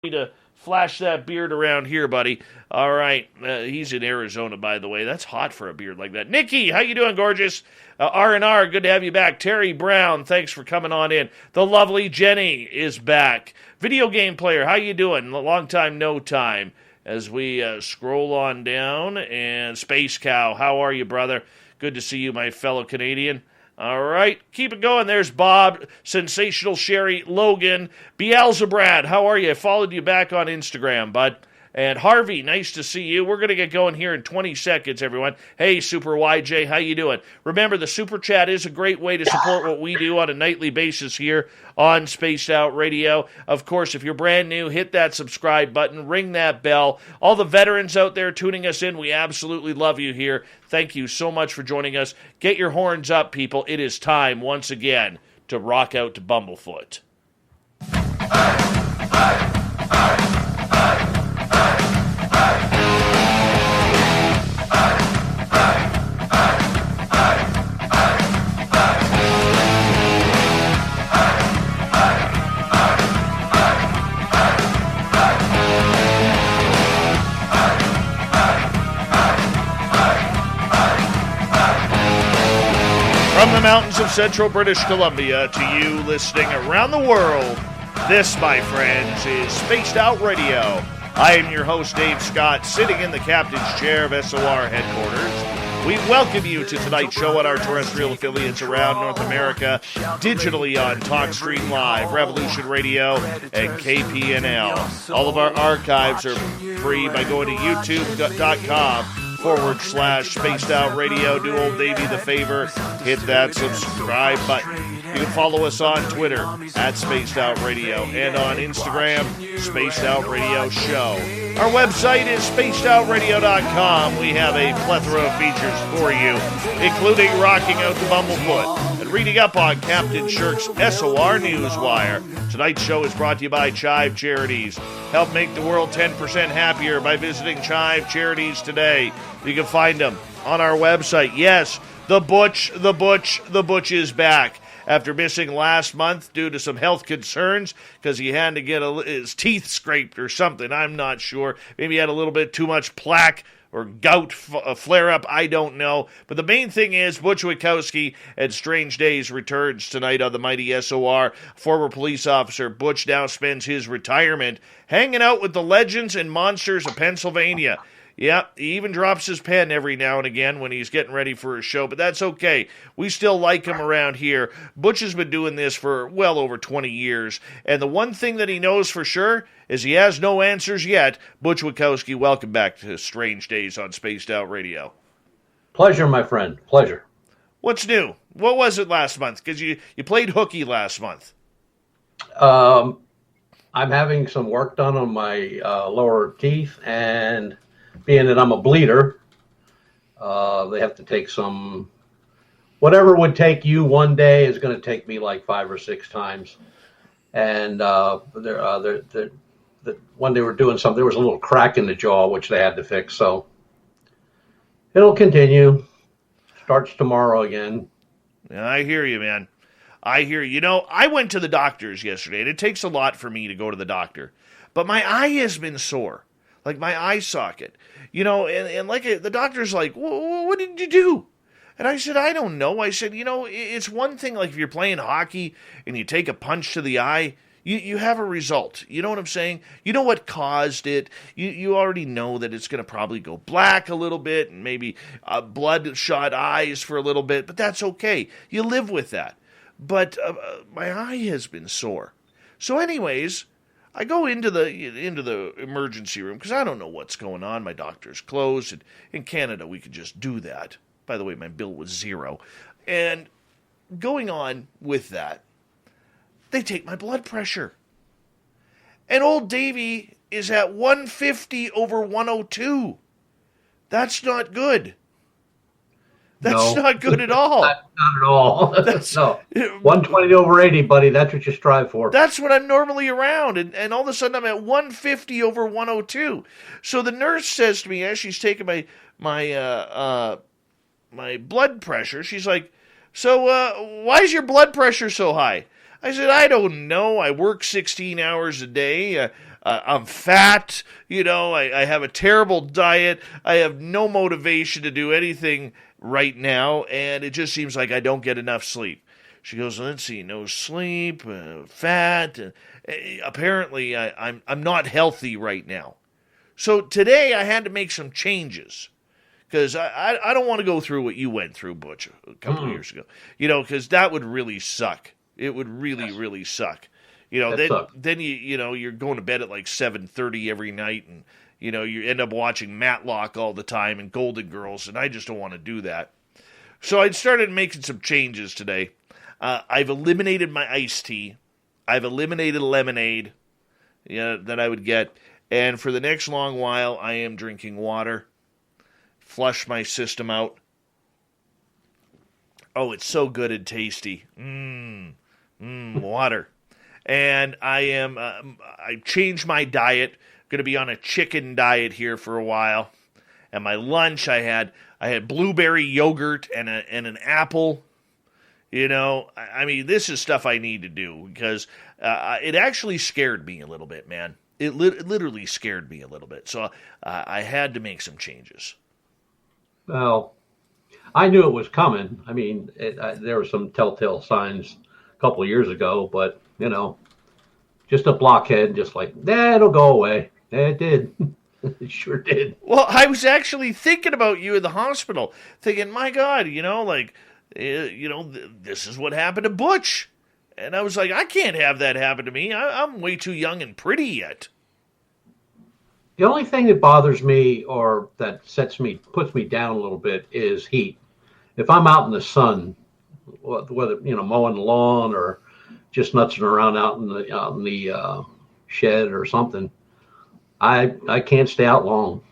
To flash that beard around here, buddy. All right, he's in Arizona, by the way. That's hot for a beard like that. Nikki, how you doing, gorgeous? R&R, good to have you back. Terry Brown, thanks for coming on in. The lovely Jenny is back. Video game player, how you doing? Long time, no time. As we scroll on down, and Space Cow, how are you, brother? Good to see you, my fellow Canadian. All right, keep it going. There's Bob, Sensational Sherry, Logan, Beelzebrad. How are you? I followed you back on Instagram, bud. And Harvey, nice to see you. We're going to get going here in 20 seconds, everyone. Hey, Super YJ, how you doing? Remember, the Super Chat is a great way to support what we do on a nightly basis here on Spaced Out Radio. Of course, if you're brand new, hit that subscribe button, ring that bell. All the veterans out there tuning us in, we absolutely love you here. Thank you so much for joining us. Get your horns up, people. It is time, once again, to rock out to Bumblefoot. From the mountains of central British Columbia to you listening around the world, this, my friends, is Spaced Out Radio. I am your host, Dave Scott, sitting in the captain's chair of SOR headquarters. We welcome you to tonight's show on our terrestrial affiliates around North America, digitally on TalkStream Live, Revolution Radio, and KPNL. All of our archives are free by going to youtube.com/Spaced Out Radio. Do old Davey the favor, hit that subscribe button. You can follow us on Twitter at Spaced Out Radio and on Instagram, Spaced Out Radio Show. Our website is spacedoutradio.com. We have a plethora of features for you, including rocking out the Bumblefoot and reading up on Captain Shirk's SOR Newswire. Tonight's show is brought to you by Chive Charities. Help make the world 10% happier by visiting Chive Charities today. You can find them on our website. Yes, the Butch is back. After missing last month due to some health concerns because he had to get his teeth scraped or something. I'm not sure. Maybe he had a little bit too much plaque or gout flare-up. I don't know. But the main thing is Butch Witkowski and Strange Days returns tonight on the mighty SOR. Former police officer Butch now spends his retirement hanging out with the legends and monsters of Pennsylvania. Yep, he even drops his pen every now and again when he's getting ready for a show, but that's okay. We still like him around here. Butch has been doing this for well over 20 years, and the one thing that he knows for sure is he has no answers yet. Butch Witkowski, welcome back to Strange Days on Spaced Out Radio. Pleasure, my friend. Pleasure. What's new? What was it last month? Because you played hooky last month. I'm having some work done on my lower teeth, and being that I'm a bleeder, they have to take some, whatever would take you one day is going to take me like 5 or 6 times. And when they were doing something, there was a little crack in the jaw, which they had to fix. So it'll continue. Starts tomorrow again. Yeah, I hear you, man. I hear you. You know, I went to the doctor's yesterday, and it takes a lot for me to go to the doctor. But my eye has been sore. Like my eye socket, you know, and like the doctor's like, what did you do? And I said, I don't know. I said, you know, it's one thing like if you're playing hockey and you take a punch to the eye, you have a result. You know what I'm saying? You know what caused it. You already know that it's going to probably go black a little bit and maybe bloodshot eyes for a little bit, but that's okay. You live with that. But my eye has been sore. So anyways, I go into the emergency room because I don't know what's going on. My doctor's closed. And in Canada, we could just do that. By the way, my bill was $0. And going on with that, they take my blood pressure. And old Davy is at 150 over 102. That's not good. That's not good at all. Not at all. No. 120 over 80, buddy. That's what you strive for. That's what I'm normally around. And all of a sudden I'm at 150 over 102. So the nurse says to me as she's taking my blood pressure, she's like, so why is your blood pressure so high? I said, I don't know. I work 16 hours a day. I'm fat. I have a terrible diet. I have no motivation to do anything right now, and it just seems like I don't get enough sleep. She goes, let's see, no sleep, fat. Apparently, I'm not healthy right now. So today I had to make some changes because I don't want to go through what you went through, Butch, a couple of years ago. Because that would really suck. It would really, really suck. Then you're going to bed at like 7:30 every night, and you end up watching Matlock all the time and Golden Girls, and I just don't want to do that. So I started making some changes today. I've eliminated my iced tea. I've eliminated lemonade that I would get. And for the next long while, I am drinking water. Flush my system out. Oh, it's so good and tasty. Water. And I changed my diet. Going to be on a chicken diet here for a while. And my lunch, I had blueberry yogurt and an apple. This is stuff I need to do because it actually scared me a little bit, man. It literally scared me a little bit. So I had to make some changes. Well, I knew it was coming. There were some telltale signs a couple of years ago, but, just a blockhead, just like, it'll go away. It did. It sure did. Well, I was actually thinking about you in the hospital, thinking, my God, this is what happened to Butch. And I was like, I can't have that happen to me. I'm way too young and pretty yet. The only thing that bothers me or that puts me down a little bit is heat. If I'm out in the sun, whether, mowing the lawn or just nutsing around out in the shed or something, I can't stay out long.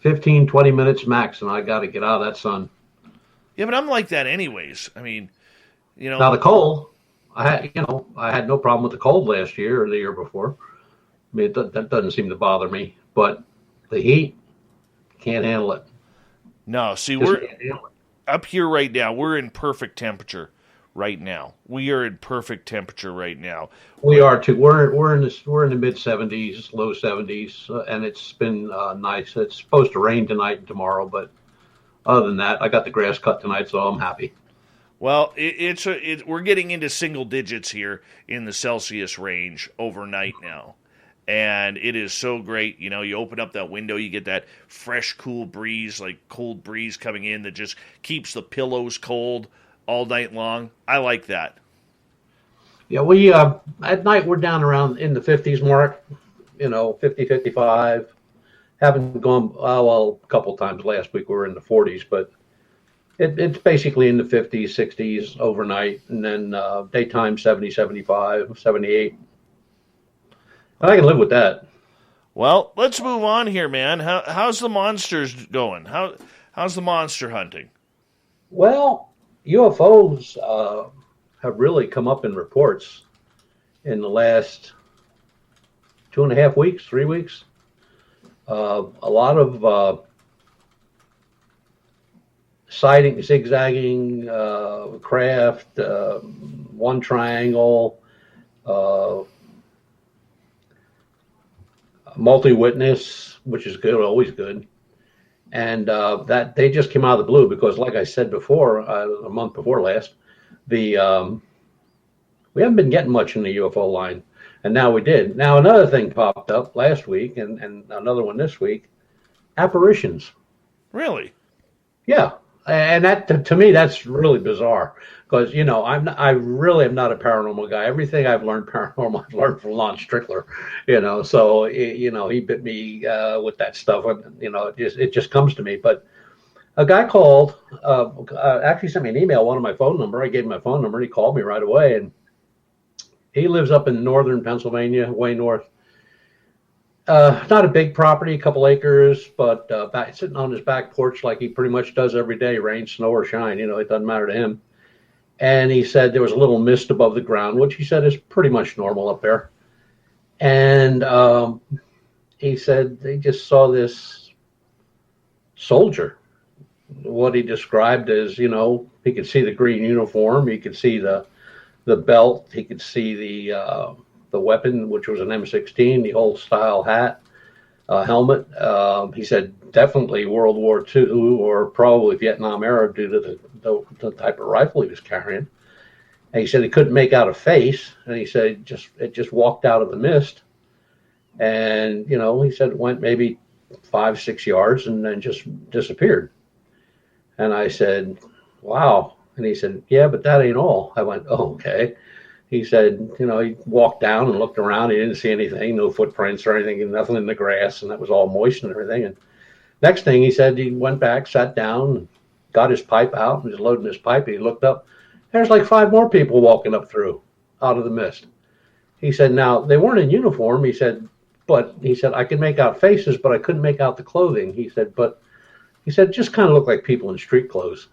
15, 20 minutes max, and I got to get out of that sun. Yeah, but I'm like that anyways. Now the cold, I had no problem with the cold last year or the year before. That doesn't seem to bother me, but the heat, can't handle it. No, see, we're up here right now. We're in perfect temperature right now. We are in perfect temperature right now. We are too. We're in the mid 70s, low 70s, and it's been nice. It's supposed to rain tonight and tomorrow, but other than that, I got the grass cut tonight, so I'm happy. Well, we're getting into single digits here in the Celsius range overnight now. And it is so great. You open up that window, you get that fresh, cool breeze, like cold breeze coming in that just keeps the pillows cold all night long. I like that. Yeah, we at night we're down around in the 50s mark, 50, 55. Haven't gone, a couple times last week we were in the 40s, but it's basically in the 50s, 60s overnight, and then daytime 70, 75, 78. I can live with that. Well, let's move on here, man. How's the monsters going? How's the monster hunting? Well, UFOs have really come up in reports in the last 2.5 weeks, 3 weeks. A lot of sighting, zigzagging, craft, one triangle, multi-witness, which is good, always good. And that they just came out of the blue because, like I said before, a month before last, we haven't been getting much in the UFO line, and now we did. Now another thing popped up last week, and another one this week: apparitions. Really? Yeah, and that to me that's really bizarre because I really am not a paranormal guy. Everything I've learned paranormal, I've learned from Lon Strickler. So he bit me with that stuff, and it just comes to me. But a guy called, actually sent me an email, wanted my phone number. I gave him my phone number, and he called me right away. And he lives up in northern Pennsylvania, way north. Not a big property, a couple acres, but sitting on his back porch like he pretty much does every day, rain, snow, or shine. It doesn't matter to him. And he said there was a little mist above the ground, which he said is pretty much normal up there. And he said they just saw this soldier, what he described as, he could see the green uniform, he could see the belt, he could see the the weapon, which was an M16, the old style hat, helmet. He said definitely World War II or probably Vietnam era due to the type of rifle he was carrying. And he said he couldn't make out a face, and he said it just walked out of the mist, and he said it went maybe 5-6 yards and then just disappeared. And I said, wow. And he said, yeah, but that ain't all. I went, oh, okay. He said, he walked down and looked around. He didn't see anything, no footprints or anything, nothing in the grass, and that was all moist and everything. And next thing he said, he went back, sat down, got his pipe out, and was loading his pipe. He looked up. There's like 5 more people walking up through out of the mist. He said, now, they weren't in uniform. He said, I could make out faces, but I couldn't make out the clothing. He said, it just kind of looked like people in street clothes.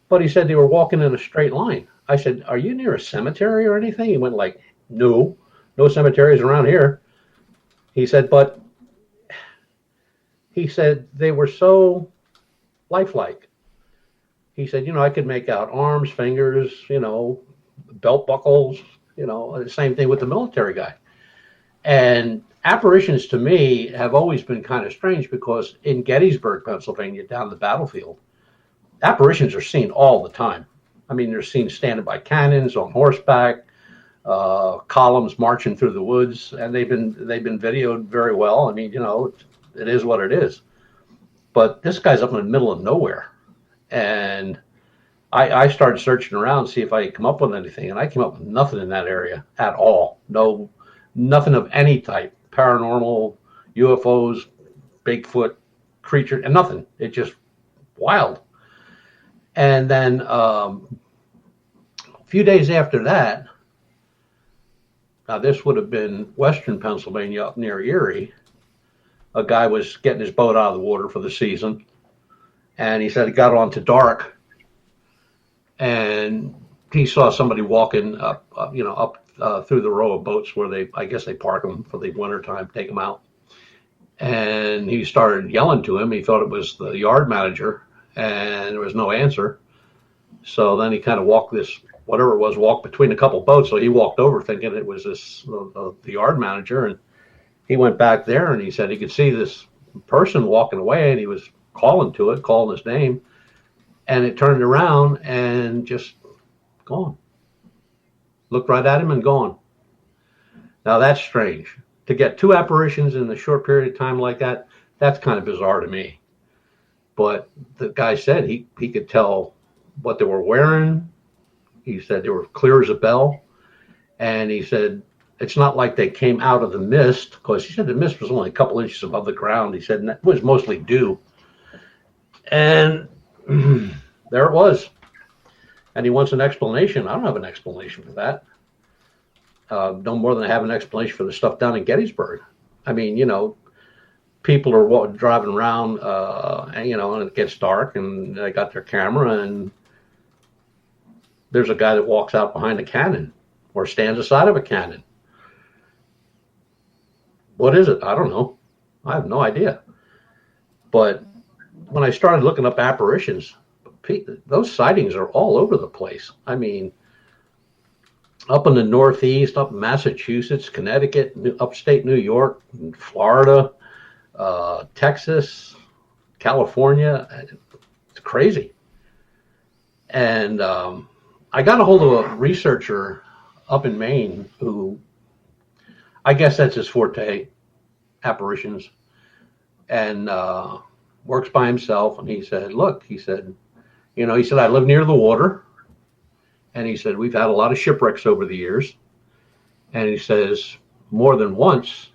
But he said they were walking in a straight line. I said, are you near a cemetery or anything? He went like, no cemeteries around here. He said, but they were so lifelike. He said, I could make out arms, fingers, belt buckles, the same thing with the military guy. And apparitions to me have always been kind of strange because in Gettysburg, Pennsylvania, down the battlefield, apparitions are seen all the time. I mean, they're seen standing by cannons, on horseback, columns marching through the woods, and they've been videoed very well. I mean, it is what it is. But this guy's up in the middle of nowhere. And I started searching around to see if I could come up with anything, and I came up with nothing in that area at all. No, nothing of any type, paranormal, UFOs, Bigfoot, creature, and nothing. It just wild. And then a few days after that, now this would have been western Pennsylvania up near Erie, a guy was getting his boat out of the water for the season. And he said it got on to dark, and he saw somebody walking up through the row of boats where I guess they park them for the winter time, take them out. And he started yelling to him. He thought it was the yard manager, and there was no answer. So then he kind of walked between a couple boats. So he walked over thinking it was the yard manager, and he went back there, and he said he could see this person walking away, and he was calling his name, and it turned around and just gone. Looked right at him and gone. Now that's strange. To get 2 apparitions in a short period of time like that, that's kind of bizarre to me. But the guy said he could tell what they were wearing. He said they were clear as a bell. And he said it's not like they came out of the mist, because he said the mist was only a couple inches above the ground. He said it was mostly dew. And there it was. And he wants an explanation. I don't have an explanation for that. No more than I have an explanation for the stuff down in Gettysburg. I mean, people are driving around, and it gets dark, and they got their camera, and there's a guy that walks out behind a cannon or stands aside of a cannon. What is it? I don't know. I have no idea. But when I started looking up apparitions, those sightings are all over the place. I mean, up in the Northeast, up in Massachusetts, Connecticut, upstate New York, Florida, Texas, California. It's crazy. And I got a hold of a researcher up in Maine who, I guess that's his forte, apparitions, and works by himself. And he said, look, he said, I live near the water. And he said, we've had a lot of shipwrecks over the years. And he says, more than once,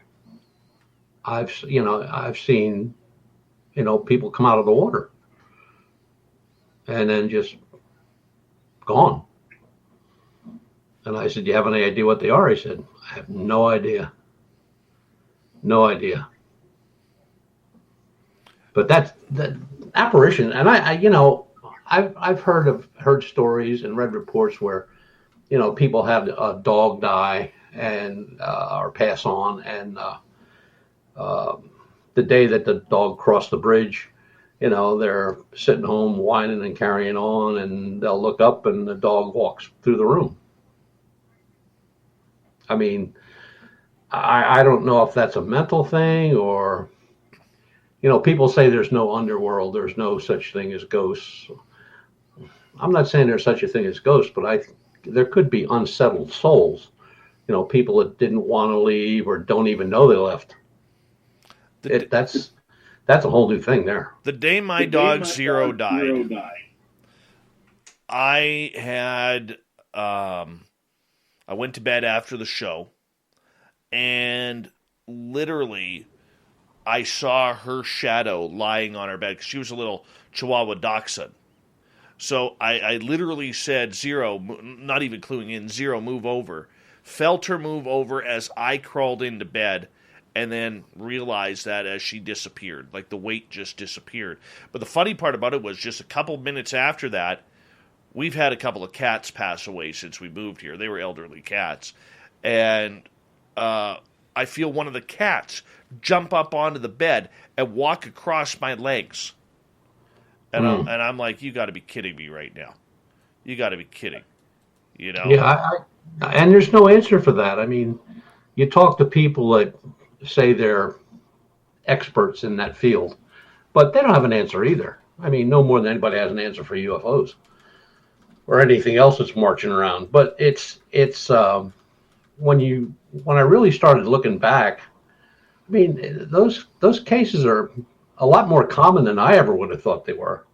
I've seen, people come out of the water and then just gone. And I said, do you have any idea what they are? He said, I have no idea. No idea. But that's the apparition. And I've heard stories and read reports where, people had a dog die and or pass on, and the day that the dog crossed the bridge, they're sitting home whining and carrying on, and they'll look up and the dog walks through the room. I mean, I don't know if that's a mental thing or, people say there's no underworld, there's no such thing as ghosts. I'm not saying there's such a thing as ghosts, but there could be unsettled souls, people that didn't want to leave or don't even know they left. That's a whole new thing there. The day my dog Zero died, I had I went to bed after the show, and literally I saw her shadow lying on her bed because she was a little Chihuahua dachshund. So I literally said, Zero, not even cluing in, Zero, move over. Felt her move over as I crawled into bed, and then realized that as she disappeared. Like the weight just disappeared. But the funny part about it was just a couple minutes after that, we've had a couple of cats pass away since we moved here. They were elderly cats. And I feel one of the cats jump up onto the bed and walk across my legs. And I'm like, you got to be kidding me right now. You got to be kidding. Yeah, and there's no answer for that. I mean, you talk to people that say they're experts in that field, but they don't have an answer either. I mean, no more than anybody has an answer for UFOs or anything else that's marching around. But it's when I really started looking back, I mean, those cases are a lot more common than I ever would have thought they were.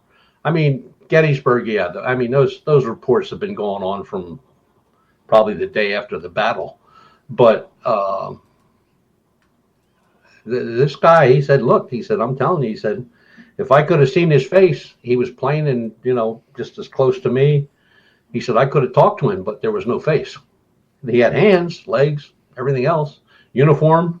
I mean, Gettysburg, yeah. I mean, those reports have been going on from probably the day after the battle. But this guy, he said, look, he said, I'm telling you, he said, if I could have seen his face, he was plain and, just as close to me. He said, I could have talked to him, but there was no face. He had hands, legs, everything else, uniform,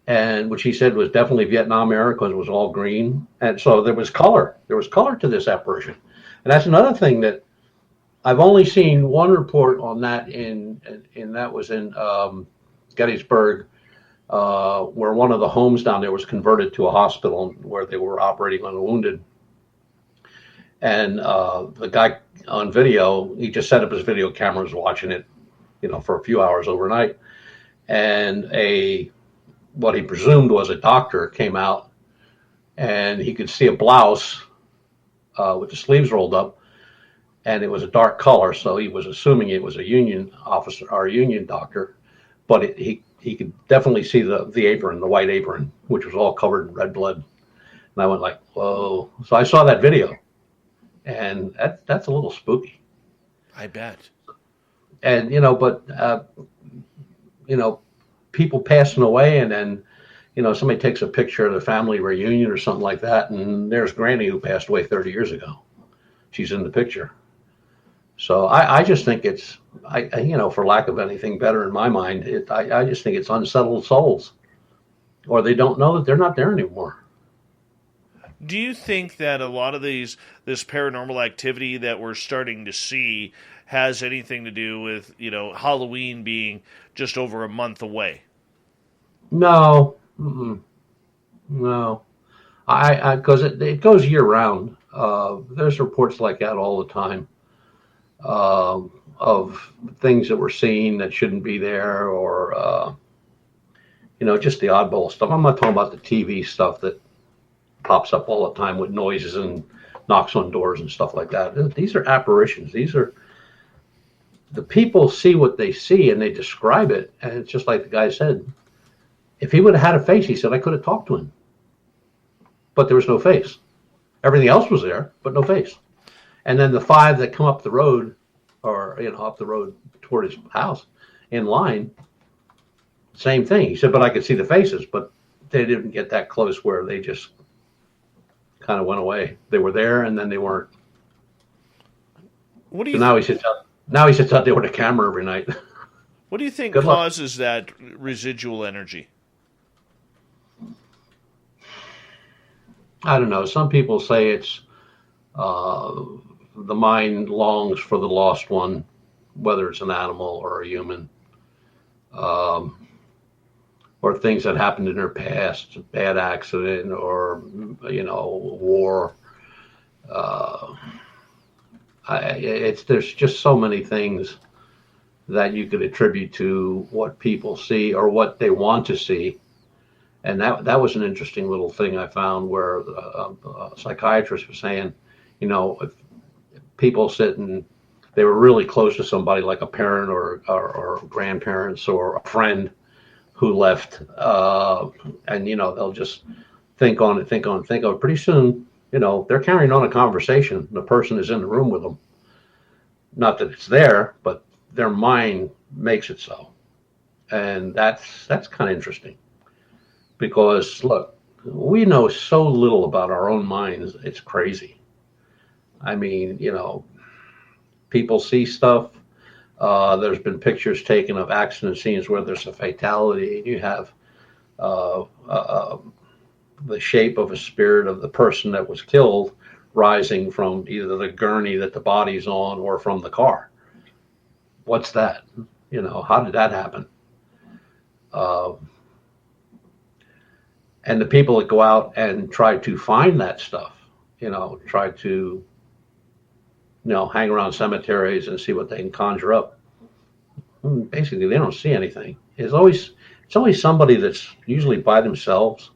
and which he said was definitely Vietnam era because it was all green. And so there was color. There was color to this apparition. And that's another thing that I've only seen one report on that in that was in Gettysburg, where one of the homes down there was converted to a hospital where they were operating on the wounded. And the guy on video, he just set up his video cameras watching it, for a few hours overnight. And what he presumed was a doctor came out, and he could see a blouse with the sleeves rolled up, and it was a dark color. So he was assuming it was a Union officer or a Union doctor, but he could definitely see the apron, the white apron, which was all covered in red blood. And I went like, whoa. So I saw that video, and that's a little spooky. I bet. And, people passing away, and then, somebody takes a picture of the family reunion or something like that, and there's Granny who passed away 30 years ago. She's in the picture. So I just think it's, for lack of anything better in my mind, I just think it's unsettled souls, or they don't know that they're not there anymore. Do you think that a lot of this paranormal activity that we're starting to see has anything to do with, Halloween being just over a month away? No. No. Because it goes year round. There's reports like that all the time of things that we're seeing that shouldn't be there, or, just the oddball stuff. I'm not talking about the TV stuff that pops up all the time with noises and knocks on doors and stuff like that. These are apparitions. The people see what they see and they describe it. And it's just like the guy said, if he would have had a face, he said, I could have talked to him. But there was no face. Everything else was there, but no face. And then the 5 that come up the road, or, up the road toward his house in line, same thing. He said, but I could see the faces, but they didn't get that close where they just kind of went away. They were there and then they weren't. What do you? So now he sits out there with a camera every night. What do you think causes that residual energy? I don't know. Some people say it's the mind longs for the lost one, whether it's an animal or a human, or things that happened in their past, a bad accident, or war. There's just so many things that you could attribute to what people see or what they want to see. And that was an interesting little thing I found where a psychiatrist was saying, if people sit and they were really close to somebody like a parent or grandparents or a friend who left, and they'll just think on it, think on it, think on it. Pretty soon, they're carrying on a conversation. The person is in the room with them. Not that it's there, but their mind makes it so, and that's kind of interesting because look, we know so little about our own minds. It's crazy. I mean, people see stuff. There's been pictures taken of accident scenes where there's a fatality, and you have the shape of a spirit of the person that was killed rising from either the gurney that the body's on or from the car. What's that? How did that happen? And the people that go out and try to find that stuff, try to, hang around cemeteries and see what they can conjure up. Basically, they don't see anything. It's always somebody that's usually by themselves,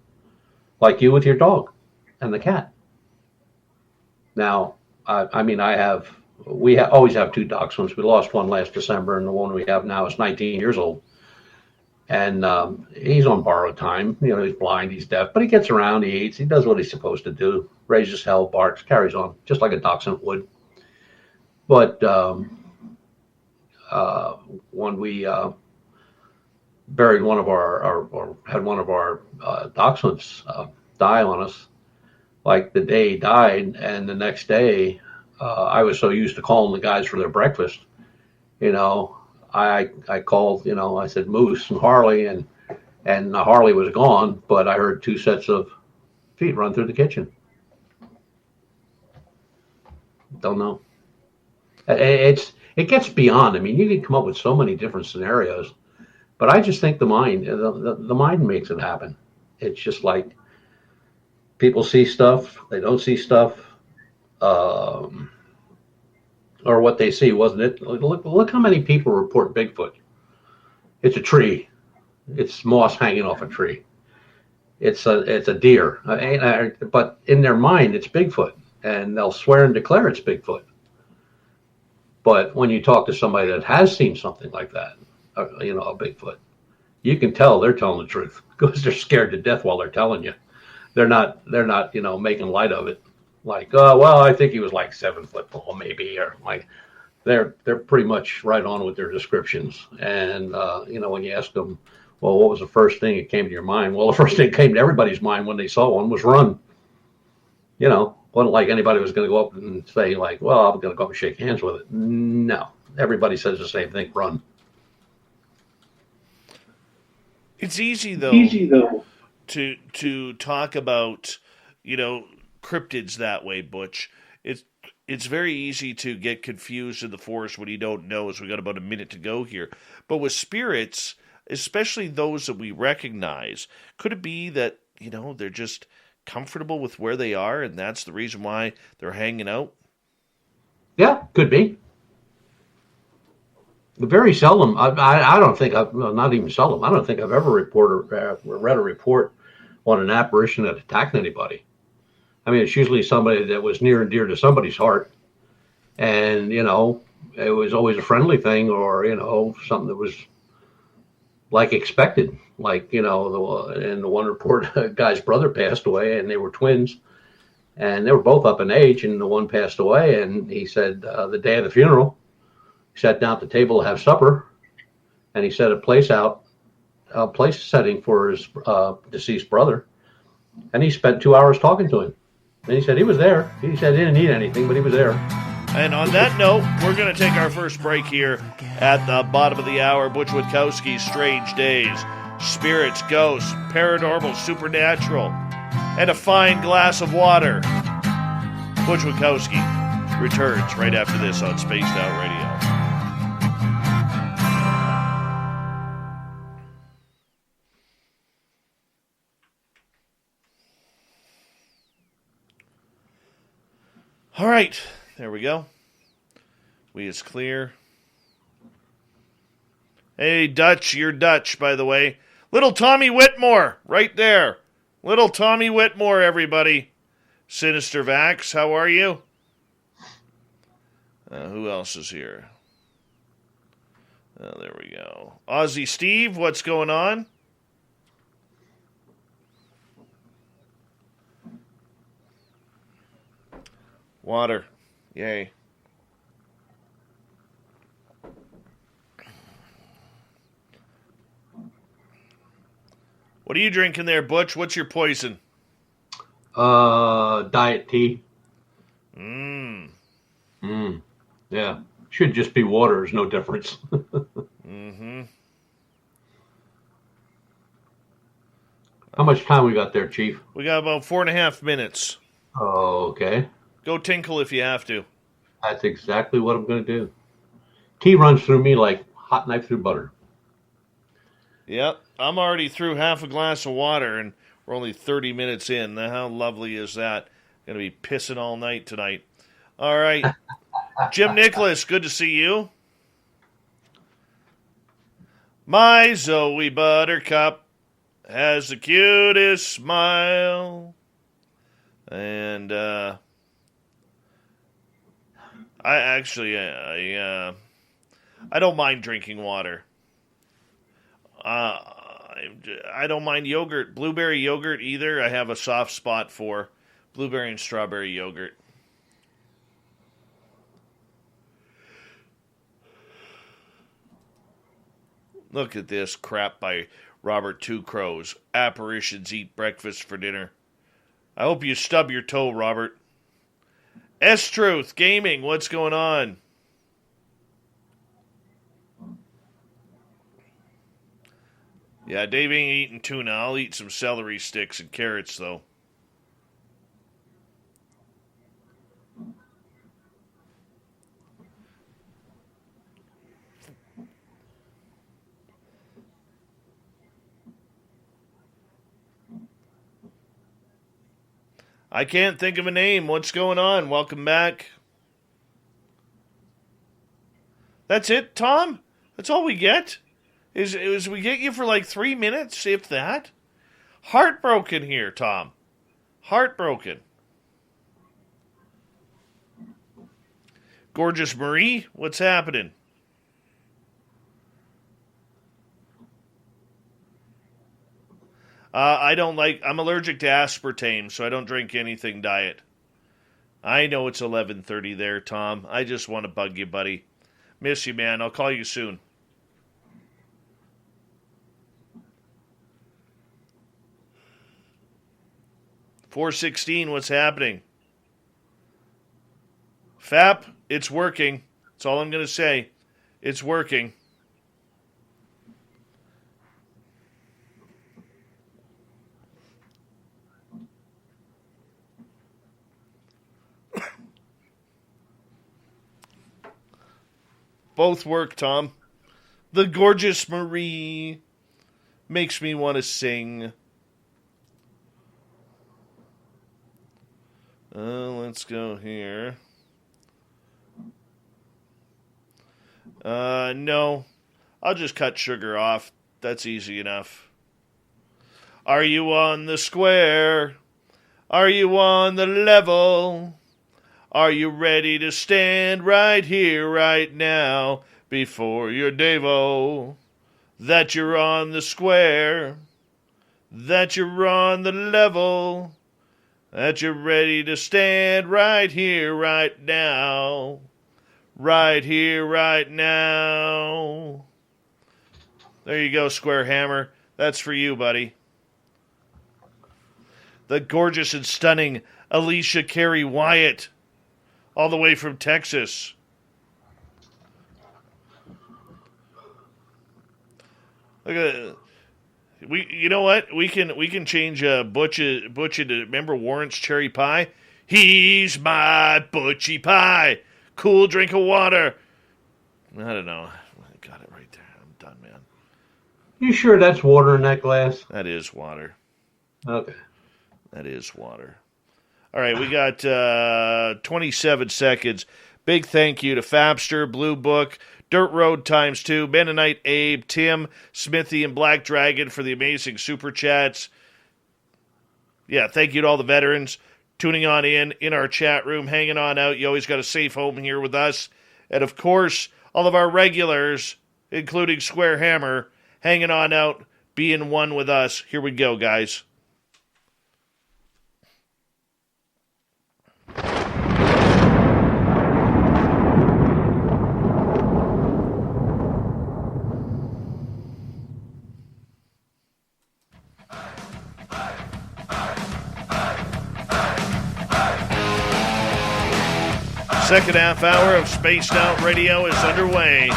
like you with your dog and the cat. Now, we always have two dachshunds. We lost one last December, and the one we have now is 19 years old. And he's on borrowed time. He's blind, he's deaf, but he gets around, he eats, he does what he's supposed to do, raises hell, barks, carries on, just like a dachshund would. But when we buried one of or had one of our dachshunds die on us, like the day he died, and the next day, I was so used to calling the guys for their breakfast, I called, I said Moose and Harley, and Harley was gone, but I heard two sets of feet run through the kitchen. Don't know. It gets beyond. I mean, you can come up with so many different scenarios, but I just think the mind makes it happen. It's just like people see stuff, they don't see stuff, or what they see, wasn't it? Look how many people report Bigfoot. It's a tree. It's moss hanging off a tree. It's a deer. But in their mind, it's Bigfoot, and they'll swear and declare it's Bigfoot. But when you talk to somebody that has seen something like that, a Bigfoot, you can tell they're telling the truth because they're scared to death while they're telling you. They're not making light of it. Like, well, I think he was like 7 foot tall, maybe, or like they're pretty much right on with their descriptions. And when you ask them, well, what was the first thing that came to your mind? Well, the first thing that came to everybody's mind when they saw one was run. Wasn't like anybody was going to go up and say like, well, I'm going to go up and shake hands with it. No, everybody says the same thing: run. It's easy though to talk about cryptids that way, Butch. It's very easy to get confused in the forest when you don't know, as we got about a minute to go here. But with spirits, especially those that we recognize, could it be that they're just comfortable with where they are, and that's the reason why they're hanging out? Yeah, could be. Very seldom. I don't think not even seldom. I don't think I've ever read a report on an apparition that attacked anybody. I mean, it's usually somebody that was near and dear to somebody's heart, and it was always a friendly thing, or something that was like expected. Like in the one report, a guy's brother passed away, and they were twins, and they were both up in age, and the one passed away, and he said the day of the funeral, he sat down at the table to have supper, and he set a place setting for his deceased brother, and he spent 2 hours talking to him. And he said he was there. He said he didn't need anything, but he was there. And on that note, we're going to take our first break here at the bottom of the hour. Butch Witkowski's Strange Days, Spirits, Ghosts, Paranormal, Supernatural, and a fine glass of water. Butch Witkowski returns right after this on Spaced Out Radio. All right, there we go. We is clear. Hey, Dutch, you're Dutch, by the way. Little Tommy Whitmore, right there. Little Tommy Whitmore, everybody. Sinister Vax, how are you? Who else is here? There we go. Aussie Steve, what's going on? Water. Yay. What are you drinking there, Butch? What's your poison? Diet tea. Mm. Yeah. Should just be water. There's no difference. Mm-hmm. How much time we got there, Chief? We got about 4.5 minutes. Oh, okay. Go tinkle if you have to. That's exactly what I'm going to do. Tea runs through me like hot knife through butter. Yep. I'm already through half a glass of water, and we're only 30 minutes in. Now, how lovely is that? Going to be pissing all night tonight. All right. Jim Nicholas, good to see you. My Zoe Buttercup has the cutest smile. And I don't mind drinking water. I don't mind yogurt, blueberry yogurt either. I have a soft spot for blueberry and strawberry yogurt. Look at this crap by Robert Two Crows. Apparitions eat breakfast for dinner. I hope you stub your toe, Robert. S-Truth Gaming, what's going on? Yeah, Dave ain't eating tuna. I'll eat some celery sticks and carrots, though. I can't think of a name. What's going on? Welcome back. That's it, Tom? That's all we get? Is we get you for like 3 minutes, if that? Heartbroken here, Tom. Heartbroken. Gorgeous Marie, what's happening? I'm allergic to aspartame, so I don't drink anything diet. I know it's 11:30 there, Tom. I just want to bug you, buddy. Miss you, man. I'll call you soon. $4.16, what's happening? FAP, it's working. That's all I'm going to say. It's working. Both work, Tom. The gorgeous Marie makes me want to sing. Let's go here. No. I'll just cut sugar off. That's easy enough. Are you on the square? Are you on the level? Are you ready to stand right here, right now, before your Davo? That you're on the square, that you're on the level, that you're ready to stand right here, right now, right here, right now. There you go, Square Hammer. That's for you, buddy. The gorgeous and stunning Alicia Carey Wyatt, all the way from Texas. Look at you know what? We can change Butch into, remember Warrant's cherry pie? He's my Butchie pie. Cool drink of water. I don't know. I got it right there. I'm done, man. You sure that's water in that glass? That is water. Okay. That is water. All right, we got 27 seconds. Big thank you to Fabster, Blue Book, Dirt Road ×2, Mennonite Abe, Tim, Smithy, and Black Dragon for the amazing super chats. Yeah, thank you to all the veterans tuning on in our chat room, hanging on out. You always got a safe home here with us. And, of course, all of our regulars, including Square Hammer, hanging on out, being one with us. Here we go, guys. Second half hour of Spaced Out Radio is underway.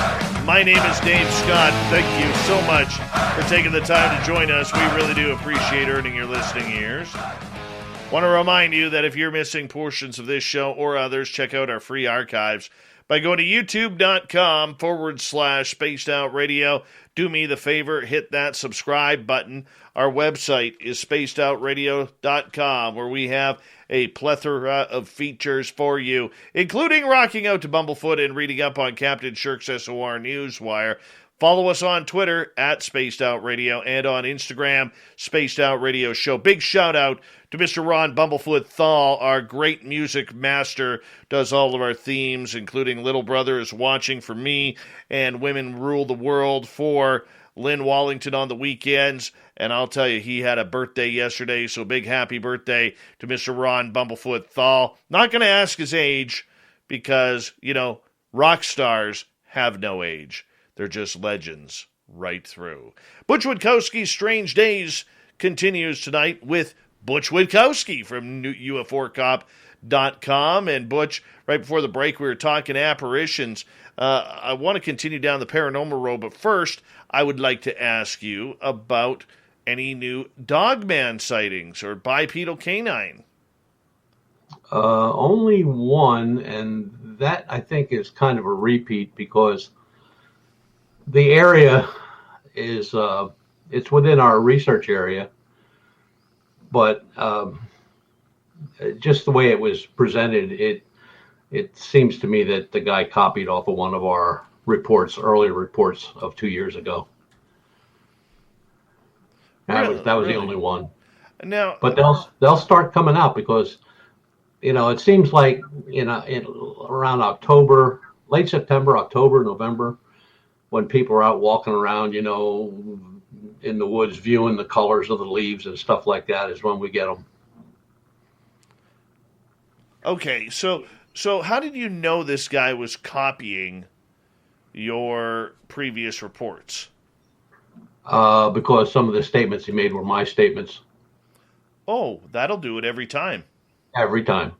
My name is Dave Scott. Thank you so much for taking the time to join us. We really do appreciate earning your listening ears. Want to remind you that if you're missing portions of this show or others, check out our free archives by going to youtube.com/Spaced Out Radio. Do me the favor, hit that subscribe button. Our website is spacedoutradio.com, where we have a plethora of features for you, including rocking out to Bumblefoot and reading up on Captain Shirk's SOR Newswire. Follow us on Twitter at Spaced Out Radio and on Instagram, Spaced Out Radio Show. Big shout out to Mr. Ron Bumblefoot Thal, our great music master, does all of our themes, including Little Brother is Watching for me and Women Rule the World for Lynn Wallington on the weekends. And I'll tell you, he had a birthday yesterday, so big happy birthday to Mr. Ron Bumblefoot Thal. Not going to ask his age because, rock stars have no age. They're just legends right through. Butch Witkowski's Strange Days continues tonight with Butch Witkowski from UFOcop.com. And Butch, right before the break, we were talking apparitions. I want to continue down the paranormal road, but first, I would like to ask you about any new Dogman sightings or bipedal canine. Only one, and that I think is kind of a repeat because the area is it's within our research area, but just the way it was presented, it seems to me that the guy copied off of one of our earlier reports of 2 years ago. That was the only one. Now, but they'll start coming out because it seems like in around October, late September, October, November, when people are out walking around, in the woods, viewing the colors of the leaves and stuff like that, is when we get them. Okay, so how did you know this guy was copying your previous reports? Because some of the statements he made were my statements. Oh, that'll do it every time. Every time.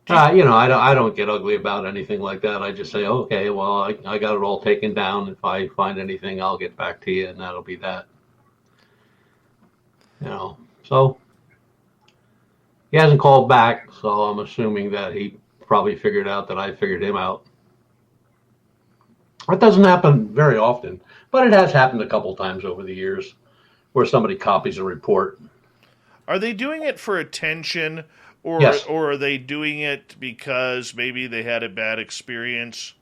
I don't get ugly about anything like that. I just say, okay, well, I got it all taken down. If I find anything, I'll get back to you, and that'll be that. So he hasn't called back, so I'm assuming that he probably figured out that I figured him out. That doesn't happen very often, but it has happened a couple times over the years where somebody copies a report. Are they doing it for attention, or Yes. or are they doing it because maybe they had a bad experience?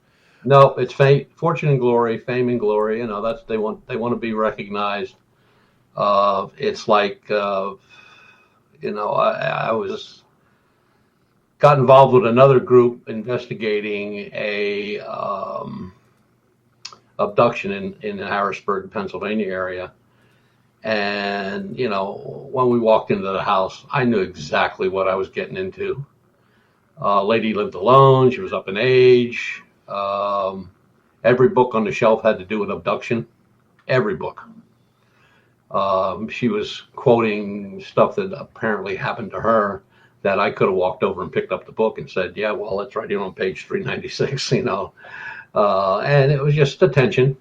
No, it's fame, fortune and glory, fame and glory. That's they want to be recognized. It's like I got involved with another group investigating a abduction in the Harrisburg, Pennsylvania area. And, when we walked into the house, I knew exactly what I was getting into. Lady lived alone. She was up in age. Every book on the shelf had to do with abduction. Every book. She was quoting stuff that apparently happened to her that I could have walked over and picked up the book and said, yeah, well, it's right here on page 396, and it was just attention.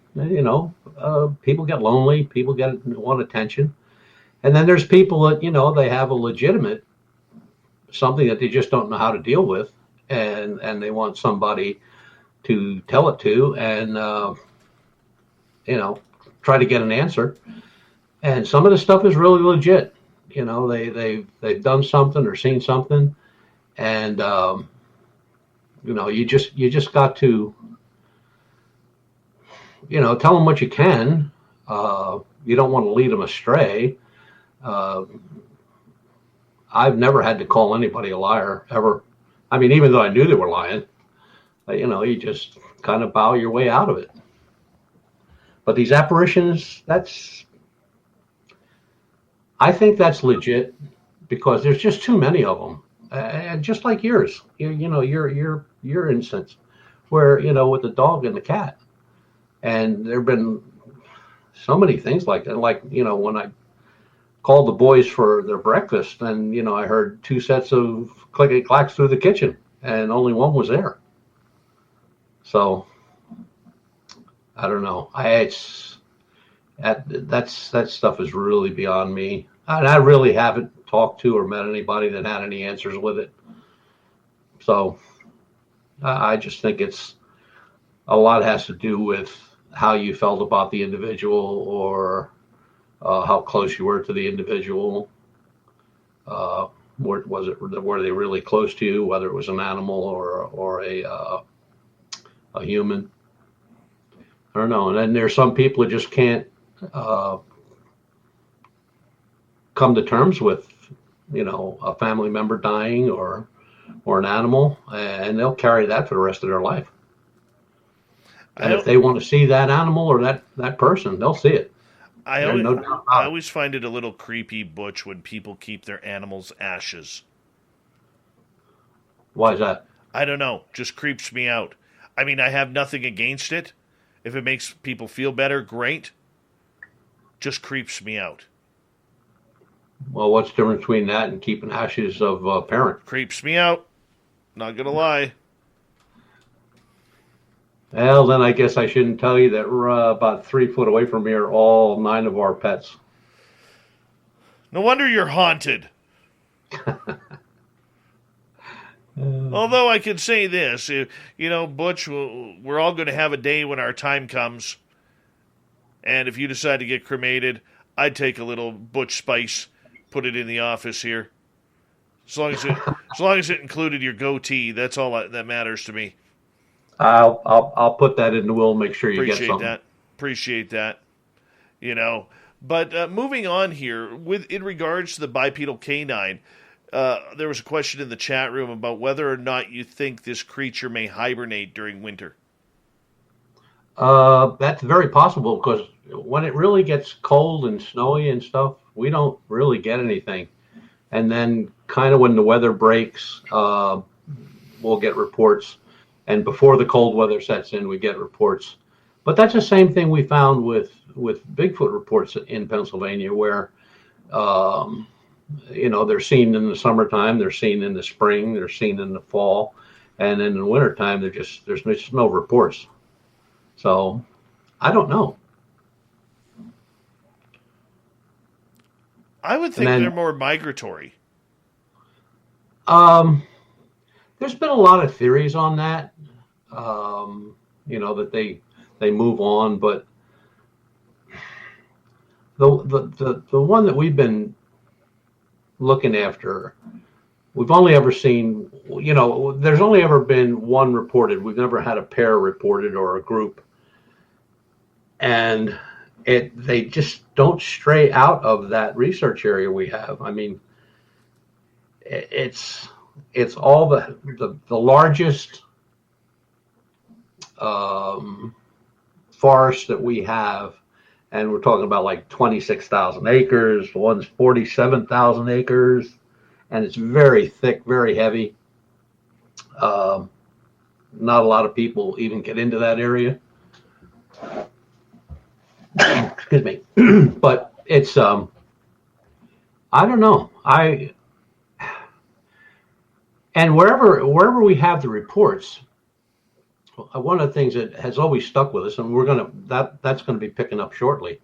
People get lonely, people want attention. And then there's people that, they have a legitimate something that they just don't know how to deal with, and they want somebody to tell it to and try to get an answer. And some of the stuff is really legit. They've done something or seen something, and You just got to, tell them what you can. You don't want to lead them astray. I've never had to call anybody a liar ever. I mean, even though I knew they were lying, you just kind of bow your way out of it. But these apparitions, I think that's legit because there's just too many of them. And just like yours, your instance where, with the dog and the cat. And there've been so many things like that. Like, when I called the boys for their breakfast and, I heard two sets of clickety clacks through the kitchen and only one was there. So I don't know. That stuff is really beyond me. And I really haven't talked to or met anybody that had any answers with it. So I just think a lot has to do with how you felt about the individual or how close you were to the individual. Were they really close to you, whether it was an animal or a human? I don't know. And then there's some people who just can't come to terms with, a family member dying or an animal, and they'll carry that for the rest of their life. And if they want to see that animal or that person, they'll see it. I always find it a little creepy, Butch, when people keep their animals' ashes. Why is that? I don't know. Just creeps me out. I mean, I have nothing against it. If it makes people feel better, great. Just creeps me out. Well, what's the difference between that and keeping ashes of a parent? Creeps me out. Not going to lie. Well, then I guess I shouldn't tell you that about 3 foot away from here, all 9 of our pets. No wonder you're haunted. Although I can say this, Butch, we're all going to have a day when our time comes. And if you decide to get cremated, I'd take a little Butch spice, put it in the office here. As long as it included your goatee, that's all that matters to me. I'll put that in the will. Make sure you get something. Appreciate that. But moving on here, in regards to the bipedal canine, there was a question in the chat room about whether or not you think this creature may hibernate during winter. That's very possible because when it really gets cold and snowy and stuff, we don't really get anything. And then kind of when the weather breaks, we'll get reports. And before the cold weather sets in, we get reports. But that's the same thing we found with Bigfoot reports in Pennsylvania, where, they're seen in the summertime, they're seen in the spring, they're seen in the fall, and in the wintertime, there's just no reports. So I don't know. I would think they're more migratory. There's been a lot of theories on that, that they move on, but the one that we've been looking after, we've only ever seen, there's only ever been one reported. We've never had a pair reported or a group. And they just don't stray out of that research area we have. I mean, it's all the largest forest that we have, and we're talking about like 26,000 acres. One's 47,000 acres, and it's very thick, very heavy. Not a lot of people even get into that area. Excuse me. But it's I don't know. And wherever we have the reports, one of the things that has always stuck with us, and that's gonna be picking up shortly,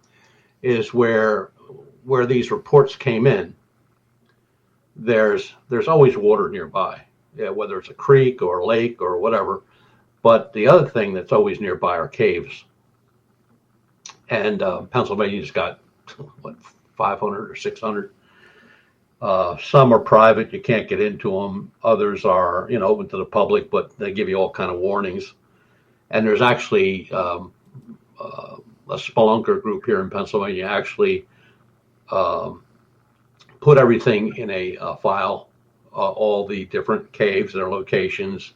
is where these reports came in. There's always water nearby, whether it's a creek or a lake or whatever. But the other thing that's always nearby are caves. And Pennsylvania's got 500 or 600. Some are private; you can't get into them. Others are, open to the public, but they give you all kind of warnings. And there's actually a spelunker group here in Pennsylvania actually um, put everything in a file, all the different caves, their locations,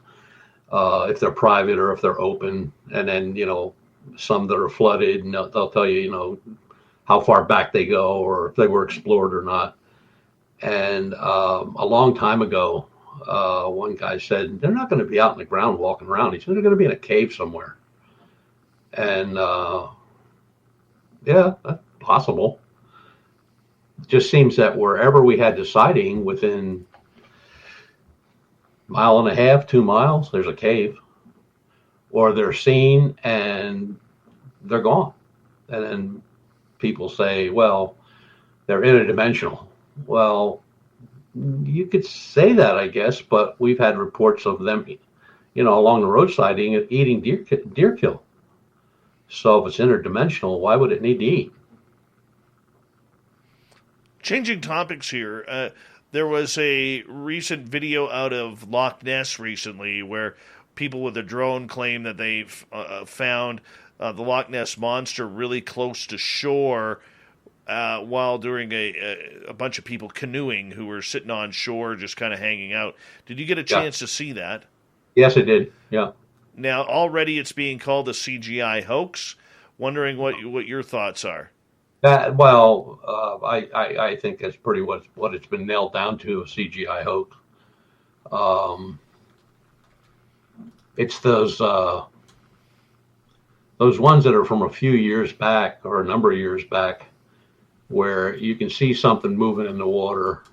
if they're private or if they're open, and then some that are flooded, and they'll tell you how far back they go or if they were explored or not. And a long time ago, one guy said they're not going to be out in the ground walking around. He said they're going to be in a cave somewhere. And yeah, that's possible. It just seems that wherever we had the sighting, within mile and a half, 2 miles, there's a cave, or they're seen and they're gone. And then people say, well, they're interdimensional. Well, you could say that, I guess, but we've had reports of them, along the roadside eating deer kill. So if it's interdimensional, why would it need to eat? Changing topics here, there was a recent video out of Loch Ness recently where people with a drone claim that they've found the Loch Ness monster really close to shore while during a bunch of people canoeing who were sitting on shore just kind of hanging out. Did you get a chance to see that? Yes, I did. Yeah. Now, already it's being called a CGI hoax. Wondering what your thoughts are. I think that's pretty what it's been nailed down to, a CGI hoax. It's those ones that are from a few years back or a number of years back, where you can see something moving in the water.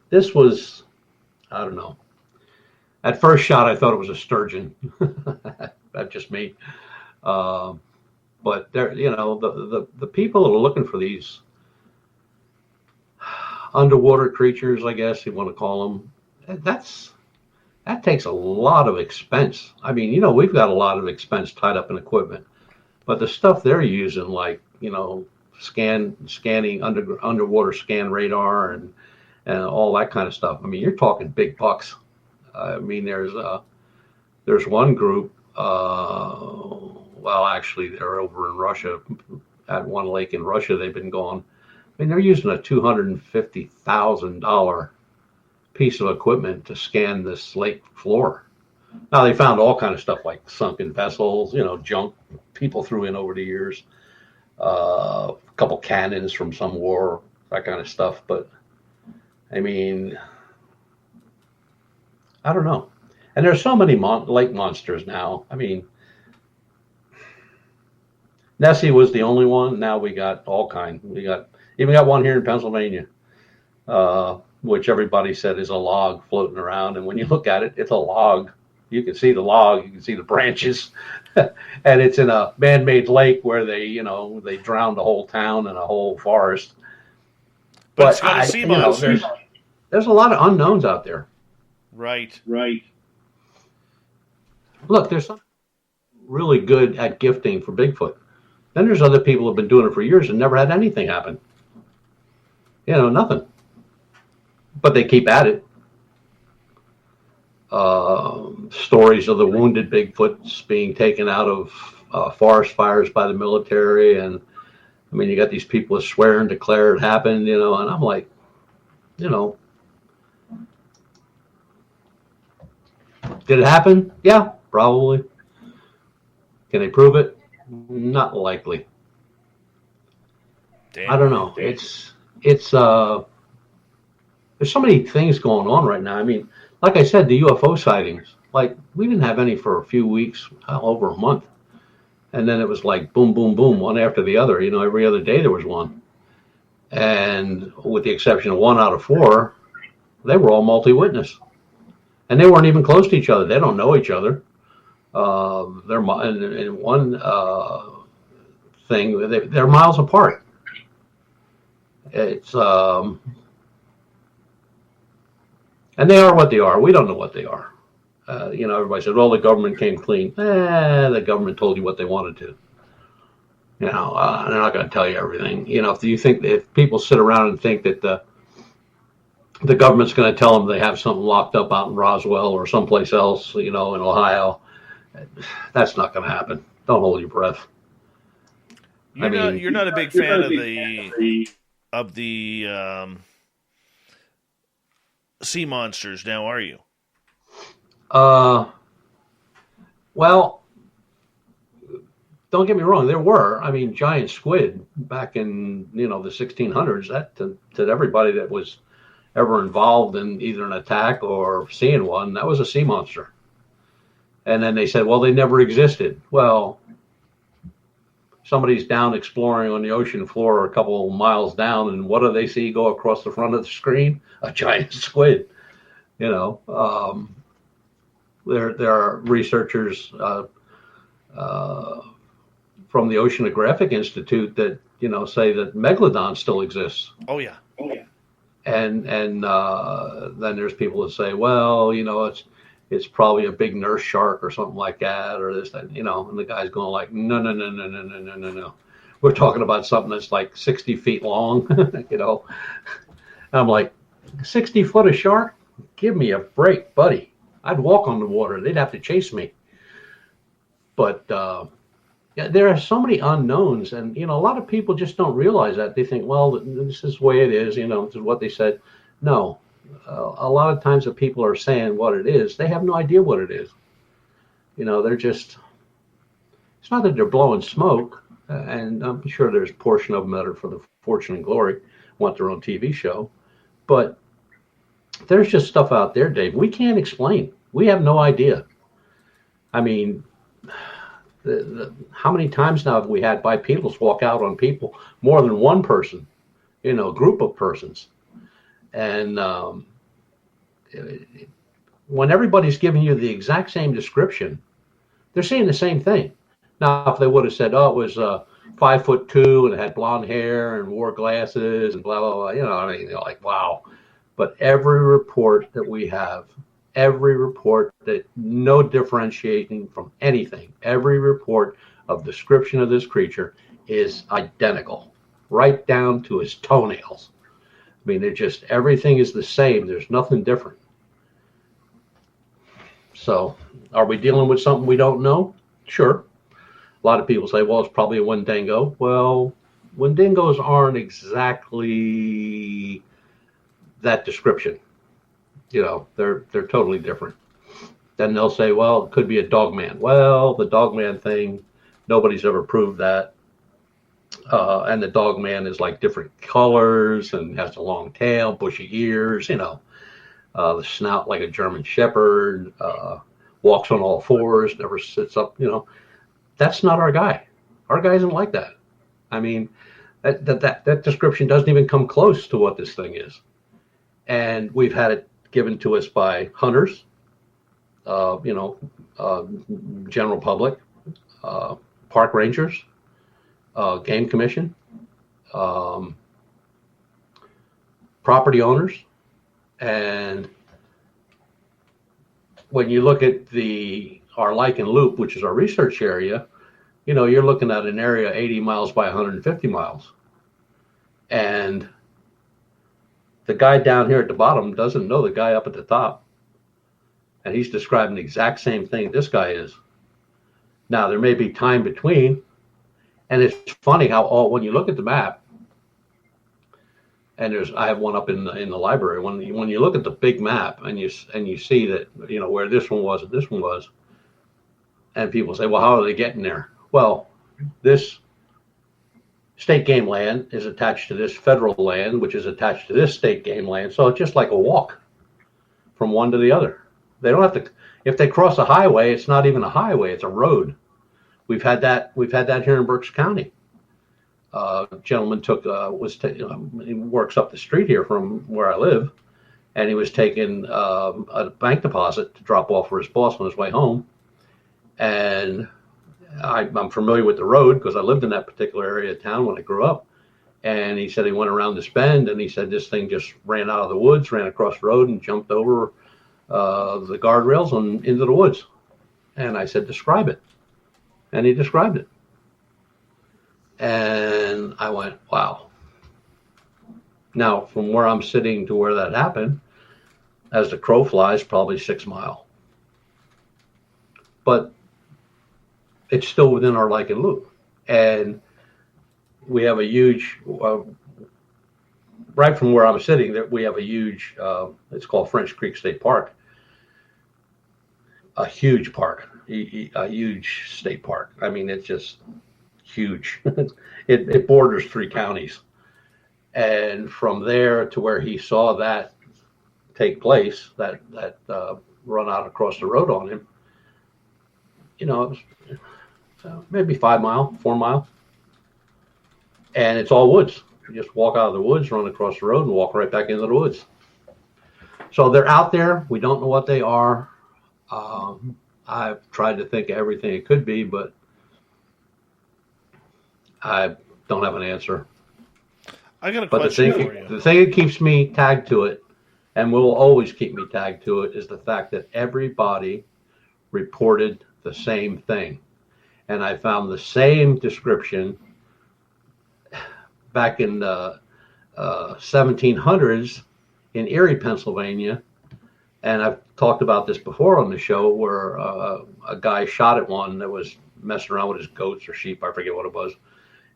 This was, I don't know. At first shot, I thought it was a sturgeon. That's just me. But there, the people that are looking for these underwater creatures, I guess you want to call them, that takes a lot of expense. I mean, we've got a lot of expense tied up in equipment, but the stuff they're using, like scanning underwater scan radar and all that kind of stuff. I mean, you're talking big bucks. I mean, there's one group. Well, actually, they're over in Russia at one lake in Russia. They've been going. I mean, they're using a $250,000 piece of equipment to scan this lake floor. Now, they found all kind of stuff like sunken vessels, junk people threw in over the years, a couple cannons from some war, that kind of stuff. But I mean, I don't know. And there's so many lake monsters now. I mean, Nessie was the only one. Now we got all kind. We got one here in Pennsylvania, which everybody said is a log floating around. And when you look at it, it's a log. You can see the log. You can see the branches, and it's in a man-made lake where they drowned a whole town and a whole forest. But it's got a sea monster. There's a lot of unknowns out there. Right. Look, there's some really good at gifting for Bigfoot. Then there's other people who have been doing it for years and never had anything happen. Nothing. But they keep at it. Stories of the wounded Bigfoots being taken out of forest fires by the military. And, I mean, you got these people that swear and declare it happened, and I'm like, did it happen? Yeah, probably. Can they prove it? Not likely. Damn. I don't know. It's there's so many things going on right now. I mean, like I said, the UFO sightings, like we didn't have any for a few weeks, over a month. And then it was like boom, boom, boom, one after the other. Every other day there was one. And with the exception of 1 out of 4, they were all multi-witness. And they weren't even close to each other. They don't know each other. They're in one thing. They're miles apart. It's and they are what they are. We don't know what they are. Everybody said, "Well, the government came clean." The government told you what they wanted to. They're not going to tell you everything. If people sit around and think that the government's going to tell them they have something locked up out in Roswell or someplace else, in Ohio, that's not going to happen. Don't hold your breath. You're not a big fan of the sea monsters now, are you? Well, don't get me wrong. There were, giant squid back in, the 1600s. That to everybody that was ever involved in either an attack or seeing one, that was a sea monster. And then they said, well, they never existed. Well, somebody's down exploring on the ocean floor a couple miles down, and what do they see go across the front of the screen? A giant squid. There are researchers from the Oceanographic Institute that say that megalodon still exists. Oh yeah. And then there's people that say, well, it's probably a big nurse shark or something like that, or this, that, and the guy's going like, no. We're talking about something that's like 60 feet long, I'm like, 60 foot of shark? Give me a break, buddy. I'd walk on the water. They'd have to chase me. But there are so many unknowns, and a lot of people just don't realize that. They think, well, this is the way it is. This is what they said. No, a lot of times that people are saying what it is, they have no idea what it is. They're just. It's not that they're blowing smoke, and I'm sure there's a portion of them that are for the fortune and glory, want their own TV show, but there's just stuff out there, Dave, we can't explain. We have no idea. How many times now have we had bipedals walk out on people, more than one person, a group of persons? And when everybody's giving you the exact same description, they're saying the same thing. Now, if they would have said, oh, it was 5'2" and it had blonde hair and wore glasses and blah, blah, blah, they're like, wow. But every report that we have, every report that no differentiating from anything, every report of description of this creature is identical, right down to his toenails. They're just, everything is the same. There's nothing different. So are we dealing with something we don't know? Sure. A lot of people say, well, it's probably a Wendigo. Well, Wendigos aren't exactly that description. They're totally different. Then they'll say, well, it could be a dogman. Well, the dogman thing, nobody's ever proved that. And the dogman is like different colors and has a long tail, bushy ears, the snout like a German shepherd, walks on all fours, never sits up, That's not our guy. Our guy isn't like that. That description doesn't even come close to what this thing is. And we've had it given to us by hunters, general public, park rangers, game commission, property owners. And when you look at our Lichen Loop, which is our research area, you're looking at an area 80 miles by 150 miles. And the guy down here at the bottom doesn't know the guy up at the top. And he's describing the exact same thing this guy is. Now, there may be time between. And it's funny how when you look at the map, and I have one up in the library. When you look at the big map and you see that, where this one was and this one was, and people say, well, how are they getting there? Well, this state game land is attached to this federal land, which is attached to this state game land. So it's just like a walk from one to the other. They don't have to, if they cross a highway, it's not even a highway, it's a road. We've had that here in Berks County. A gentleman he works up the street here from where I live, and he was taking a bank deposit to drop off for his boss on his way home. And I'm familiar with the road because I lived in that particular area of town when I grew up. And he said he went around this bend, and he said this thing just ran out of the woods, ran across the road, and jumped over the guardrails and into the woods. And I said, describe it. And he described it. And I went, wow. Now, from where I'm sitting to where that happened, as the crow flies, probably 6 miles. But it's still within our Lichen Loop. And we have a huge, right from where I'm sitting, that we have a huge, it's called French Creek State Park. A huge park, a huge state park. I mean, it's just huge. It borders 3 counties. And from there to where he saw that take place, that run out across the road on him, it was maybe 5 mile, 4 mile. And it's all woods. You just walk out of the woods, run across the road, and walk right back into the woods. So they're out there. We don't know what they are. I've tried to think of everything it could be, but I don't have an answer. I got a question for you. The thing that keeps me tagged to it, and will always keep me tagged to it, is the fact that everybody reported the same thing. And I found the same description back in the 1700s in Erie, Pennsylvania. And I've talked about this before on the show, where a guy shot at one that was messing around with his goats or sheep. I forget what it was.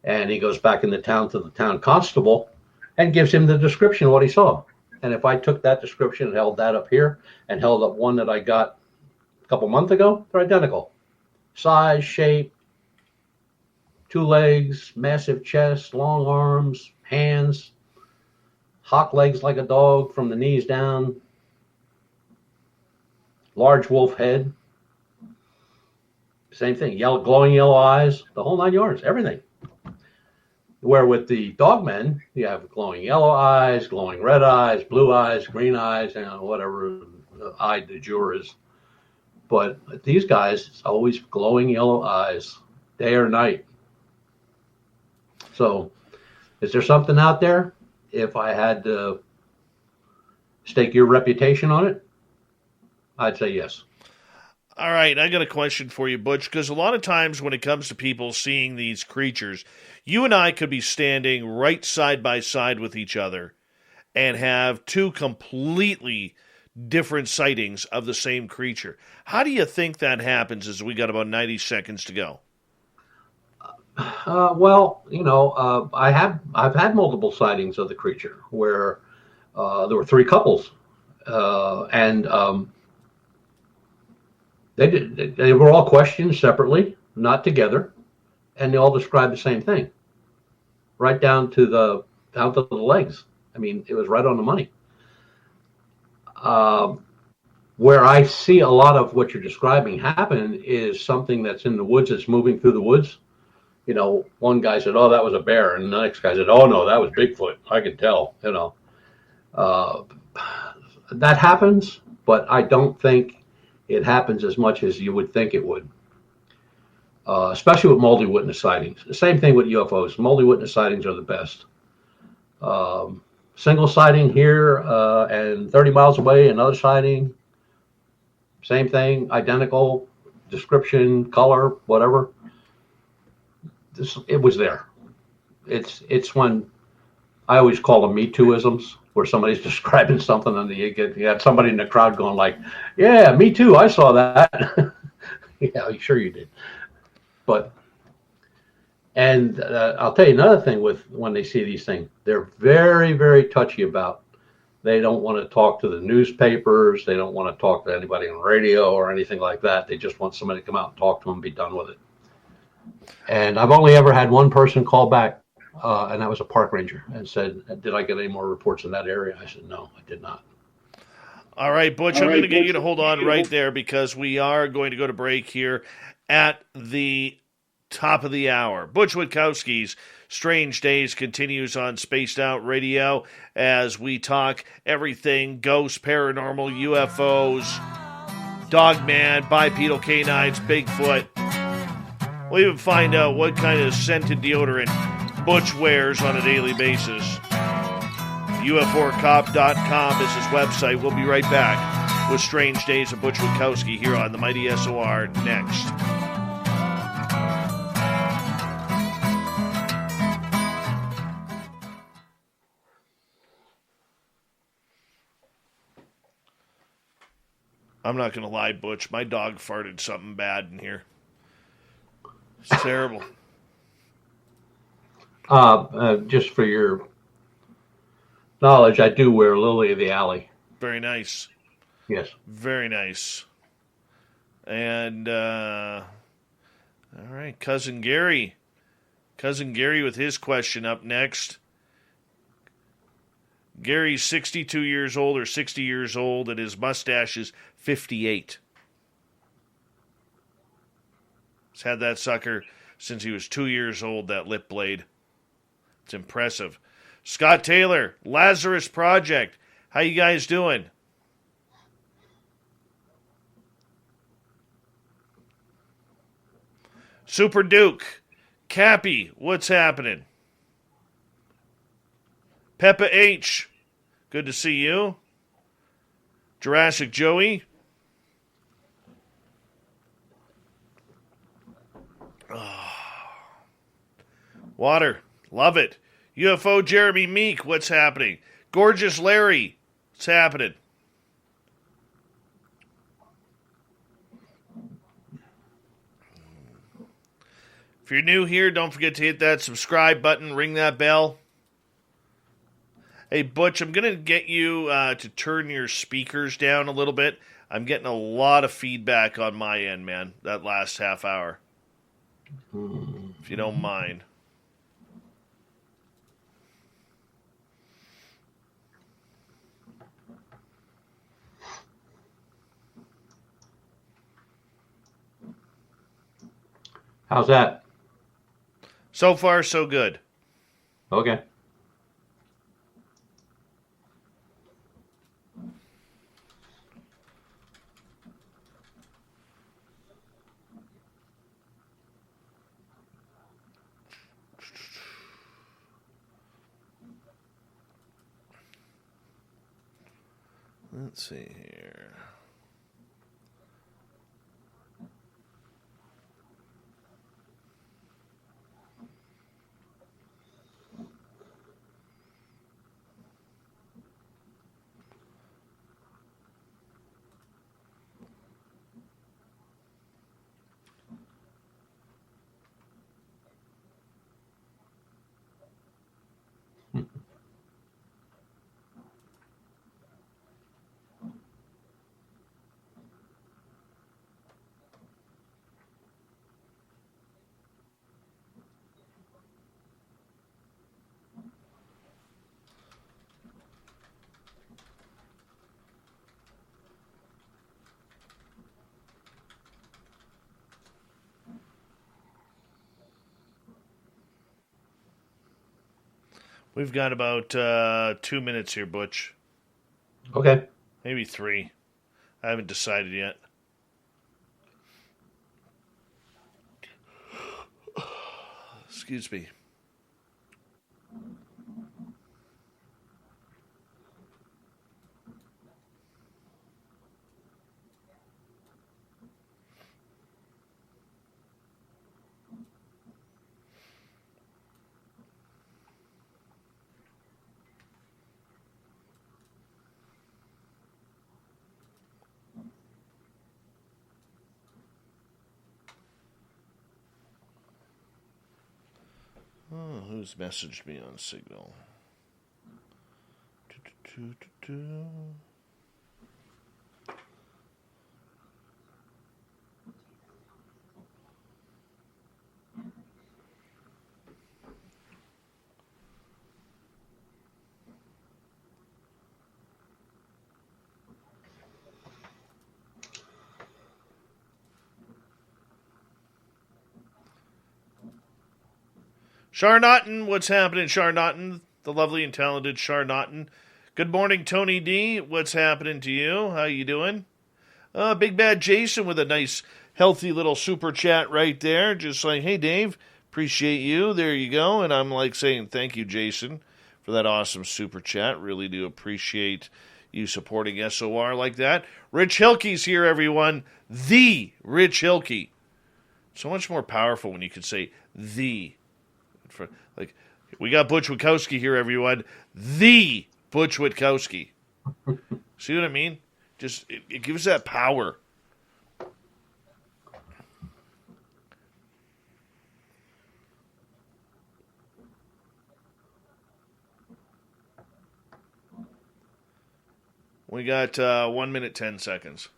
And he goes back in the town to the town constable and gives him the description of what he saw. And if I took that description and held that up here and held up one that I got a couple months ago, they're identical. Size, shape, 2 legs, massive chest, long arms, hands, hawk legs like a dog from the knees down, large wolf head, same thing, glowing yellow eyes, the whole 9 yards, everything. Where with the dogmen, you have glowing yellow eyes, glowing red eyes, blue eyes, green eyes, whatever eye de jour is. But these guys, it's always glowing yellow eyes, day or night. So, is there something out there? If I had to stake your reputation on it, I'd say yes. All right, I got a question for you, Butch, because a lot of times when it comes to people seeing these creatures, you and I could be standing right side by side with each other and have 2 completely different sightings of the same creature. How do you think that happens as we got about 90 seconds to go? Well, I've had multiple sightings of the creature where there were 3 couples, and they were all questioned separately, not together, and they all described the same thing, right down to the legs. I mean, it was right on the money. Where I see a lot of what you're describing happen is something that's in the woods, that's moving through the woods. One guy said, "Oh, that was a bear," and the next guy said, "Oh no, that was Bigfoot. I could tell." That happens, but I don't think it happens as much as you would think it would. Especially with multi-witness sightings. The same thing with UFOs. Multi-witness sightings are the best. Single sighting here and 30 miles away, another sighting. Same thing, identical description, color, whatever. It was there. It's when I always call them Me Too-isms, where somebody's describing something and you got somebody in the crowd going like, "Yeah, me too, I saw that." Yeah, sure you did. But I'll tell you another thing with when they see these things, they're very, very touchy about. They don't want to talk to the newspapers. They don't want to talk to anybody on radio or anything like that. They just want somebody to come out and talk to them and be done with it. And I've only ever had one person call back, and that was a park ranger, and said, "Did I get any more reports in that area?" I said, "No, I did not." All right, Butch, I'm going to get you to hold on right there because we are going to go to break here at the top of the hour. Butch Witkowski's Strange Days continues on Spaced Out Radio as we talk everything ghosts, paranormal, UFOs, Dogman, bipedal canines, Bigfoot. We'll even find out what kind of scented deodorant Butch wears on a daily basis. UFOcop.com is his website. We'll be right back with Strange Days of Butch Witkowski here on the Mighty SOR next. I'm not going to lie, Butch. My dog farted something bad in here. It's terrible. Just for your knowledge, I do wear Lily of the Alley. Very nice. Yes. Very nice. And, all right, Cousin Gary. Cousin Gary with his question up next. Gary's 62 years old or 60 years old, and his mustache is 58. He's had that sucker since he was 2 years old, that lip blade. It's impressive. Scott Taylor, Lazarus Project. How you guys doing? Super Duke. Cappy, what's happening? Peppa H, good to see you. Jurassic Joey. Oh. Water, love it. UFO Jeremy Meek, what's happening? Gorgeous Larry, what's happening? If you're new here, don't forget to hit that subscribe button, ring that bell. Hey, Butch, I'm going to get you to turn your speakers down a little bit. I'm getting a lot of feedback on my end, man, that last half hour. If you don't mind. How's that? So far, so good. Okay. Let's see here. We've got about 2 minutes here, Butch. Okay. Maybe 3. I haven't decided yet. Excuse me. Oh, who's messaged me on Signal? Charnotton, what's happening, Charnotton? The lovely and talented Charnotton. Good morning, Tony D. What's happening to you? How you doing? Big Bad Jason with a nice, healthy little super chat right there. Just like, hey, Dave, appreciate you. There you go. And I'm like saying thank you, Jason, for that awesome super chat. Really do appreciate you supporting SOR like that. Rich Hilke's here, everyone. The Rich Hilke. So much more powerful when you can say the. Like, we got Butch Witkowski here, everyone. The Butch Witkowski. See what I mean? Just it gives that power. We got 1 minute, 10 seconds.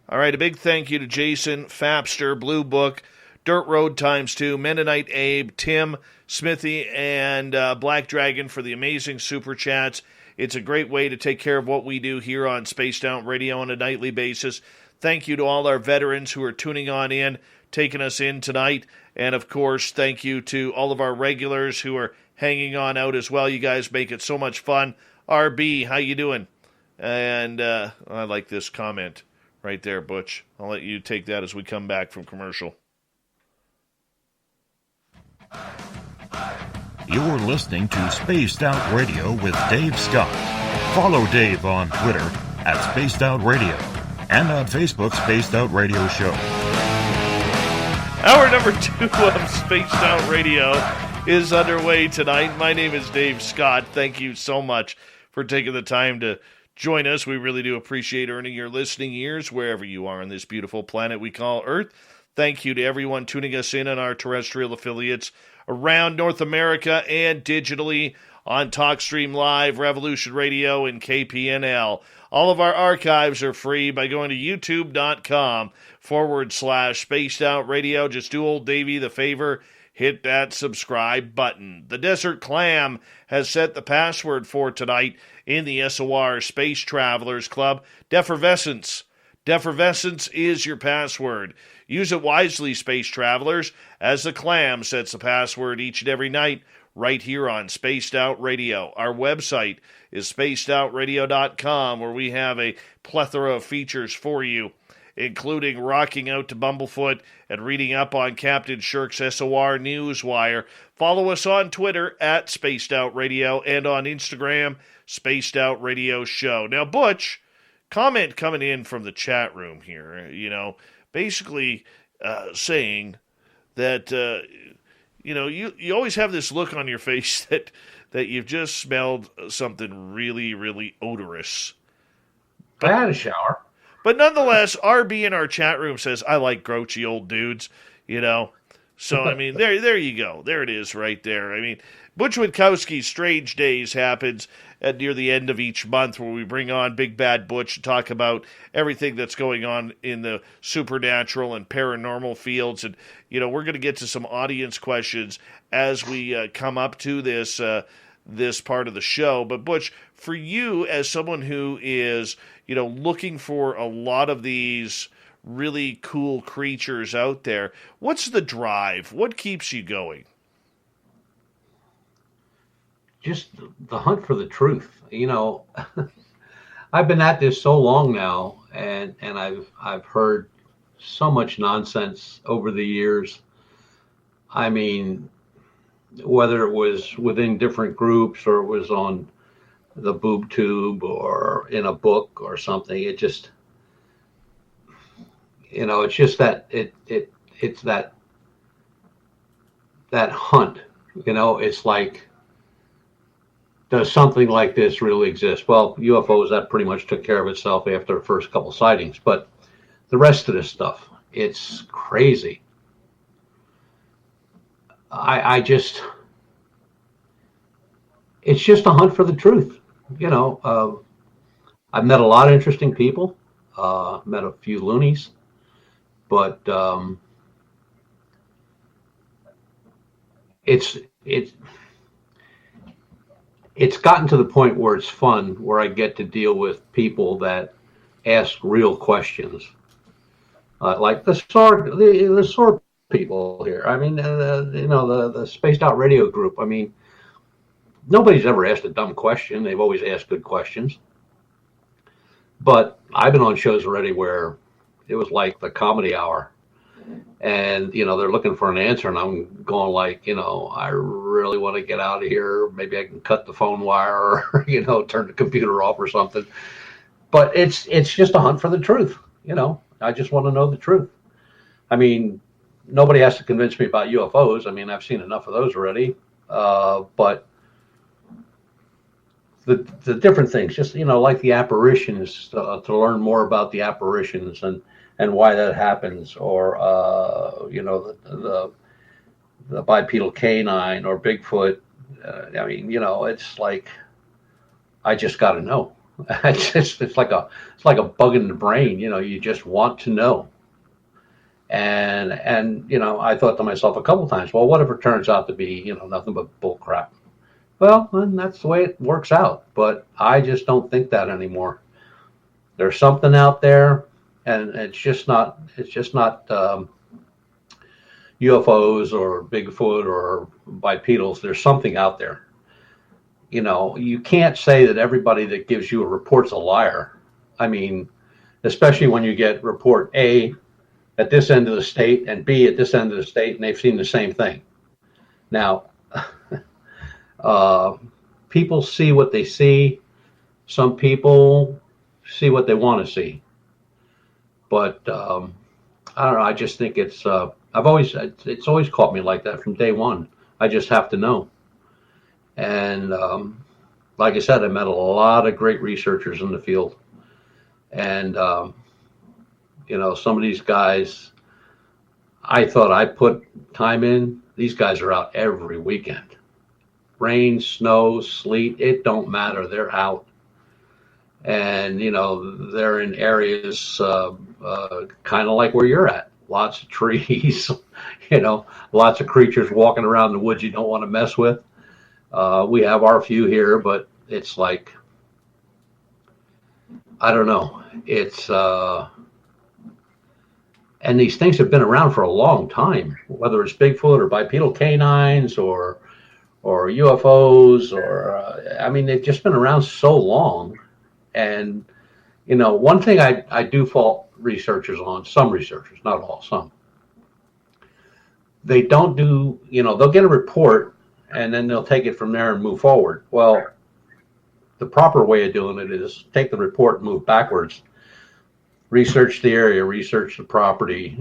All right, a big thank you to Jason, Fapster, Blue Book, Dirt Road ×2, Mennonite Abe, Tim, Smithy, and Black Dragon for the amazing super chats. It's a great way to take care of what we do here on Spaced Out Radio on a nightly basis. Thank you to all our veterans who are tuning on in, taking us in tonight. And, of course, thank you to all of our regulars who are hanging on out as well. You guys make it so much fun. RB, how you doing? And I like this comment. Right there, Butch. I'll let you take that as we come back from commercial. You're listening to Spaced Out Radio with Dave Scott. Follow Dave on Twitter at Spaced Out Radio and on Facebook, Spaced Out Radio Show. Hour number 2 of Spaced Out Radio is underway tonight. My name is Dave Scott. Thank you so much for taking the time to join us. We really do appreciate earning your listening ears wherever you are on this beautiful planet we call Earth. Thank you to everyone tuning us in on our terrestrial affiliates around North America and digitally on TalkStream Live, Revolution Radio, and KPNL. All of our archives are free by going to youtube.com/Spaced Out Radio. Just do old Davey the favor. Hit that subscribe button. The Desert Clam has set the password for tonight in the SOR Space Travelers Club. Defervescence. Defervescence is your password. Use it wisely, Space Travelers, as the Clam sets the password each and every night right here on Spaced Out Radio. Our website is spacedoutradio.com, where we have a plethora of features for you, including rocking out to Bumblefoot and reading up on Captain Shirk's SOR Newswire. Follow us on Twitter at Spaced Out Radio and on Instagram, Spaced Out Radio Show. Now, Butch, comment coming in from the chat room here, basically saying that, you always have this look on your face that you've just smelled something really, really odorous. I had a shower. But nonetheless, RB in our chat room says, I like grouchy old dudes, So, I mean, there you go. There it is right there. I mean, Butch Witkowski's Strange Days happens at near the end of each month, where we bring on Big Bad Butch to talk about everything that's going on in the supernatural and paranormal fields. And, we're going to get to some audience questions as we come up to this part of the show. But Butch, for you as someone who is, looking for a lot of these really cool creatures out there, what's the drive? What keeps you going? Just the hunt for the truth. I've been at this so long now, and I've heard so much nonsense over the years. I mean, whether it was within different groups or it was on the boob tube or in a book or something, it just, it's just that it's that hunt, it's like, does something like this really exist? Well, UFOs, that pretty much took care of itself after the first couple sightings, but the rest of this stuff, it's crazy. It's just a hunt for the truth. I've met a lot of interesting people, met a few loonies, but it's gotten to the point where it's fun, where I get to deal with people that ask real questions, like the SOR people here. I mean, the Spaced Out Radio group. I mean, nobody's ever asked a dumb question. They've always asked good questions. But I've been on shows already where it was like the comedy hour, and they're looking for an answer, and I'm going like, I really want to get out of here. Maybe I can cut the phone wire, or turn the computer off or something. But it's just a hunt for the truth. I just want to know the truth. I mean, nobody has to convince me about UFOs. I mean, I've seen enough of those already. But the different things, just like the apparitions, to learn more about the apparitions and why that happens, or the bipedal canine or Bigfoot. I mean, it's like, I just got to know. It's like a bug in the brain. You just want to know. And I thought to myself a couple times, well, what if it turns out to be nothing but bull crap? Well, and that's the way it works out. But I just don't think that anymore. There's something out there, and it's just not UFOs or Bigfoot or bipedals. There's something out there. You can't say that everybody that gives you a report's a liar. I mean, especially when you get report A at this end of the state and B at this end of the state, and they've seen the same thing. Now, people see what they see. Some people see what they want to see. But I don't know. I just think it's always caught me like that from day one. I just have to know. And like I said, I met a lot of great researchers in the field. And some of these guys, I thought I put time in. These guys are out every weekend. Rain, snow, sleet, it don't matter. They're out. And, they're in areas kind of like where you're at. Lots of trees, lots of creatures walking around the woods you don't want to mess with. We have our few here, but it's like, I don't know. It's, and these things have been around for a long time, whether it's Bigfoot or bipedal canines or UFOs, or I mean, they've just been around so long. And one thing I do fault researchers on, some researchers, not all, some, they don't do, they'll get a report and then they'll take it from there and move forward. Well, the proper way of doing it is take the report and move backwards. Research the area, research the property.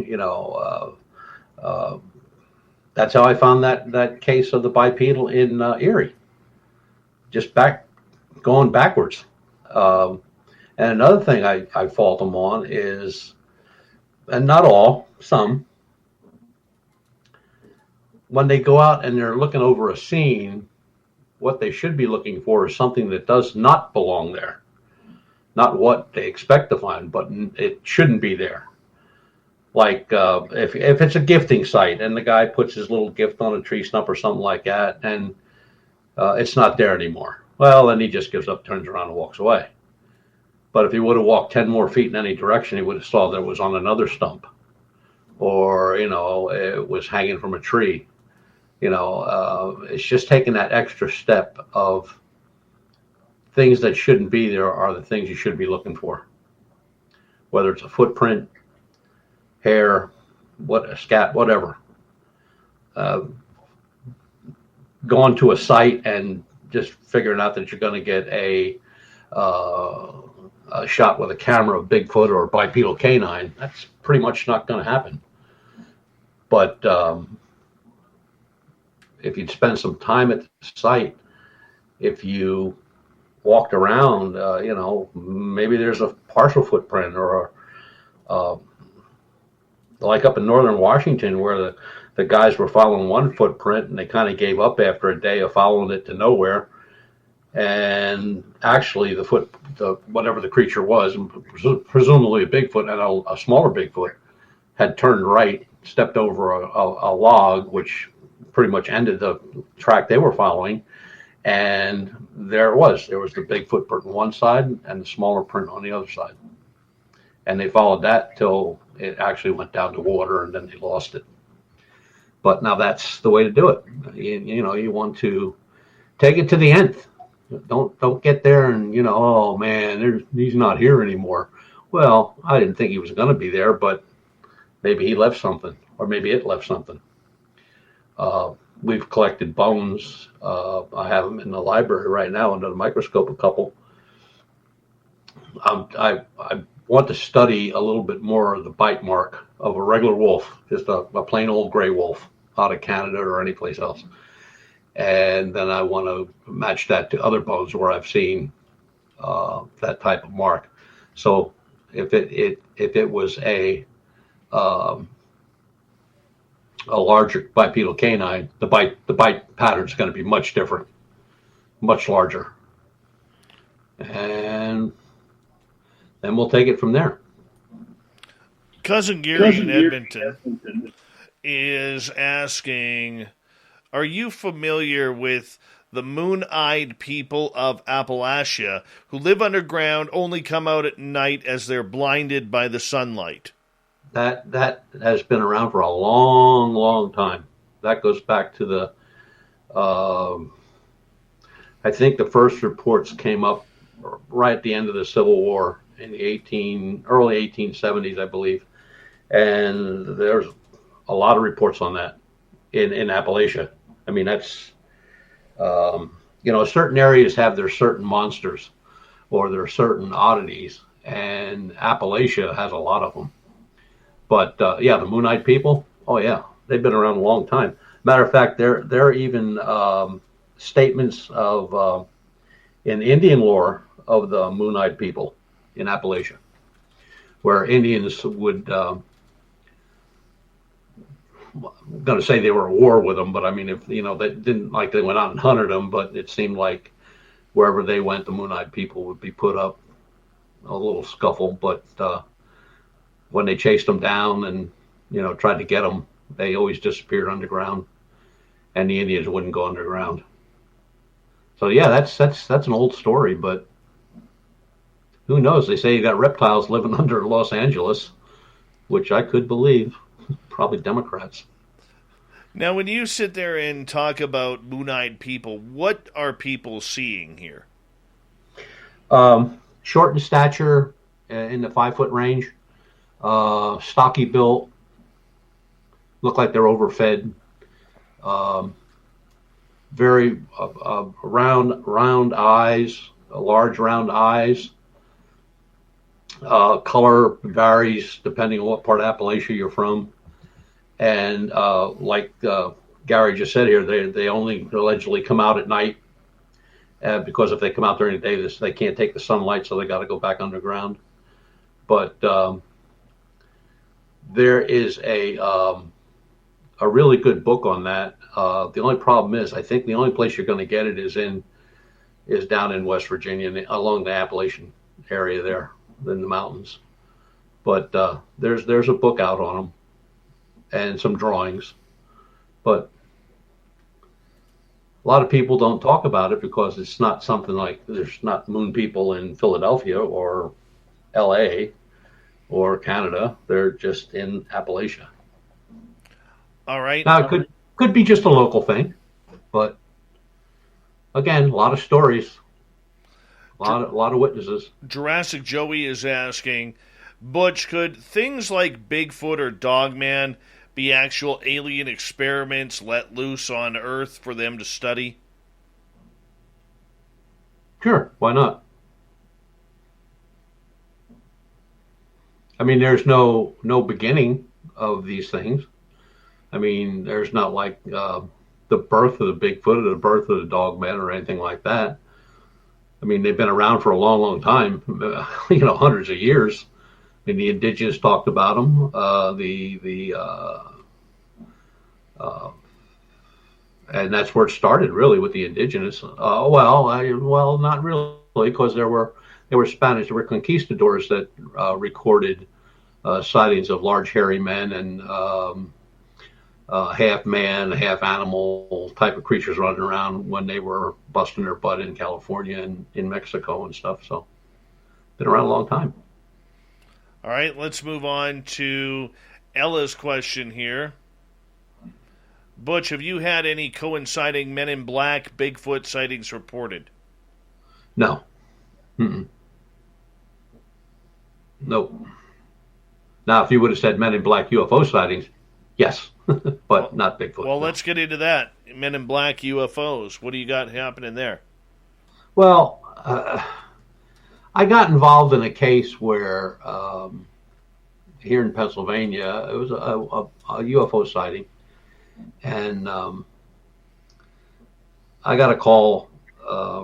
That's how I found that case of the bipedal in Erie. Just going backwards. And another thing I fault them on is, and not all, some, when they go out and they're looking over a scene, what they should be looking for is something that does not belong there. Not what they expect to find, but it shouldn't be there. Like if it's a gifting site and the guy puts his little gift on a tree stump or something like that, and it's not there anymore. Well, then he just gives up, turns around, and walks away. But if he would have walked 10 more feet in any direction, he would have saw that it was on another stump, or it was hanging from a tree. It's just taking that extra step of things that shouldn't be there are the things you should be looking for. Whether it's a footprint, hair, a scat, whatever. Going to a site and just figuring out that you're going to get a shot with a camera of Bigfoot or a bipedal canine, that's pretty much not going to happen. But if you'd spend some time at the site, if you walked around, maybe there's a partial footprint, or like up in northern Washington where the guys were following one footprint and they kind of gave up after a day of following it to nowhere. And actually whatever the creature was, presumably a Bigfoot and a smaller Bigfoot, had turned right, stepped over a log, which pretty much ended the track they were following. And there was the Bigfoot print on one side and the smaller print on the other side. And they followed that till it actually went down to water, and then they lost it. But now that's the way to do it. You want to take it to the nth. Don't get there and, oh man, he's not here anymore. Well, I didn't think he was going to be there, but maybe he left something, or maybe it left something. We've collected bones. I have them in the library right now under the microscope, a couple. I want to study a little bit more of the bite mark of a regular wolf, just a plain old gray wolf out of Canada or any place else. And then I want to match that to other bones where I've seen that type of mark. So if it was a larger bipedal canine, the bite pattern is going to be much different, much larger, and then we'll take it from there. Cousin Gary in Edmonton is asking, are you familiar with the moon-eyed people of Appalachia who live underground, only come out at night as they're blinded by the sunlight? That has been around for a long, long time. That goes back to the, I think the first reports came up right at the end of the Civil War in the early 1870s, I believe. And there's a lot of reports on that in Appalachia. I mean, that's, certain areas have their certain monsters or their certain oddities, and Appalachia has a lot of them. But the moon-eyed people, oh yeah, they've been around a long time. Matter of fact, there are even statements of in Indian lore of the moon-eyed people in Appalachia, where Indians would. I'm going to say they were at war with them, but I mean, if they didn't like they went out and hunted them, but it seemed like wherever they went, the moon-eyed people would be put up. A little scuffle, but when they chased them down and tried to get them, they always disappeared underground, and the Indians wouldn't go underground. So yeah, that's an old story, but who knows? They say you got reptiles living under Los Angeles, which I could believe. Probably Democrats. Now, when you sit there and talk about moon-eyed people, what are people seeing here? Short in stature, in the 5-foot range, stocky built, look like they're overfed, very round eyes, large round eyes. Color varies depending on what part of Appalachia you're from. And like Gary just said here, they only allegedly come out at night because if they come out during the day, they can't take the sunlight, so they got to go back underground. But there is a really good book on that. The only problem is, I think the only place you're going to get it is down in West Virginia, along the Appalachian area there in the mountains. But there's a book out on them and some drawings, but a lot of people don't talk about it because it's not something like there's not moon people in Philadelphia or LA or Canada. They're just in Appalachia. All right. Now it could be just a local thing, but again, a lot of stories, a lot of witnesses. Jurassic Joey is asking, Butch, could things like Bigfoot or Dogman be actual alien experiments let loose on Earth for them to study? Sure, why not? I mean, there's no beginning of these things. I mean, there's not like the birth of the Bigfoot or the birth of the Dogman or anything like that. I mean, they've been around for a long, long time, hundreds of years. I mean, the indigenous talked about them. And that's where it started, really, with the indigenous. Not really, because there were Spanish, there were conquistadors that recorded sightings of large hairy men and half man, half animal type of creatures running around when they were busting their butt in California and in Mexico and stuff. So, been around a long time. All right, let's move on to Ella's question here. Butch, have you had any coinciding Men in Black Bigfoot sightings reported? No. Mm-mm. Nope. Now, if you would have said Men in Black UFO sightings, yes, but not Bigfoot. Well, no. let's get into that. Men in Black UFOs. What do you got happening there? Well, I got involved in a case where here in Pennsylvania, it was a UFO sighting. And I got a call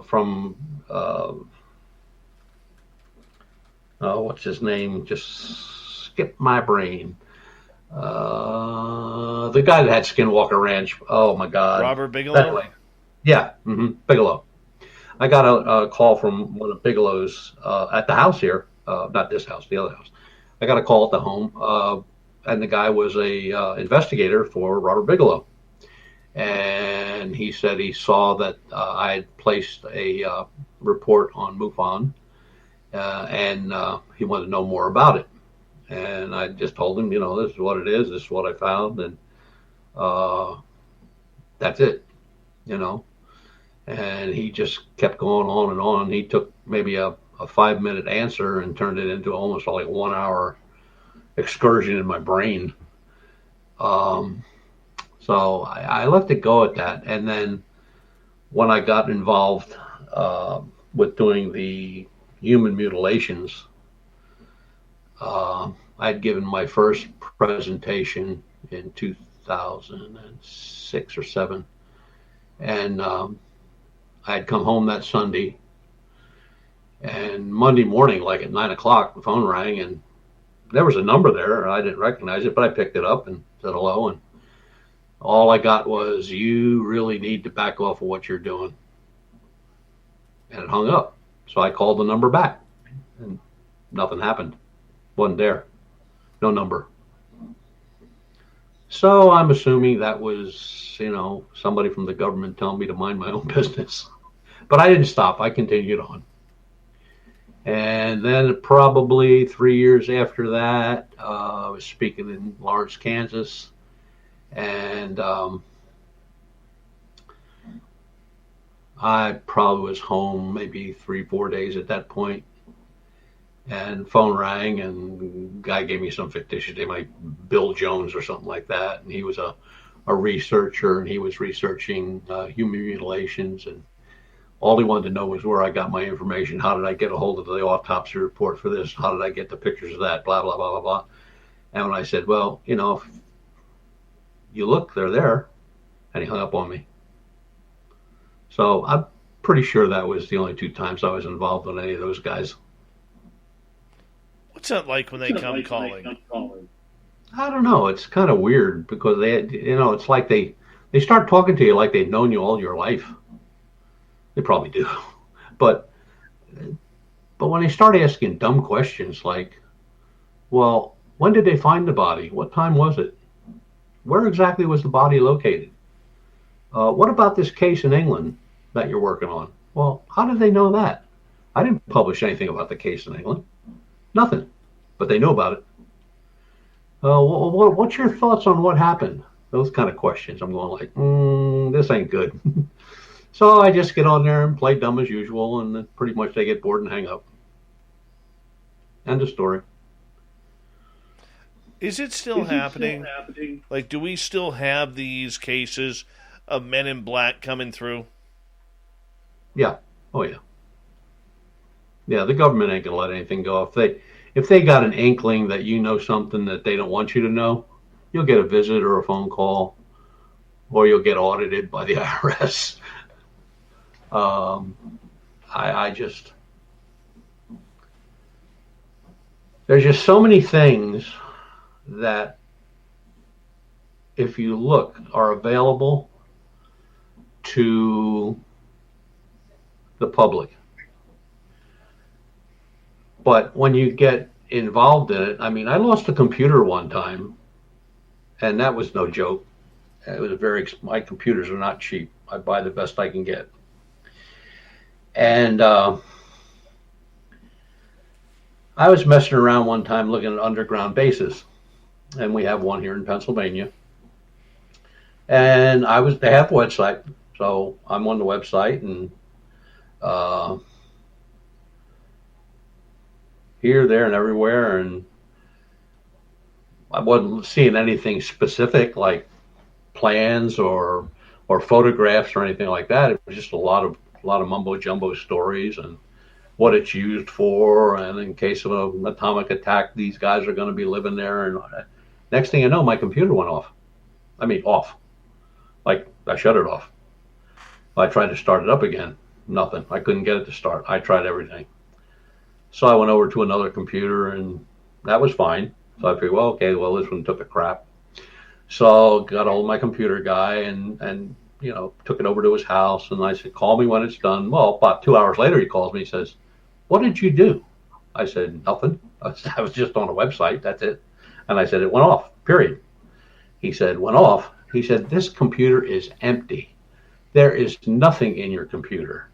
from, what's his name? Just skipped my brain. The guy that had Skinwalker Ranch. Oh, my God. Robert Bigelow? Yeah, Bigelow. I got a call from one of Bigelow's at the house here. Not this house, the other house. I got a call at the home. And the guy was a investigator for Robert Bigelow, and he said he saw that I had placed a report on MUFON, and he wanted to know more about it. And I just told him, this is what it is, this is what I found, and that's it, And he just kept going on and on. He took maybe a 5-minute answer and turned it into almost like a 1 hour excursion in my brain. So I let it go at that. And then when I got involved with doing the human mutilations, I'd given my first presentation in 2006 or 7. And I'd come home that Sunday. And Monday morning, like at 9 o'clock, the phone rang, and there was a number there. I didn't recognize it, but I picked it up and said hello. And all I got was, you really need to back off of what you're doing. And it hung up. So I called the number back, and nothing happened. Wasn't there. No number. So I'm assuming that was, somebody from the government telling me to mind my own business. But I didn't stop. I continued on. And then probably 3 years after that, I was speaking in Lawrence, Kansas. And I probably was home maybe 3-4 days at that point. And phone rang, and guy gave me some fictitious name, like Bill Jones or something like that. And he was a researcher, and he was researching human mutilations. And all he wanted to know was where I got my information. How did I get a hold of the autopsy report for this? How did I get the pictures of that? Blah, blah, blah, blah, blah. And when I said, well, if you look, they're there. And he hung up on me. So I'm pretty sure that was the only 2 times I was involved with any of those guys. What's that like when they come calling? I don't know. It's kind of weird because it's like they start talking to you like they've known you all your life. They probably do. But when they start asking dumb questions like, well, when did they find the body? What time was it? Where exactly was the body located? What about this case in England that you're working on? Well, how did they know that? I didn't publish anything about the case in England. Nothing. But they know about it. What's your thoughts on what happened? Those kind of questions. I'm going like, this ain't good. So I just get on there and play dumb as usual, and then pretty much they get bored and hang up. End of story. Is it still happening? Like, do we still have these cases of Men in Black coming through? Yeah. Oh, yeah. Yeah, the government ain't going to let anything go. If they got an inkling that you know something that they don't want you to know, you'll get a visit or a phone call, or you'll get audited by the IRS. There's just so many things that, if you look, are available to the public. But when you get involved in it, I mean, I lost a computer one time, and that was no joke. It was my computers are not cheap. I buy the best I can get. And I was messing around one time looking at underground bases, and we have one here in Pennsylvania. And they have a website, so I'm on the website, and here, there, and everywhere, and I wasn't seeing anything specific like plans or photographs or anything like that. It was just a lot of mumbo jumbo stories and what it's used for, and in case of an atomic attack, these guys are going to be living there. And next thing you know, my computer went off. I mean, off. Like, I shut it off. I tried to start it up again. Nothing. I couldn't get it to start. I tried everything. So I went over to another computer, and that was fine. So I figured, well, okay, well, this one took a crap. So got hold of my computer guy and took it over to his house. And I said, call me when it's done. Well, about 2 hours later, he calls me. He says, what did you do? I said, nothing. I was just on a website. That's it. And I said, it went off, period. He said, went off. He said, this computer is empty. There is nothing in your computer.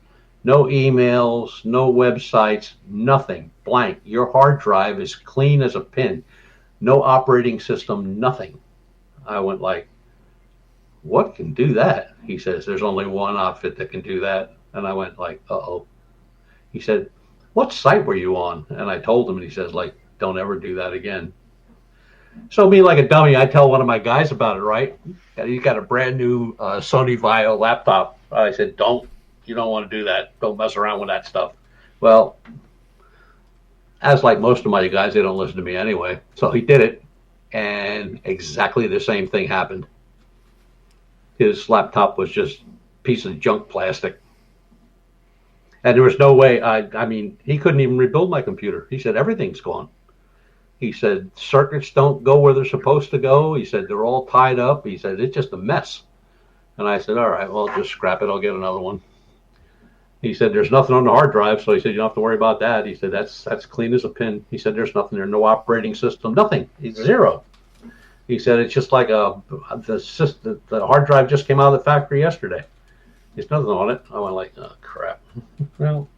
No emails, no websites, nothing. Blank. Your hard drive is clean as a pin. No operating system, nothing. I went like, what can do that? He says, there's only one outfit that can do that. And I went like, uh-oh. He said, what site were you on? And I told him, and he says, like, don't ever do that again. So me, like a dummy, I tell one of my guys about it, right? He's got a brand new Sony Vaio laptop. I said, you don't want to do that. Don't mess around with that stuff. Well, as like most of my guys, they don't listen to me anyway. So he did it, and exactly the same thing happened. His laptop was just a piece of junk plastic. And there was no way, I mean, he couldn't even rebuild my computer. He said, everything's gone. He said, circuits don't go where they're supposed to go. He said, they're all tied up. He said, it's just a mess. And I said, all right, well, just scrap it. I'll get another one. He said, there's nothing on the hard drive. So he said, you don't have to worry about that. He said, that's clean as a pin. He said, there's nothing there, no operating system, nothing. It's zero. He said, it's just like the hard drive just came out of the factory yesterday. There's nothing on it. I went like, oh, crap. Well,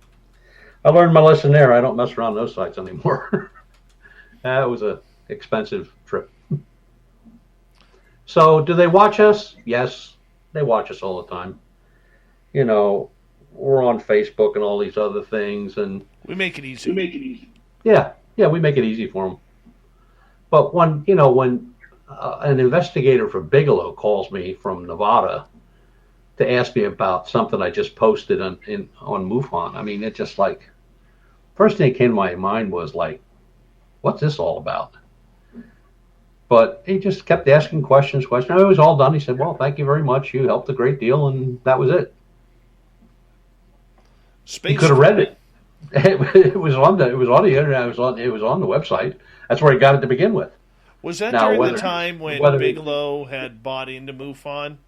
I learned my lesson there. I don't mess around those sites anymore. That was an expensive trip. So do they watch us? Yes, they watch us all the time. You know, we're on Facebook and all these other things, and we make it easy. Yeah, we make it easy for them. But when an investigator for Bigelow calls me from Nevada to ask me about something I just posted on MUFON, I mean, it's just like, first thing that came to my mind was like, what's this all about? But he just kept asking questions. It was all done. He said, well, thank you very much. You helped a great deal, and that was it. You could have read it. It was on the internet. It was on the website. That's where he got it to begin with. Was that during the time when Bigelow had bought into MUFON?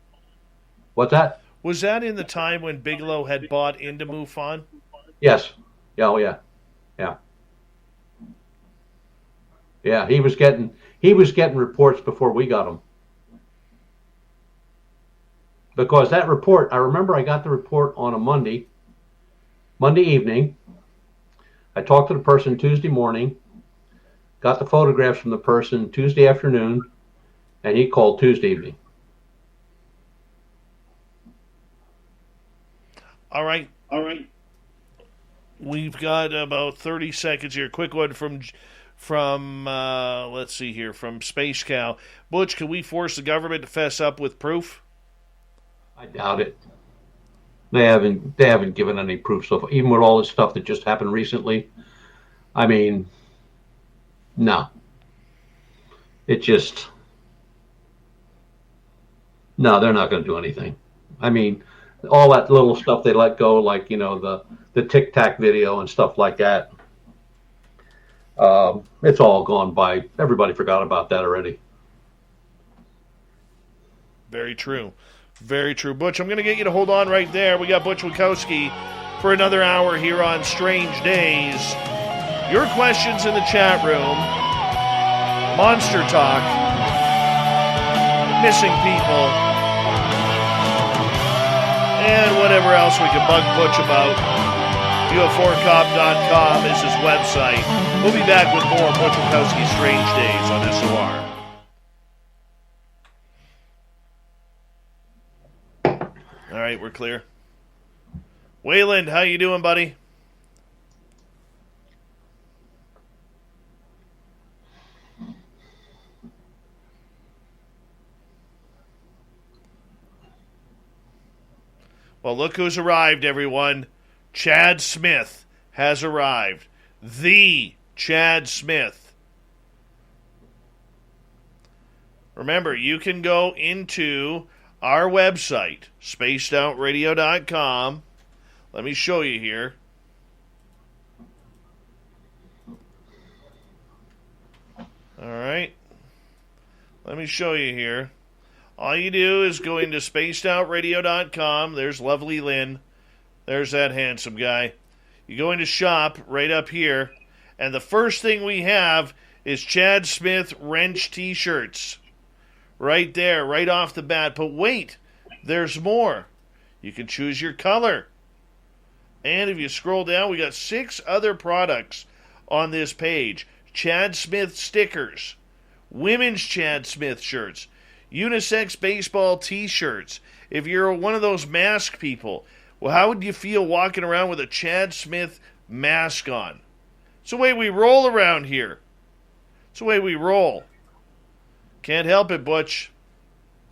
What's that? Was that in the time when Bigelow had bought into MUFON? Yes. Oh, yeah. Yeah. Yeah, he was getting reports before we got them. Because that report, I remember I got the report on a Monday evening. I talked to the person Tuesday morning, got the photographs from the person Tuesday afternoon, and he called Tuesday evening. All right. We've got about 30 seconds here. Quick one from let's see here, from Space Cow. Butch, can we force the government to fess up with proof? I doubt it. They haven't given any proof so far, even with all this stuff that just happened recently. I mean, no. It just, no, they're not going to do anything. I mean, all that little stuff they let go, like, the Tic Tac video and stuff like that. It's all gone by. Everybody forgot about that already. Very true. Very true. Butch, I'm going to get you to hold on right there. We got Butch Witkowski for another hour here on Strange Days. Your questions in the chat room. Monster Talk. Missing people. And whatever else we can bug Butch about. UFO4cop.com is his website. We'll be back with more Butch Witkowski Strange Days on SOR. All right, we're clear. Wayland, how you doing, buddy? Well, look who's arrived, everyone. Chad Smith has arrived. The Chad Smith. Remember, you can go into our website, spacedoutradio.com. Let me show you here. All right. Let me show you here. All you do is go into spacedoutradio.com. There's lovely Lynn. There's that handsome guy. You go into shop right up here, and the first thing we have is Chad Smith wrench t-shirts. Right there, right off the bat. But wait, there's more. You can choose your color. And if you scroll down, we got 6 other products on this page. Chad Smith stickers, women's Chad Smith shirts, unisex baseball t-shirts. If you're one of those mask people, well, how would you feel walking around with a Chad Smith mask on? It's the way we roll around here. It's the way we roll. Can't help it, Butch.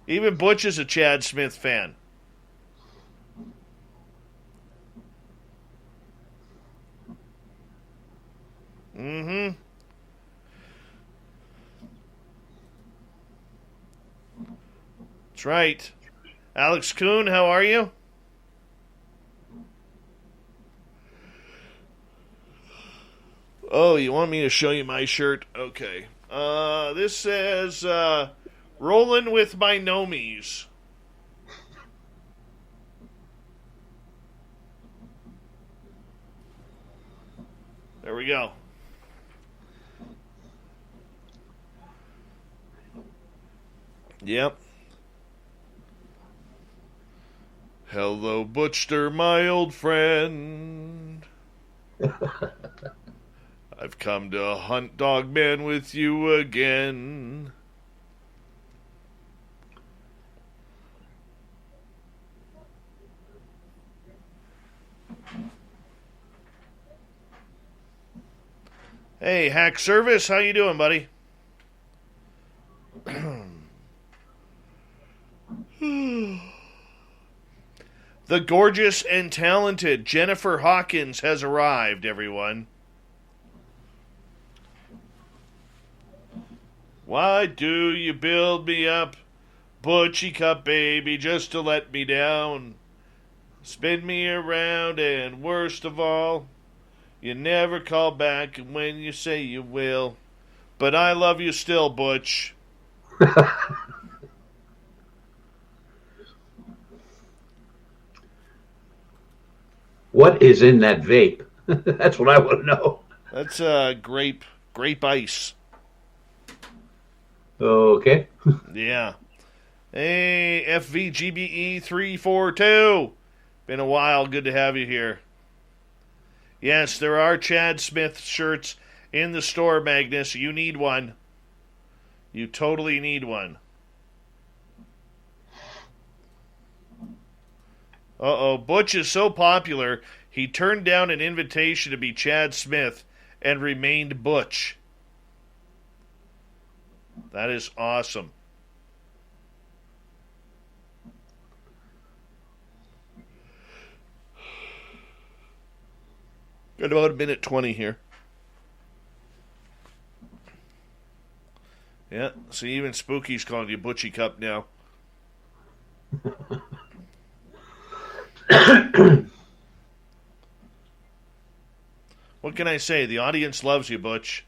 Even Butch is a Chad Smith fan. Mm-hmm. That's right. Alex Kuhn, how are you? Oh, you want me to show you my shirt? Okay. This says, Rollin' with my nomies. There we go. Yep. Hello, Butchster, my old friend. I've come to hunt Dogman with you again. Hey, Hack Service, how you doing, buddy? The gorgeous and talented Jennifer Hawkins has arrived, everyone. Why do you build me up, Butchie Cup baby, just to let me down? Spin me around, and worst of all, you never call back when you say you will. But I love you still, Butch. What is in that vape? That's what I want to know. That's grape ice. Okay. Yeah. Hey, FVGBE 342. Been a while. Good to have you here. Yes, there are Chad Smith shirts in the store, Magnus. You need one. You totally need one. Uh-oh, Butch is so popular, he turned down an invitation to be Chad Smith and remained Butch. That is awesome. Got about a minute 20 here. Yeah, see, even Spooky's calling you Butchie Cup now. What can I say? The audience loves you, Butch.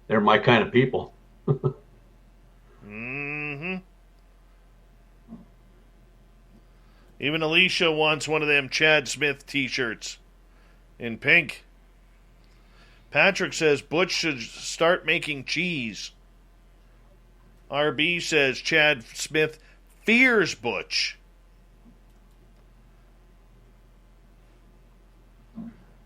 They're my kind of people. Mm-hmm. Even Alicia wants one of them Chad Smith t-shirts in pink. Patrick says Butch should start making cheese. RB says Chad Smith fears Butch.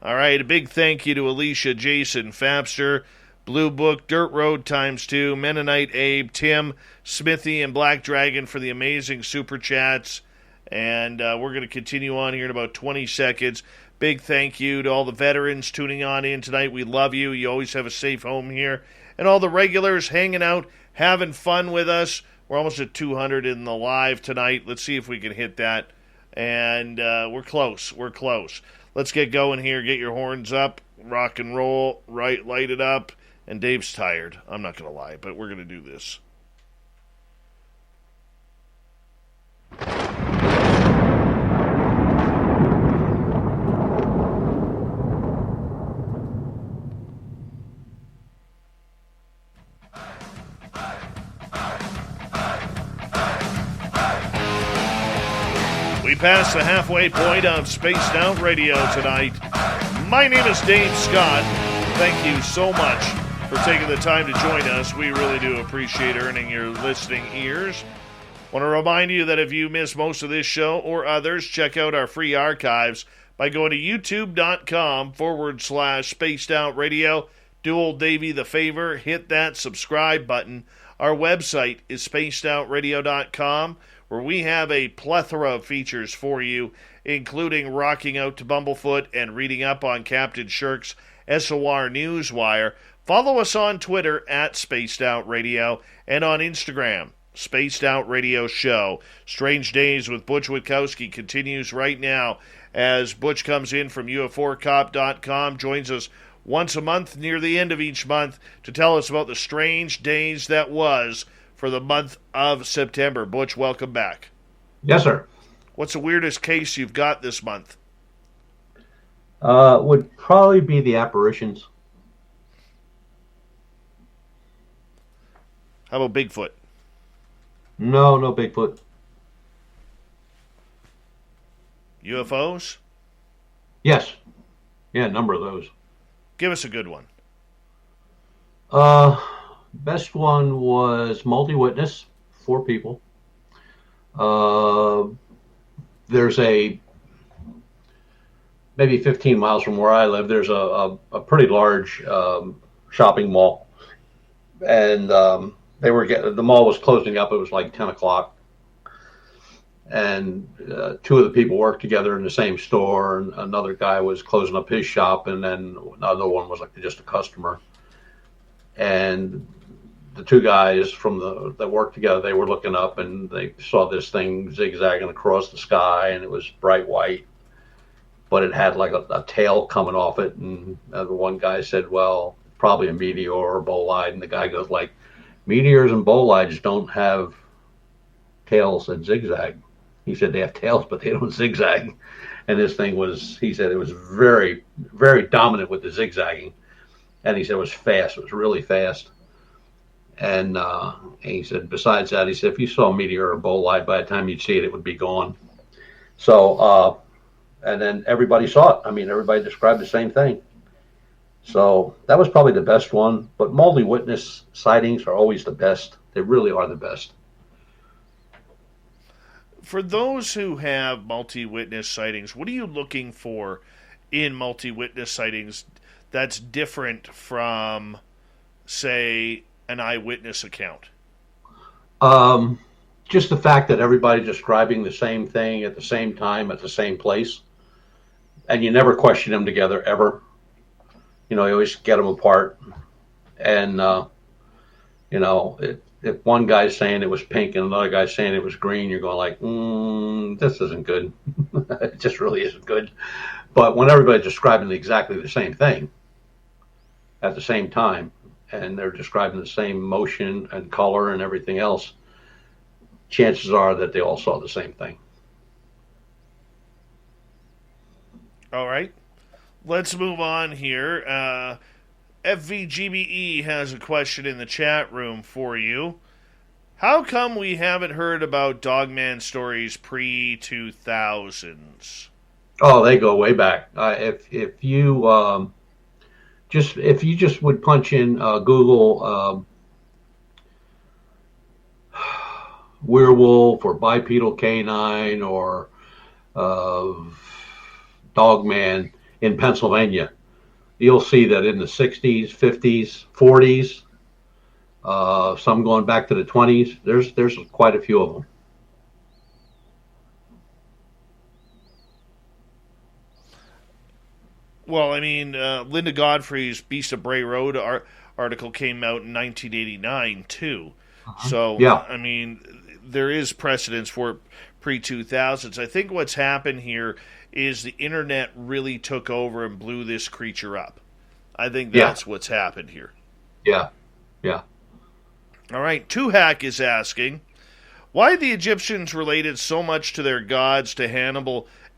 All right, a big thank you to Alicia, Jason, Fapster, Blue Book, Dirt Road ×2, Mennonite Abe, Tim, Smithy, and Black Dragon for the amazing super chats. And we're going to continue on here in about 20 seconds. Big thank you to all the veterans tuning on in tonight. We love you. You always have a safe home here. And all the regulars hanging out, having fun with us. We're almost at 200 in the live tonight. Let's see if we can hit that. And we're close. We're close. Let's get going here. Get your horns up. Rock and roll. Right, light it up. And Dave's tired. I'm not going to lie, but we're going to do this. We passed the halfway point of Spaced Out Radio tonight. My name is Dave Scott. Thank you so much for taking the time to join us. We really do appreciate earning your listening ears. Want to remind you that if you missed most of this show or others, check out our free archives by going to youtube.com/Spaced Out Radio. Do old Davey the favor, hit that subscribe button. Our website is spacedoutradio.com, where we have a plethora of features for you, including rocking out to Bumblefoot and reading up on Captain Shirk's SOR Newswire. Follow us on Twitter at Spaced Out Radio and on Instagram, Spaced Out Radio Show. Strange Days with Butch Witkowski continues right now as Butch comes in from UF4Cop.com, joins us once a month near the end of each month to tell us about the strange days that was for the month of September. Butch, welcome back. Yes, sir. What's the weirdest case you've got this month? Would probably be the apparitions. How about Bigfoot? No Bigfoot. UFOs? Yes. Yeah, a number of those. Give us a good one. Best one was multi-witness, 4 people. There's maybe 15 miles from where I live, there's a pretty large shopping mall. And the mall was closing up. It was like 10 o'clock. And 2 of the people worked together in the same store, and another guy was closing up his shop, and then another one was like just a customer. And the 2 guys that worked together, they were looking up, and they saw this thing zigzagging across the sky, and it was bright white, but it had like a tail coming off it. And the one guy said, well, probably a meteor or bolide. And the guy goes like, meteors and bolides don't have tails that zigzag. He said they have tails, but they don't zigzag. And this thing he said it was very, very dominant with the zigzagging. And he said it was fast. It was really fast. And he said, besides that, he said, if you saw a meteor or a bolide, by the time you'd see it, it would be gone. So, and then everybody saw it. I mean, everybody described the same thing. So that was probably the best one. But multi-witness sightings are always the best. They really are the best. For those who have multi-witness sightings, what are you looking for in multi-witness sightings that's different from, say, an eyewitness account? Just the fact that everybody's describing the same thing at the same time at the same place, and you never question them together ever. You always get them apart. And if one guy's saying it was pink and another guy's saying it was green, you're going like, this isn't good. It just really isn't good. But when everybody's describing exactly the same thing at the same time, and they're describing the same motion and color and everything else, chances are that they all saw the same thing. All right. Let's move on here. FVGBE has a question in the chat room for you. How come we haven't heard about Dogman stories pre-2000s? Oh, they go way back. If you just would punch in Google werewolf or bipedal canine or Dogman in Pennsylvania, you'll see that in the 60s, 50s, 40s, some going back to the 20s. There's quite a few of them. Well, I mean, Linda Godfrey's Beast of Bray Road article came out in 1989 too. So, Yeah. I mean, there is precedence for pre-2000s. I think what's happened here is the internet really took over and blew this creature up. I think that's what's happened here. Yeah. Yeah. All right, Two Hack is asking, why the Egyptians related so much to their gods to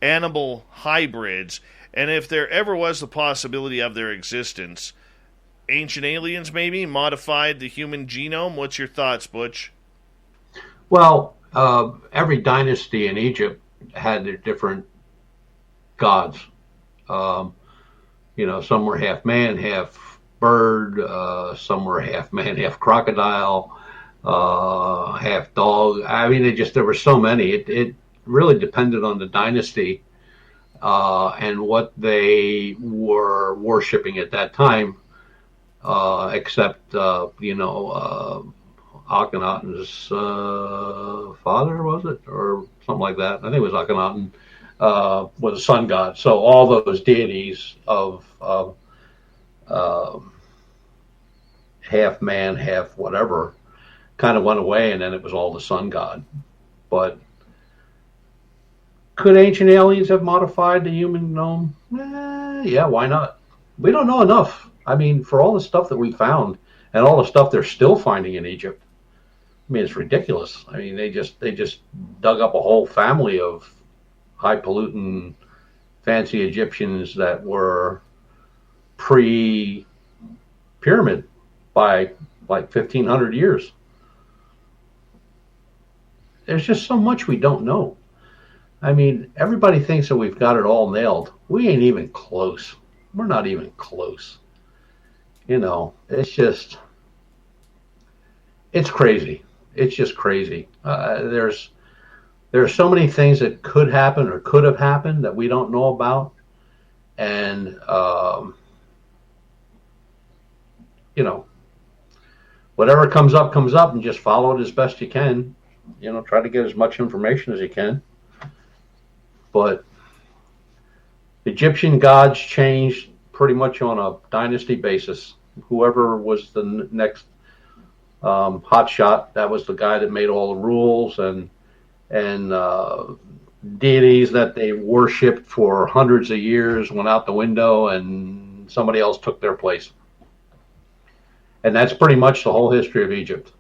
animal hybrids, and if there ever was the possibility of their existence. Ancient aliens, maybe, modified the human genome? What's your thoughts, Butch? Well, every dynasty in Egypt had their different gods. Some were half man, half bird. Some were half man, half crocodile, half dog. I mean, there were so many. It really depended on the dynasty and what they were worshiping at that time. Except Akhenaten's father, was it, or something like that? I think it was Akhenaten, was a sun god. So all those deities of half man, half whatever, kind of went away, and then it was all the sun god. But could ancient aliens have modified the human genome? Yeah, why not? We don't know enough. I mean, for all the stuff that we found and all the stuff they're still finding in Egypt, I mean, it's ridiculous. I mean, they just dug up a whole family of high-polluting, fancy Egyptians that were pre-pyramid by like 1,500 years. There's just so much we don't know. I mean, everybody thinks that we've got it all nailed. We ain't even close. We're not even close. It's crazy. It's just crazy. There's so many things that could happen or could have happened that we don't know about. And, whatever comes up, and just follow it as best you can. Try to get as much information as you can. But Egyptian gods changed pretty much on a dynasty basis. Whoever was the next hot shot, that was the guy that made all the rules, and deities that they worshipped for hundreds of years went out the window, and somebody else took their place. And that's pretty much the whole history of Egypt.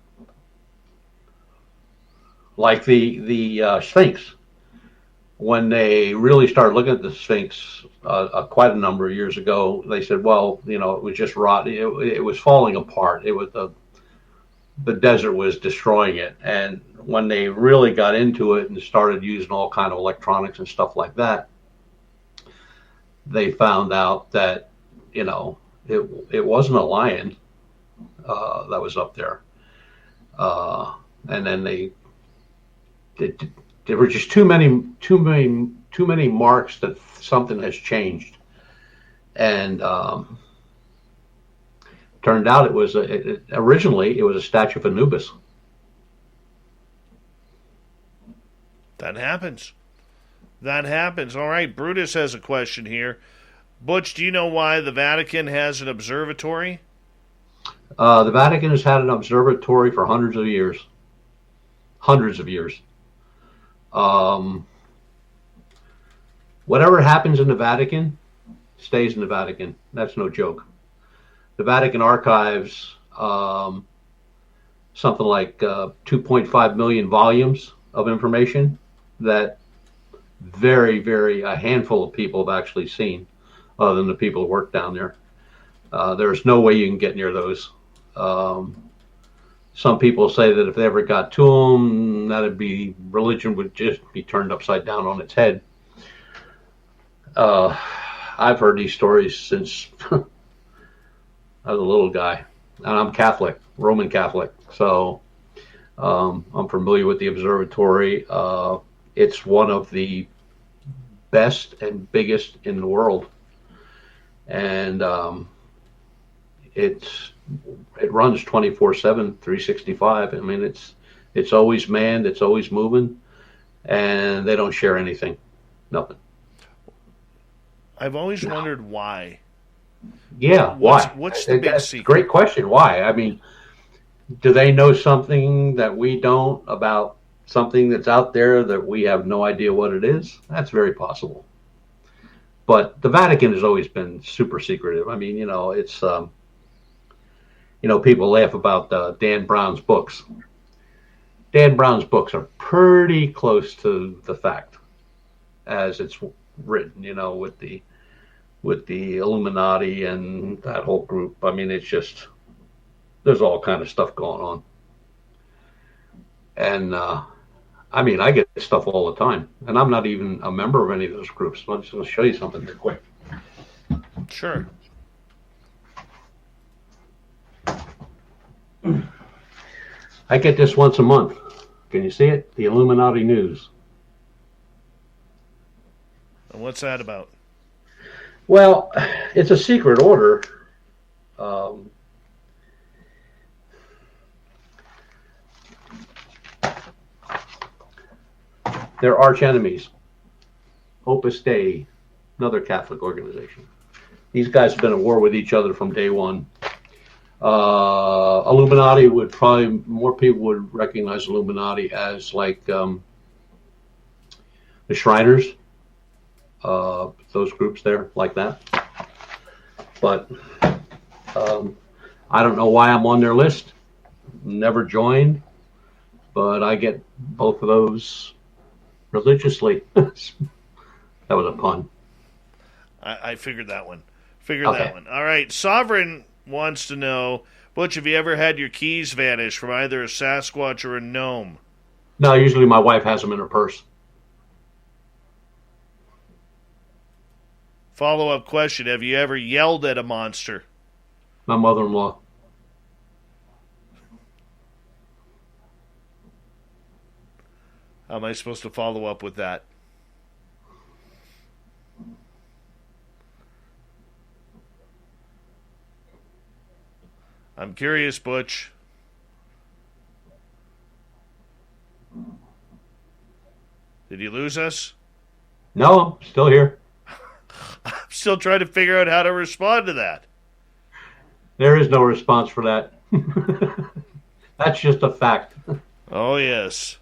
Like the Sphinx. When they really started looking at the Sphinx quite a number of years ago, they said, well, it was just rot. It was falling apart. It was the desert was destroying it. And when they really got into it and started using all kind of electronics and stuff like that, they found out that, it wasn't a lion that was up there. And then there were just too many marks that something has changed, and turned out it was originally it was a statue of Anubis. That happens. All right, Brutus has a question here. Butch, do you know why the Vatican has an observatory? The Vatican has had an observatory for hundreds of years. Whatever happens in the Vatican stays in the Vatican. That's no joke. The Vatican archives something like 2.5 million volumes of information that a handful of people have actually seen, other than the people who work down there. There's no way you can get near those. Some people say that if they ever got to them, religion would just be turned upside down on its head. I've heard these stories since I was a little guy, and I'm Catholic, Roman Catholic, so I'm familiar with the observatory. It's one of the best and biggest in the world. and it runs 24/7, 365. I mean, it's always manned, it's always moving, and they don't share anything, nothing. I've always wondered why. Yeah, why? What's the big secret? Great question. Why? I mean, do they know something that we don't about something that's out there that we have no idea what it is? That's very possible. But the Vatican has always been super secretive. I mean, it's, people laugh about Dan Brown's books. Dan Brown's books are pretty close to the fact as it's written, with the Illuminati and that whole group. I mean, it's just, there's all kind of stuff going on. And, I mean, I get stuff all the time, and I'm not even a member of any of those groups. So I'm just going to show you something real quick. Sure. I get this once a month. Can you see it? The Illuminati News. And what's that about? Well, it's a secret order. They're arch enemies. Opus Dei, another Catholic organization. These guys have been at war with each other from day one. Illuminati more people would recognize Illuminati as like the Shriners, those groups there, like that. But I don't know why I'm on their list. Never joined, but I get both of those religiously. That was a pun. I figured that one. That one. All right. Sovereign wants to know, Butch, have you ever had your keys vanish from either a Sasquatch or a gnome? No, usually my wife has them in her purse. Follow-up question. Have you ever yelled at a monster? My mother-in-law. How am I supposed to follow up with that? I'm curious, Butch. Did you lose us? No, I'm still here. I'm still trying to figure out how to respond to that. There is no response for that. That's just a fact. Oh, yes.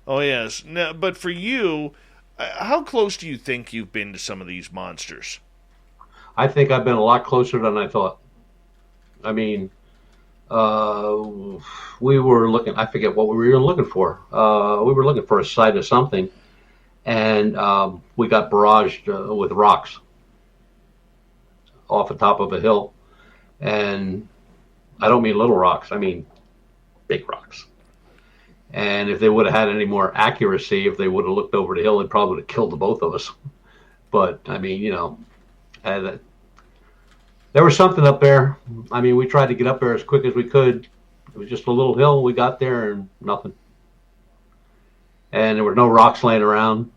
Oh, yes. Now, but for you, how close do you think you've been to some of these monsters? I think I've been a lot closer than I thought. I mean, we were looking, I forget what we were looking for. We were looking for a site of something, and we got barraged with rocks off the top of a hill. And I don't mean little rocks, I mean big rocks. And if they would have had any more accuracy, if they would have looked over the hill, it probably would have killed the both of us. But, I mean, there was something up there. I mean, we tried to get up there as quick as we could. It was just a little hill. We got there and nothing. And there were no rocks laying around.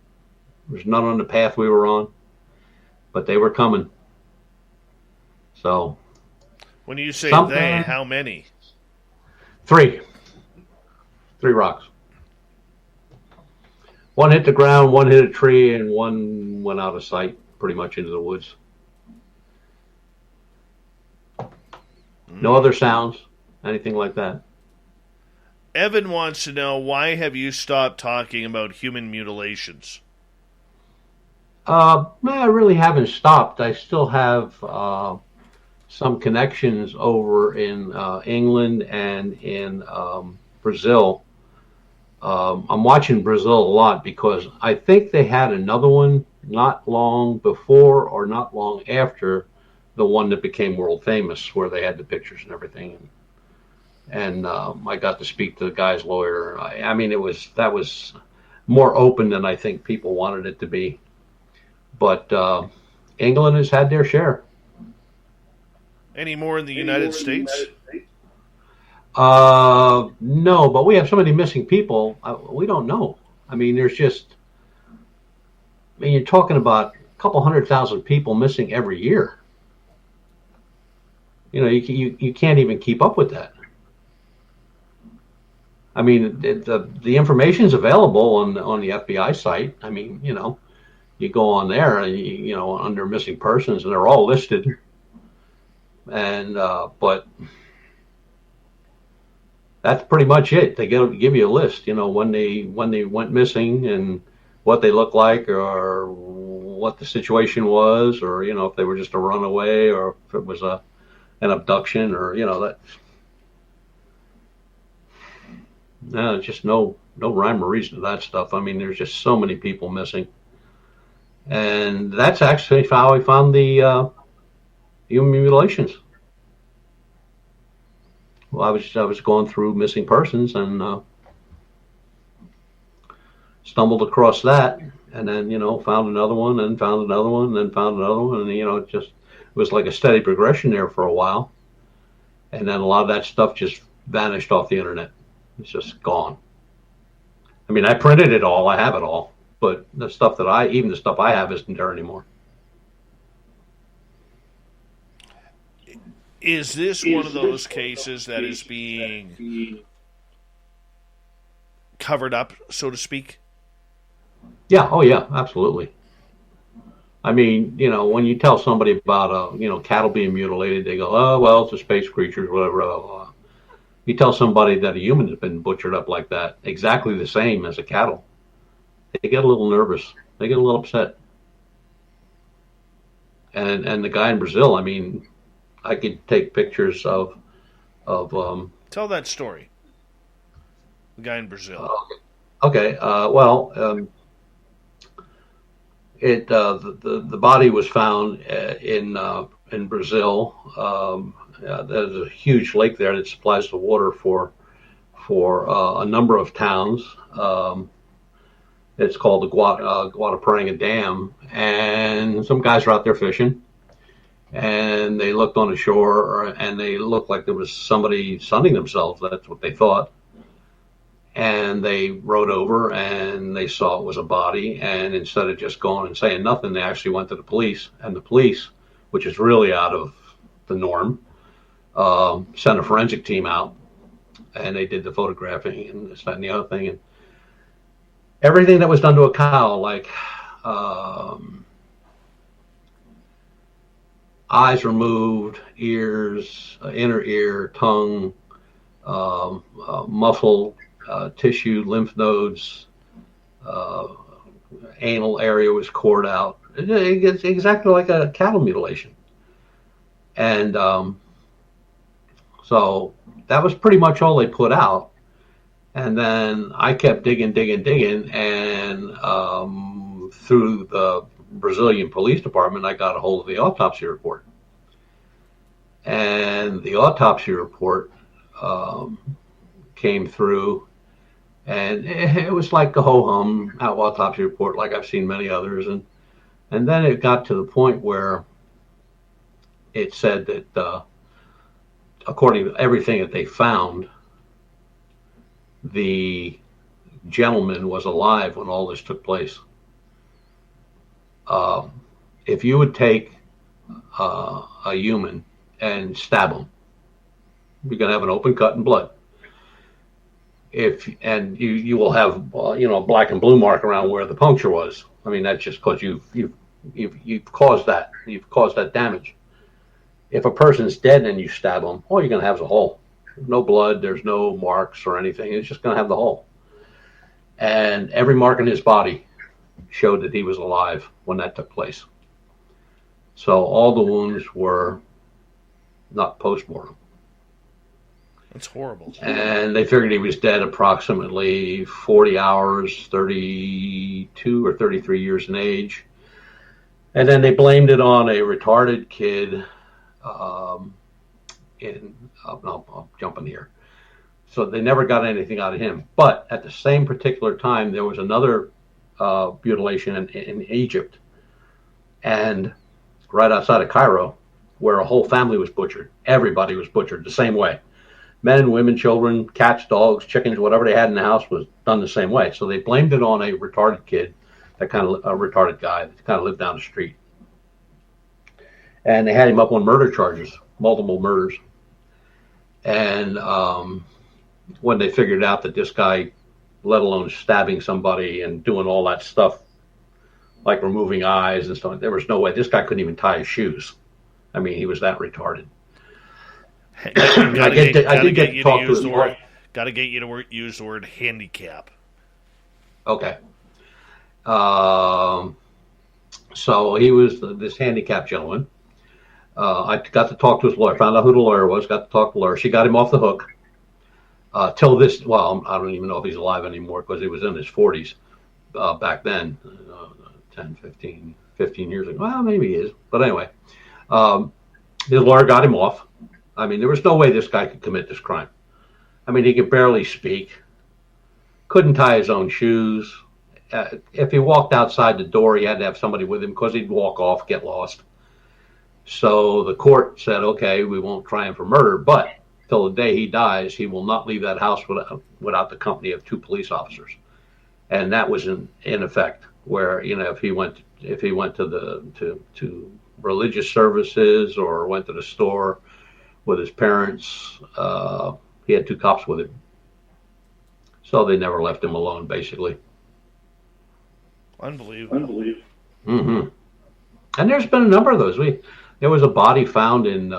There was none on the path we were on. But they were coming. So. When you say they, how many? 3. 3 rocks. One hit the ground, one hit a tree, and one went out of sight, pretty much into the woods. No other sounds, anything like that. Evan wants to know, why have you stopped talking about human mutilations? I really haven't stopped. I still have some connections over in England and in Brazil. I'm watching Brazil a lot because I think they had another one not long before or not long after the one that became world famous, where they had the pictures and everything. And I got to speak to the guy's lawyer. I mean, that was more open than I think people wanted it to be. But England has had their share. Any more in the United States? No, but we have so many missing people. We don't know. I mean, you're talking about a couple 100,000 people missing every year. you can't even keep up with that. I mean, the information's available on the FBI site. I mean, you go on there and under missing persons, and they're all listed. And but that's pretty much it. They give you a list, when they went missing and what they looked like, or what the situation was, or if they were just a runaway, or if it was an abduction, or that. No, just no rhyme or reason to that stuff. I mean, there's just so many people missing, and that's actually how I found the human mutilations. Well, I was going through missing persons and stumbled across that, and then found another one, and found another one, and then found another one, and it was like a steady progression there for a while, and then a lot of that stuff just vanished off the internet. It's just gone. I mean, I printed it all. I have it all. But the stuff even the stuff I have isn't there anymore. Is this one of those cases that is being covered up, so to speak? Yeah. Oh, yeah. Absolutely. I mean, when you tell somebody about, cattle being mutilated, they go, oh, well, it's a space creature, whatever. You tell somebody that a human has been butchered up like that, exactly the same as a cattle, they get a little nervous. They get a little upset. And the guy in Brazil, I mean, I could take pictures of Tell that story. The guy in Brazil. Okay. The body was found in Brazil. There's a huge lake there that supplies the water for a number of towns. It's called the Guataparanga Dam, and some guys were out there fishing, and they looked on the shore, and they looked like there was somebody sunning themselves. That's what they thought. And they rode over, and they saw it was a body, and instead of just going and saying nothing, they actually went to the police, and the police, which is really out of the norm, sent a forensic team out, and they did the photographing and this, that, and the other thing, and everything that was done to a cow, like eyes removed, ears, inner ear, tongue, muscle, tissue, lymph nodes, anal area was cored out. It's exactly like a cattle mutilation. And so that was pretty much all they put out. And then I kept digging, and through the Brazilian police department, I got a hold of the autopsy report. And the autopsy report came through, and it was like a ho-hum autopsy report, like I've seen many others. And then it got to the point where it said that according to everything that they found, the gentleman was alive when all this took place. If you would take a human and stab him, you're going to have an open cut and blood. And you will have a black and blue mark around where the puncture was. I mean, that's just because you've caused that. You've caused that damage. If a person's dead and you stab them, all you're going to have is a hole. No blood, there's no marks or anything. It's just going to have the hole. And every mark in his body showed that he was alive when that took place. So all the wounds were not post-mortem. That's horrible. And they figured he was dead approximately 40 hours, 32 or 33 years in age. And then they blamed it on a retarded kid. I'll jump in here. So they never got anything out of him. But at the same particular time, there was another mutilation in Egypt, and right outside of Cairo, where a whole family was butchered. Everybody was butchered the same way. Men, women, children, cats, dogs, chickens, whatever they had in the house was done the same way. So they blamed it on a retarded kid, a retarded guy that kind of lived down the street. And they had him up on murder charges multiple murders. And when they figured out that this guy, let alone stabbing somebody and doing all that stuff, like removing eyes and stuff, there was no way. This guy couldn't even tie his shoes. I mean, he was that retarded. I did get to talk to his lawyer. Got to get you to use the word handicap. Okay. So he was this handicapped gentleman. I got to talk to his lawyer, found out who the lawyer was, got to talk to the lawyer. She got him off the hook. Till this, well, I don't even know if he's alive anymore because he was in his 40s back then, 10, 15 years ago. Well, maybe he is. But anyway, his lawyer got him off. I mean, there was no way this guy could commit this crime. I mean, he could barely speak, couldn't tie his own shoes. If he walked outside the door, he had to have somebody with him because he'd walk off, get lost. So the court said, okay, we won't try him for murder, but till the day he dies, he will not leave that house without the company of 2 police officers. And that was in effect, where, you know, if he went to religious services or went to the store with his parents, he had 2 cops with him. So they never left him alone, basically. Unbelievable. Mm-hmm. And there's been a number of those. There was a body found in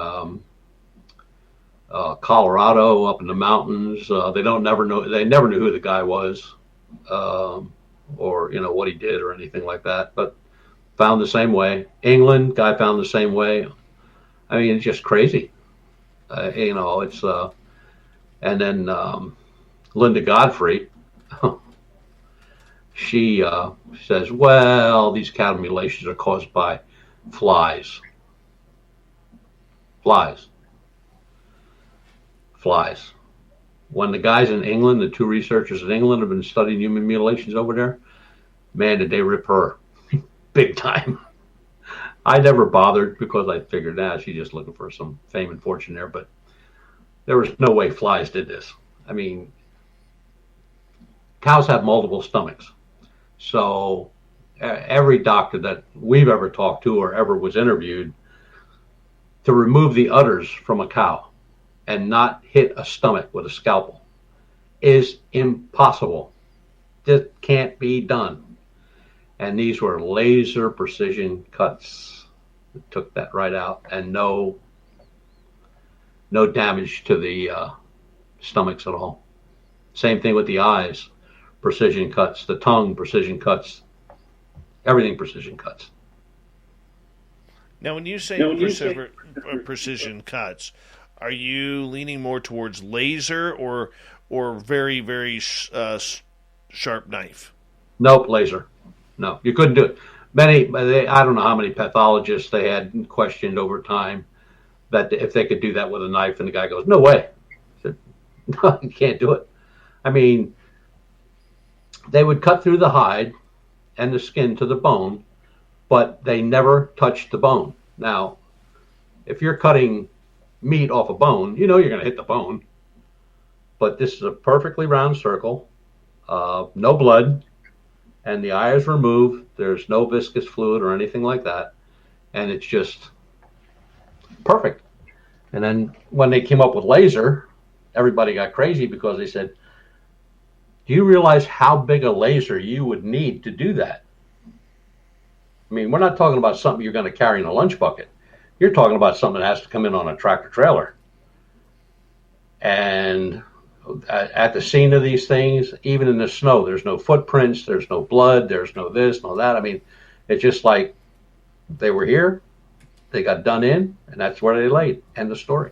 Colorado, up in the mountains. They never knew who the guy was, or, you know, what he did or anything like that. But found the same way. England, guy found the same way. I mean, it's just crazy. You know, it's and then Linda Godfrey, she says, well, these cattle mutilations are caused by flies. When the guys in England, the 2 researchers in England, have been studying human mutilations over there, man, did they rip her big time. I never bothered because I figured she's just looking for some fame and fortune there, but there was no way flies did this. I mean, cows have multiple stomachs. So every doctor that we've ever talked to or ever was interviewed, to remove the udders from a cow and not hit a stomach with a scalpel is impossible. This can't be done. And these were laser precision cuts that took that right out, and no damage to the stomachs at all. Same thing with the eyes, precision cuts, the tongue, precision cuts, everything precision cuts. Now, when you say precision cuts, are you leaning more towards laser or very, very sharp knife? Nope, laser. No, you couldn't do it. I don't know how many pathologists they had questioned over time that if they could do that with a knife, and the guy goes, no way. I said, no, you can't do it. I mean, they would cut through the hide and the skin to the bone, but they never touched the bone. Now, if you're cutting meat off a bone, you know you're going to hit the bone. But this is a perfectly round circle, no blood, and the eye is removed. There's no viscous fluid or anything like that, and it's just perfect. And then when they came up with laser, everybody got crazy because they said, do you realize how big a laser you would need to do that? I mean, we're not talking about something you're going to carry in a lunch bucket. You're talking about something that has to come in on a tractor trailer. And at the scene of these things, even in the snow, there's no footprints, there's no blood, there's no this, no that. I mean, it's just like they were here, they got done in, and that's where they laid. End of story.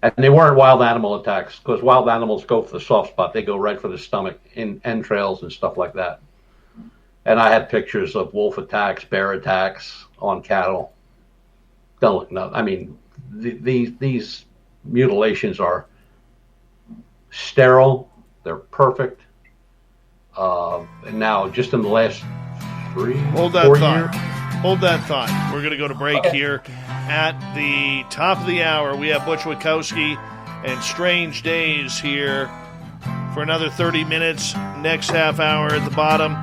And they weren't wild animal attacks, because wild animals go for the soft spot. They go right for the stomach, in entrails and stuff like that. And I had pictures of wolf attacks, bear attacks on cattle. Don't look, no. I mean, these mutilations are sterile. They're perfect. And now, just in the last 4 years. Hold that thought. We're going to go to break here. At the top of the hour, we have Butch Witkowski and Strange Days here for another 30 minutes. Next half hour at the bottom,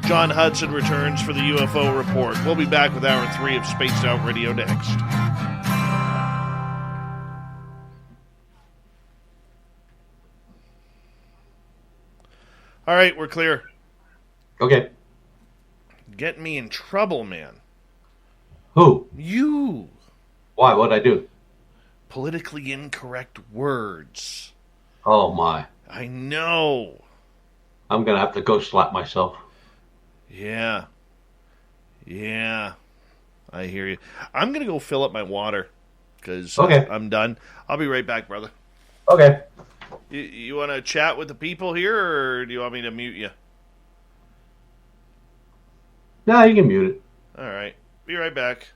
John Hudson returns for the UFO report. We'll be back with hour 3 of Spaced Out Radio next. All right, we're clear. Okay. Getting me in trouble, man. Who? You. Why? What'd I do? Politically incorrect words. Oh, my. I know. I'm going to have to go slap myself. Yeah. Yeah. I hear you. I'm going to go fill up my water because Okay. I'm done. I'll be right back, brother. Okay. You want to chat with the people here, or do you want me to mute you? No, you can mute it. All right. Be right back.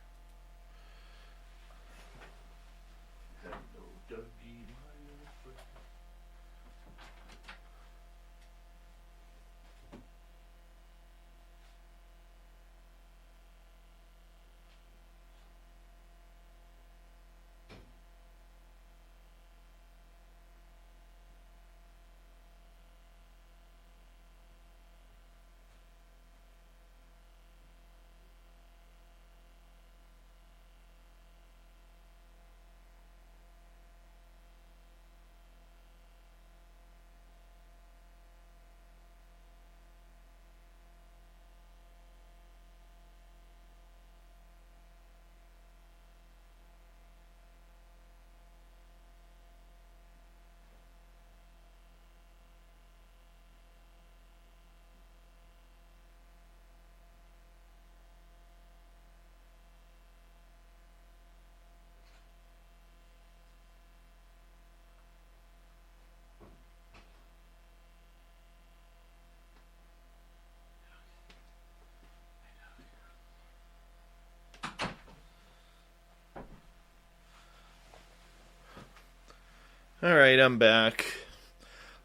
All right, I'm back.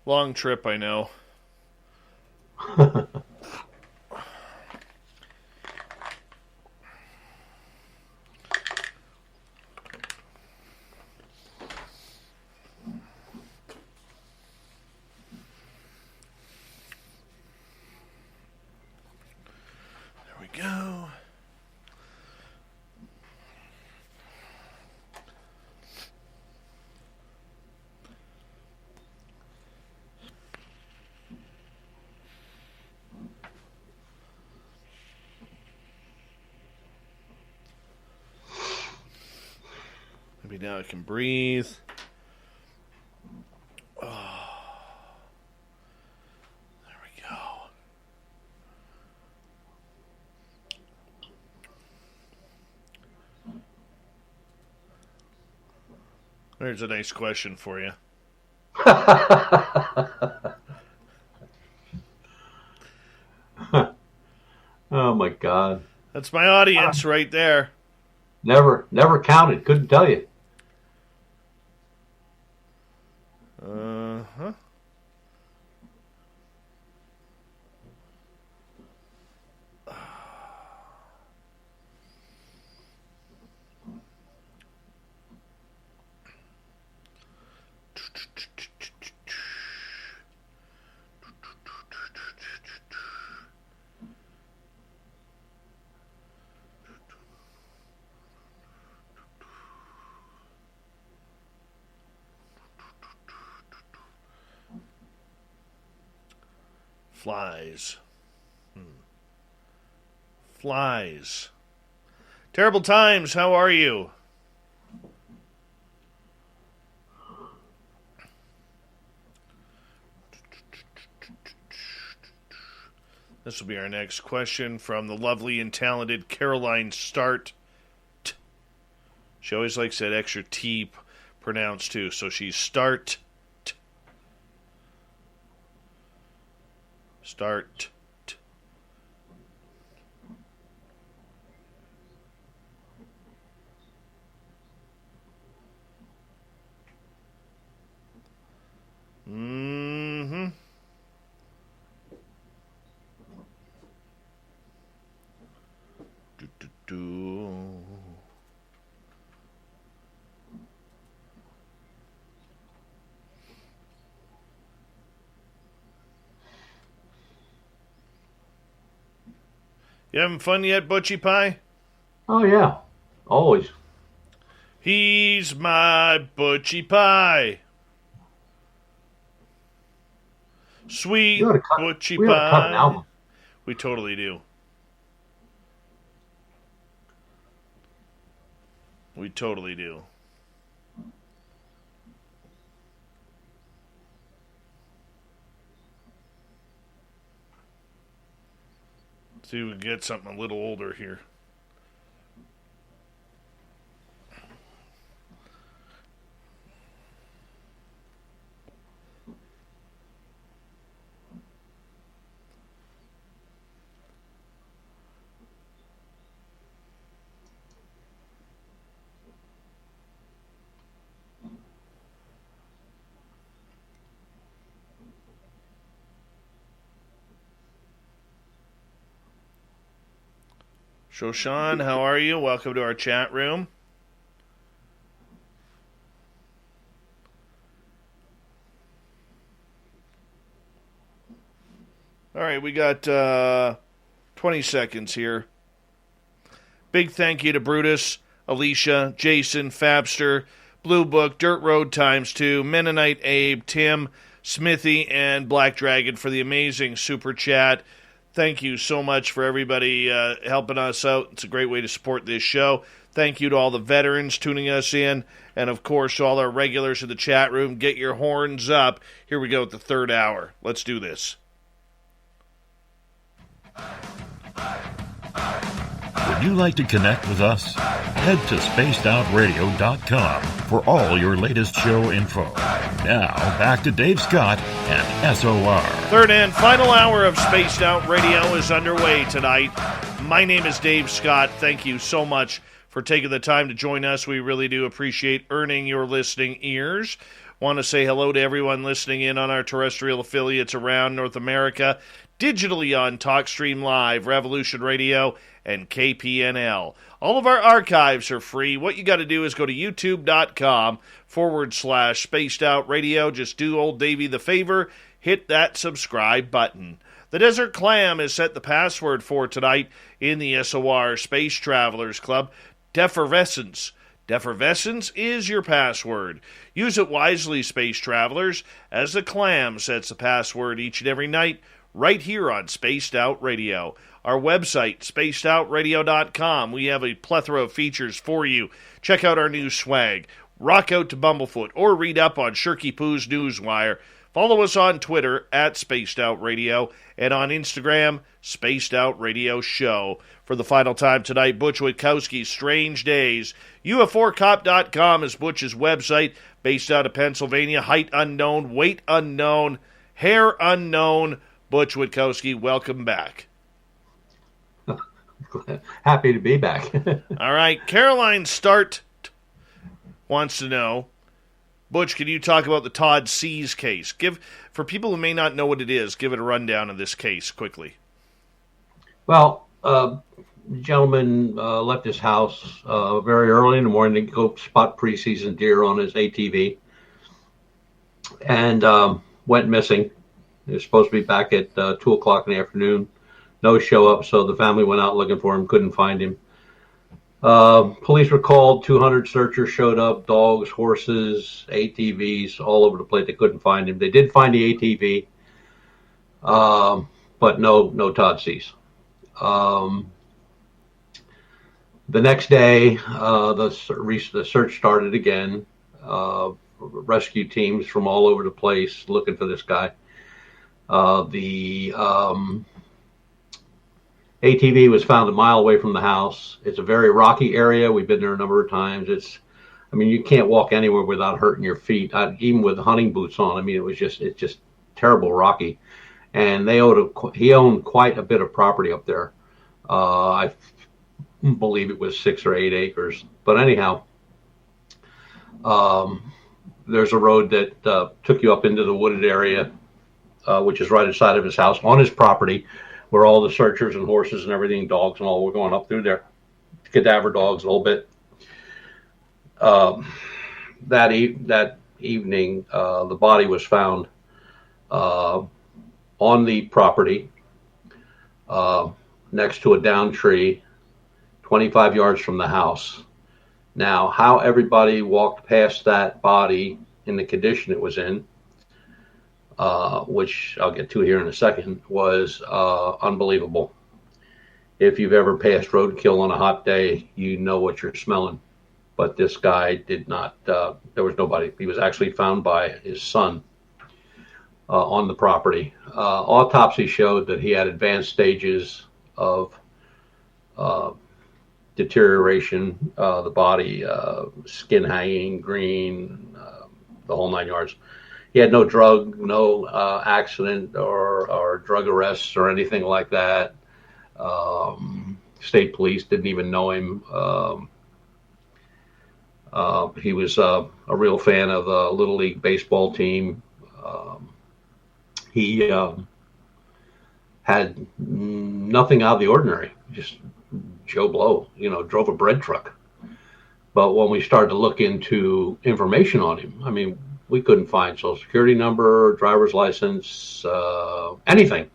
Long trip, I know. There we go. Maybe now I can breathe. Oh. There we go. There's a nice question for you. Oh, my God. That's my audience right there. Never counted. Couldn't tell you. Uh-huh. Flies. Flies. Terrible times, how are you? This will be our next question from the lovely and talented Caroline Start. She always likes that extra T pronounced too, so she's Start. Start. Mm-hmm. Do. You having fun yet, Butchie Pie? Oh, yeah. Always. He's my Butchie Pie. Sweet Butchie we ought to cut an Pie. album. We totally do. We totally do. See if we can get something a little older here. Shoshan, how are you? Welcome to our chat room. All right, we got 20 seconds here. Big thank you to Brutus, Alicia, Jason, Fabster, Blue Book, Dirt Road ×2, Mennonite Abe, Tim, Smithy, and Black Dragon for the amazing super chat. Thank you so much for everybody helping us out. It's a great way to support this show. Thank you to all the veterans tuning us in. And, of course, to all our regulars in the chat room. Get your horns up. Here we go at the third hour. Let's do this. Would you like to connect with us? Head to spacedoutradio.com for all your latest show info. Now, back to Dave Scott and SOR. Third and final hour of Spaced Out Radio is underway tonight. My name is Dave Scott. Thank you so much for taking the time to join us. We really do appreciate earning your listening ears. Want to say hello to everyone listening in on our terrestrial affiliates around North America, digitally on TalkStream Live, Revolution Radio, and KPNL. All of our archives are free. What you got to do is go to youtube.com/Spaced Out Radio. Just do old Davey the favor, hit that subscribe button. The Desert Clam is set the password for tonight in the SOR Space Travelers Club. Defervescence. Defervescence is your password. Use it wisely, Space Travelers, as the Clam sets the password each and every night right here on Spaced Out Radio. Our website, spacedoutradio.com. We have a plethora of features for you. Check out our new swag. Rock out to Bumblefoot or read up on Shirky Poo's Newswire. Follow us on Twitter at Spaced Out Radio and on Instagram, Spaced Out Radio Show. For the final time tonight, Butch Witkowski's Strange Days. UF4cop.com is Butch's website, based out of Pennsylvania. Height unknown, weight unknown, hair unknown. Butch Witkowski, welcome back. Happy to be back. All right, Caroline Start wants to know, Butch, can you talk about the Todd Seas case? For people who may not know what it is, give it a rundown of this case quickly. Well, the gentleman left his house very early in the morning to go spot preseason deer on his ATV and went missing. He was supposed to be back at 2 o'clock in the afternoon. No show up, so the family went out looking for him, couldn't find him. Police were called, 200 searchers showed up, dogs, horses, ATVs, all over the place. They couldn't find him. They did find the ATV, but no Todd Seas. The next day, the search started again. Rescue teams from all over the place looking for this guy. The ATV was found a mile away from the house. It's a very rocky area. We've been there a number of times. You can't walk anywhere without hurting your feet, even with hunting boots on. It's just terrible rocky. And he owned quite a bit of property up there. I believe it was 6 or 8 acres. But anyhow, there's a road that took you up into the wooded area, which is right inside of his house on his property, where all the searchers and horses and everything, dogs and all, were going up through there. Cadaver dogs a little bit. That evening, the body was found on the property next to a downed tree, 25 yards from the house. Now, how everybody walked past that body in the condition it was in, which I'll get to here in a second, was unbelievable. If you've ever passed roadkill on a hot day, you know what you're smelling. But this guy did not. There was nobody. He was actually found by his son on the property. Autopsy showed that he had advanced stages of deterioration. The body, skin hanging, green, the whole 9 yards. He had no accident or drug arrests or anything like that. State police didn't even know him. He was a real fan of the Little League baseball team. He had nothing out of the ordinary, just Joe Blow, drove a bread truck. But when we started to look into information on him, I mean, we couldn't find social security number, driver's license, anything,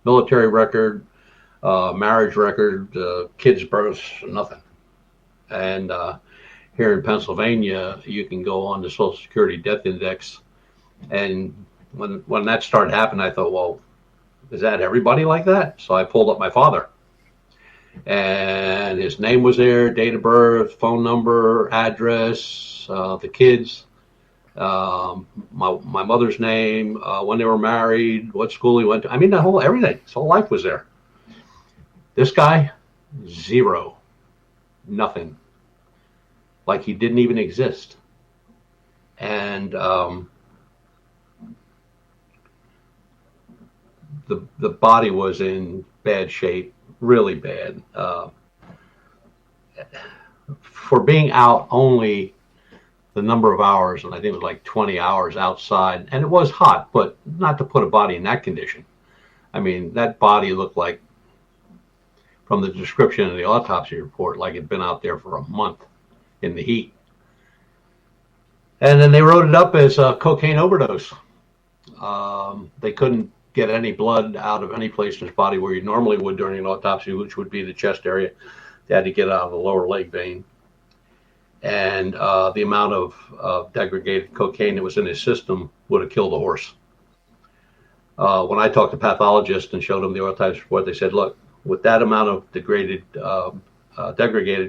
military record, marriage record, kids' births, nothing. And here in Pennsylvania, you can go on the Social Security Death Index. And when that started happening, I thought, well, is that everybody like that? So I pulled up my father. And his name was there, date of birth, phone number, address, the kids, my mother's name, when they were married, what school he went to. I mean, everything. His whole life was there. This guy, zero, nothing. Like he didn't even exist. And the body was in bad shape, really bad. For being out only the number of hours, and I think it was like 20 hours outside, and it was hot, but not to put a body in that condition. I mean, that body looked like, from the description of the autopsy report, like it'd been out there for a month in the heat. And then they wrote it up as a cocaine overdose. They couldn't get any blood out of any place in his body where you normally would during an autopsy, which would be the chest area. They had to get out of the lower leg vein. And the amount of degraded cocaine that was in his system would have killed a horse. When I talked to pathologists and showed them the autopsy report, they said, look, with that amount of degraded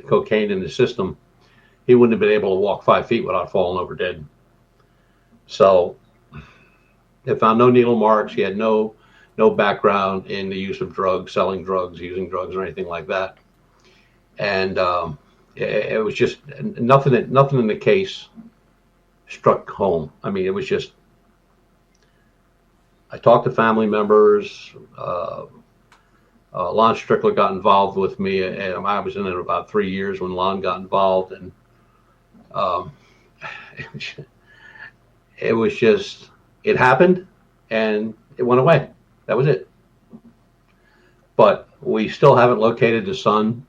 cocaine in his system, he wouldn't have been able to walk 5 feet without falling over dead. So they found no needle marks. He had no background in the use of drugs, selling drugs, using drugs, or anything like that. And it was just nothing in the case struck home. I mean, it was just, I talked to family members. Lon Strickler got involved with me, and I was in it about 3 years when Lon got involved, and it was just, it happened and it went away. That was it. But we still haven't located the son.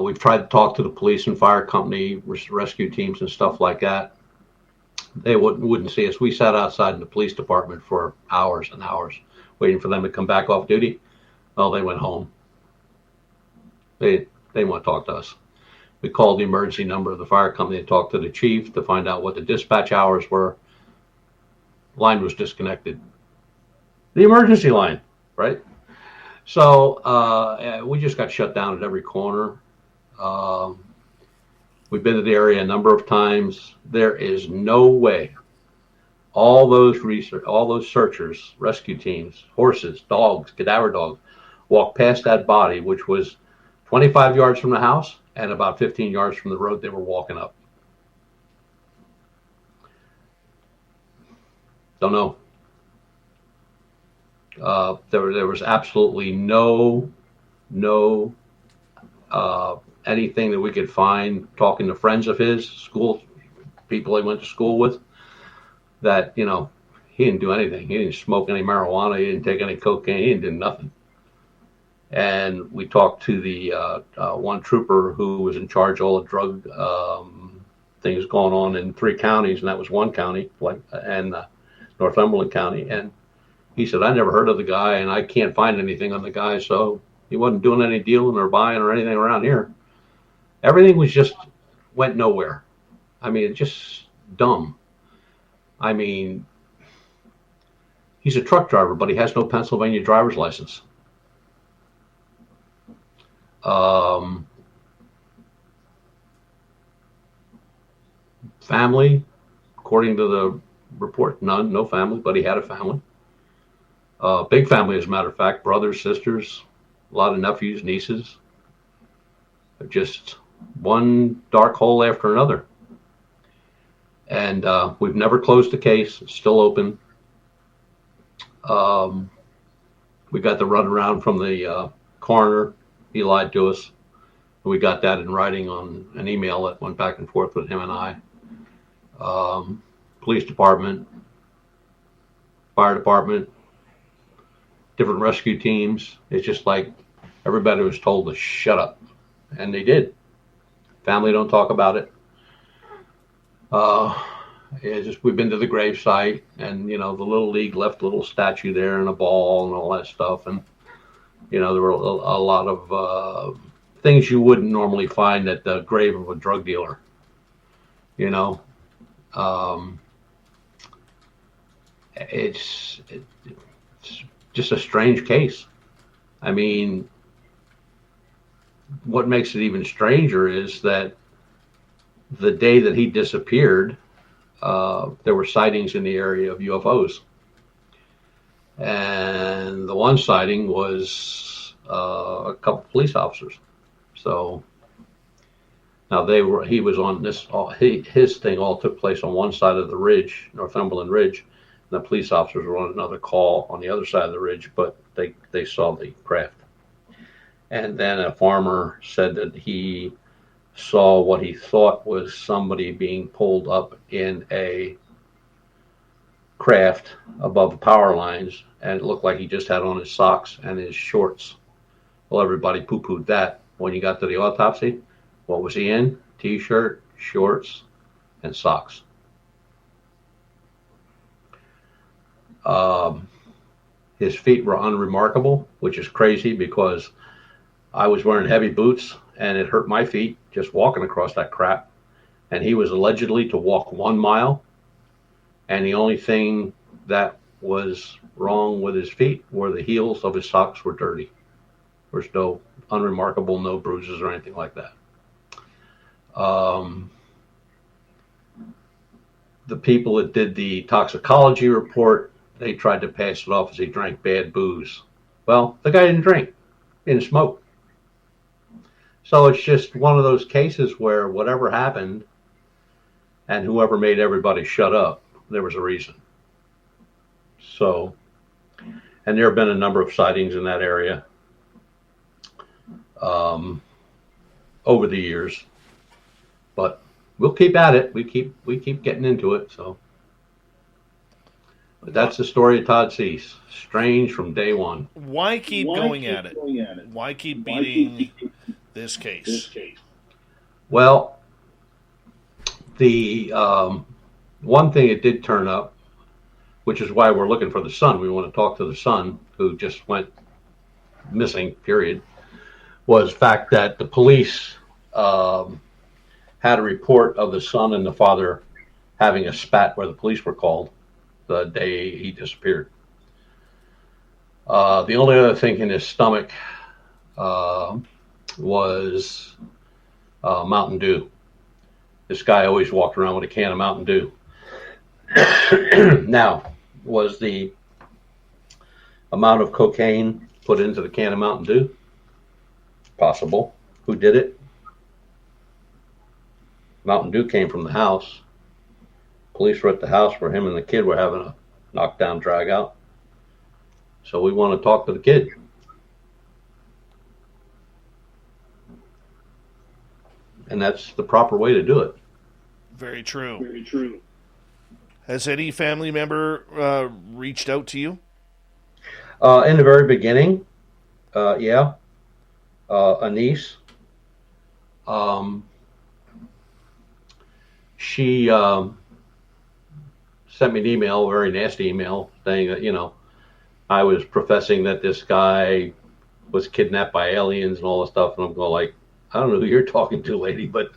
We've tried to talk to the police and fire company, rescue teams and stuff like that. They wouldn't see us. We sat outside in the police department for hours and hours waiting for them to come back off duty. Well, they went home. They didn't want to talk to us. We called the emergency number of the fire company and talked to the chief to find out what the dispatch hours were. Line was disconnected. The emergency line, right? So we just got shut down at every corner. We've been to the area a number of times. There is no way all those searchers, rescue teams, horses, dogs, cadaver dogs, walked past that body, which was 25 yards from the house and about 15 yards from the road they were walking up. Don't know. There was absolutely no anything that we could find, talking to friends of his, school people he went to school with, that, he didn't do anything. He didn't smoke any marijuana. He didn't take any cocaine. He didn't do nothing. And we talked to the one trooper who was in charge of all the drug things going on in 3 counties, and that was one county, and Northumberland County. And he said, I never heard of the guy, and I can't find anything on the guy, so he wasn't doing any dealing or buying or anything around here. Everything was just went nowhere. I mean, it's just dumb. I mean, He's a truck driver, but he has no Pennsylvania driver's license. Family, according to the report, no family, but he had a family. Big family, as a matter of fact, brothers, sisters, a lot of nephews, nieces. Just one dark hole after another. And we've never closed the case. It's still open. We got the runaround from the coroner. He lied to us. We got that in writing on an email that went back and forth with him and I. Police department, fire department, different rescue teams. It's just like everybody was told to shut up, and they did. Family don't talk about it. We've been to the gravesite, and the little league left a little statue there and a ball and all that stuff, and there were a lot of things you wouldn't normally find at the grave of a drug dealer. It's just a strange case. I mean, what makes it even stranger is that the day that he disappeared, there were sightings in the area of UFOs. And the one sighting was a couple of police officers. So now he was on this, his thing all took place on one side of the ridge, Northumberland Ridge. And the police officers were on another call on the other side of the ridge, but they saw the craft. And then a farmer said that he saw what he thought was somebody being pulled up in a craft above the power lines, and it looked like he just had on his socks and his shorts. Well, everybody poo-pooed that. When you got to the autopsy, what was he in? T-shirt, shorts, and socks. His feet were unremarkable, which is crazy because I was wearing heavy boots and it hurt my feet just walking across that crap. And he was allegedly to walk 1 mile. And the only thing that was wrong with his feet were the heels of his socks were dirty. There's no unremarkable, no bruises or anything like that. The people that did the toxicology report, they tried to pass it off as he drank bad booze. Well, the guy didn't drink, didn't smoke. So it's just one of those cases where whatever happened and whoever made everybody shut up, there was a reason. So, and there have been a number of sightings in that area over the years, but we'll keep at it. We keep getting into it. So, but that's the story of Todd Cease. Strange from day one. Why keep going at it? Why keep beating this case? Well, the one thing it did turn up, which is why we're looking for the son. We want to talk to the son, who just went missing, period, was the fact that the police had a report of the son and the father having a spat where the police were called the day he disappeared. The only other thing in his stomach was Mountain Dew. This guy always walked around with a can of Mountain Dew. Now, was the amount of cocaine put into the can of Mountain Dew? Possible. Who did it? Mountain Dew came from the house. Police were at the house where him and the kid were having a knockdown drag out. So we want to talk to the kid. And that's the proper way to do it. Very true. Very true. Has any family member reached out to you? In the very beginning, yeah. A niece. She sent me an email, a very nasty email, saying that, I was professing that this guy was kidnapped by aliens and all this stuff. And I'm going like, I don't know who you're talking to, lady, but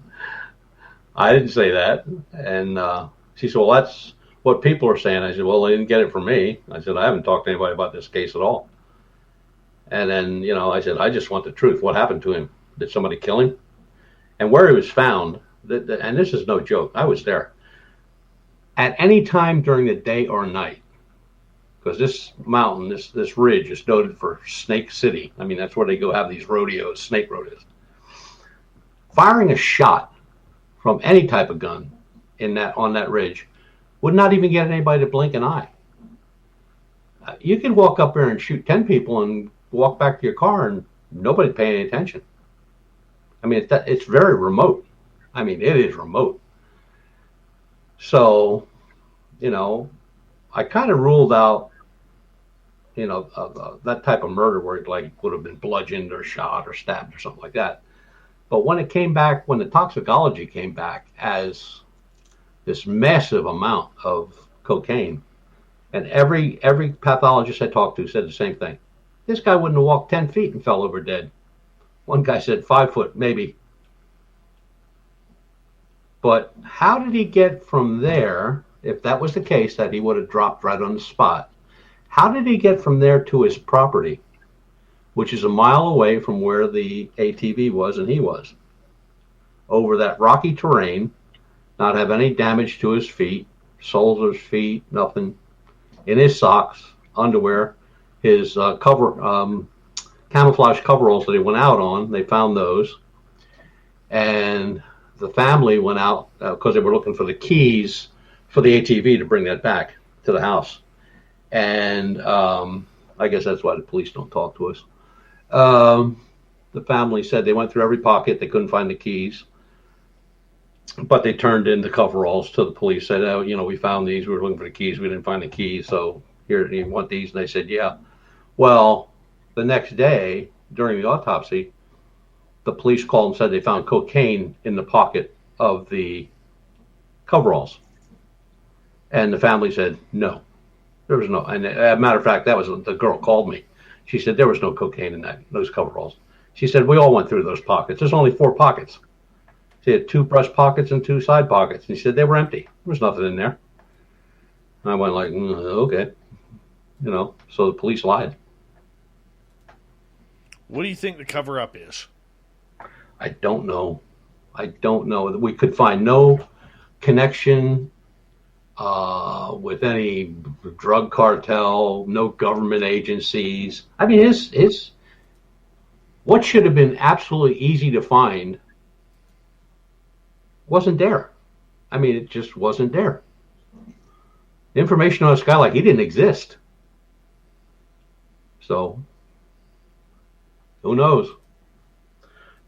I didn't say that. And she said, well, that's what people are saying. I said, well, they didn't get it from me. I said, I haven't talked to anybody about this case at all. And then, I said, I just want the truth. What happened to him? Did somebody kill him? And where he was found, and this is no joke, I was there. At any time during the day or night, because this mountain, this ridge is noted for Snake City. I mean, that's where they go have these rodeos, snake rodeos. Firing a shot from any type of gun on that ridge would not even get anybody to blink an eye. You could walk up there and shoot 10 people and walk back to your car and nobody pay any attention. I mean, it's very remote. I mean, it is remote. So, I kind of ruled out, that type of murder where it would have been bludgeoned or shot or stabbed or something like that. But when the toxicology came back as this massive amount of cocaine, and every pathologist I talked to said the same thing. This guy wouldn't have walked 10 feet and fell over dead. One guy said 5 foot, maybe. But how did he get from there, if that was the case, that he would have dropped right on the spot? How did he get from there to his property, which is a mile away from where the ATV was and he was? Over that rocky terrain, not have any damage to his feet, soles of his feet, nothing. In his socks, underwear, his camouflage coveralls that he went out on, they found those. And the family went out because they were looking for the keys for the ATV to bring that back to the house. And I guess that's why the police don't talk to us. The family said they went through every pocket. They couldn't find the keys. But they turned in the coveralls to the police, said, oh, we found these. We were looking for the keys. We didn't find the keys. So here, you want these? And they said, yeah. Well, the next day during the autopsy, the police called and said they found cocaine in the pocket of the coveralls. And the family said, no, there was no. And as a matter of fact, that was the girl called me. She said there was no cocaine in those coveralls. She said, we all went through those pockets. There's only 4 pockets. She had 2 breast pockets and 2 side pockets. And she said they were empty. There was nothing in there. And I went like, okay. So the police lied. What do you think the cover-up is? I don't know. We could find no connection with any drug cartel, no government agencies. I mean, what should have been absolutely easy to find wasn't there. I mean, it just wasn't there. The information on this guy, he didn't exist. So, who knows?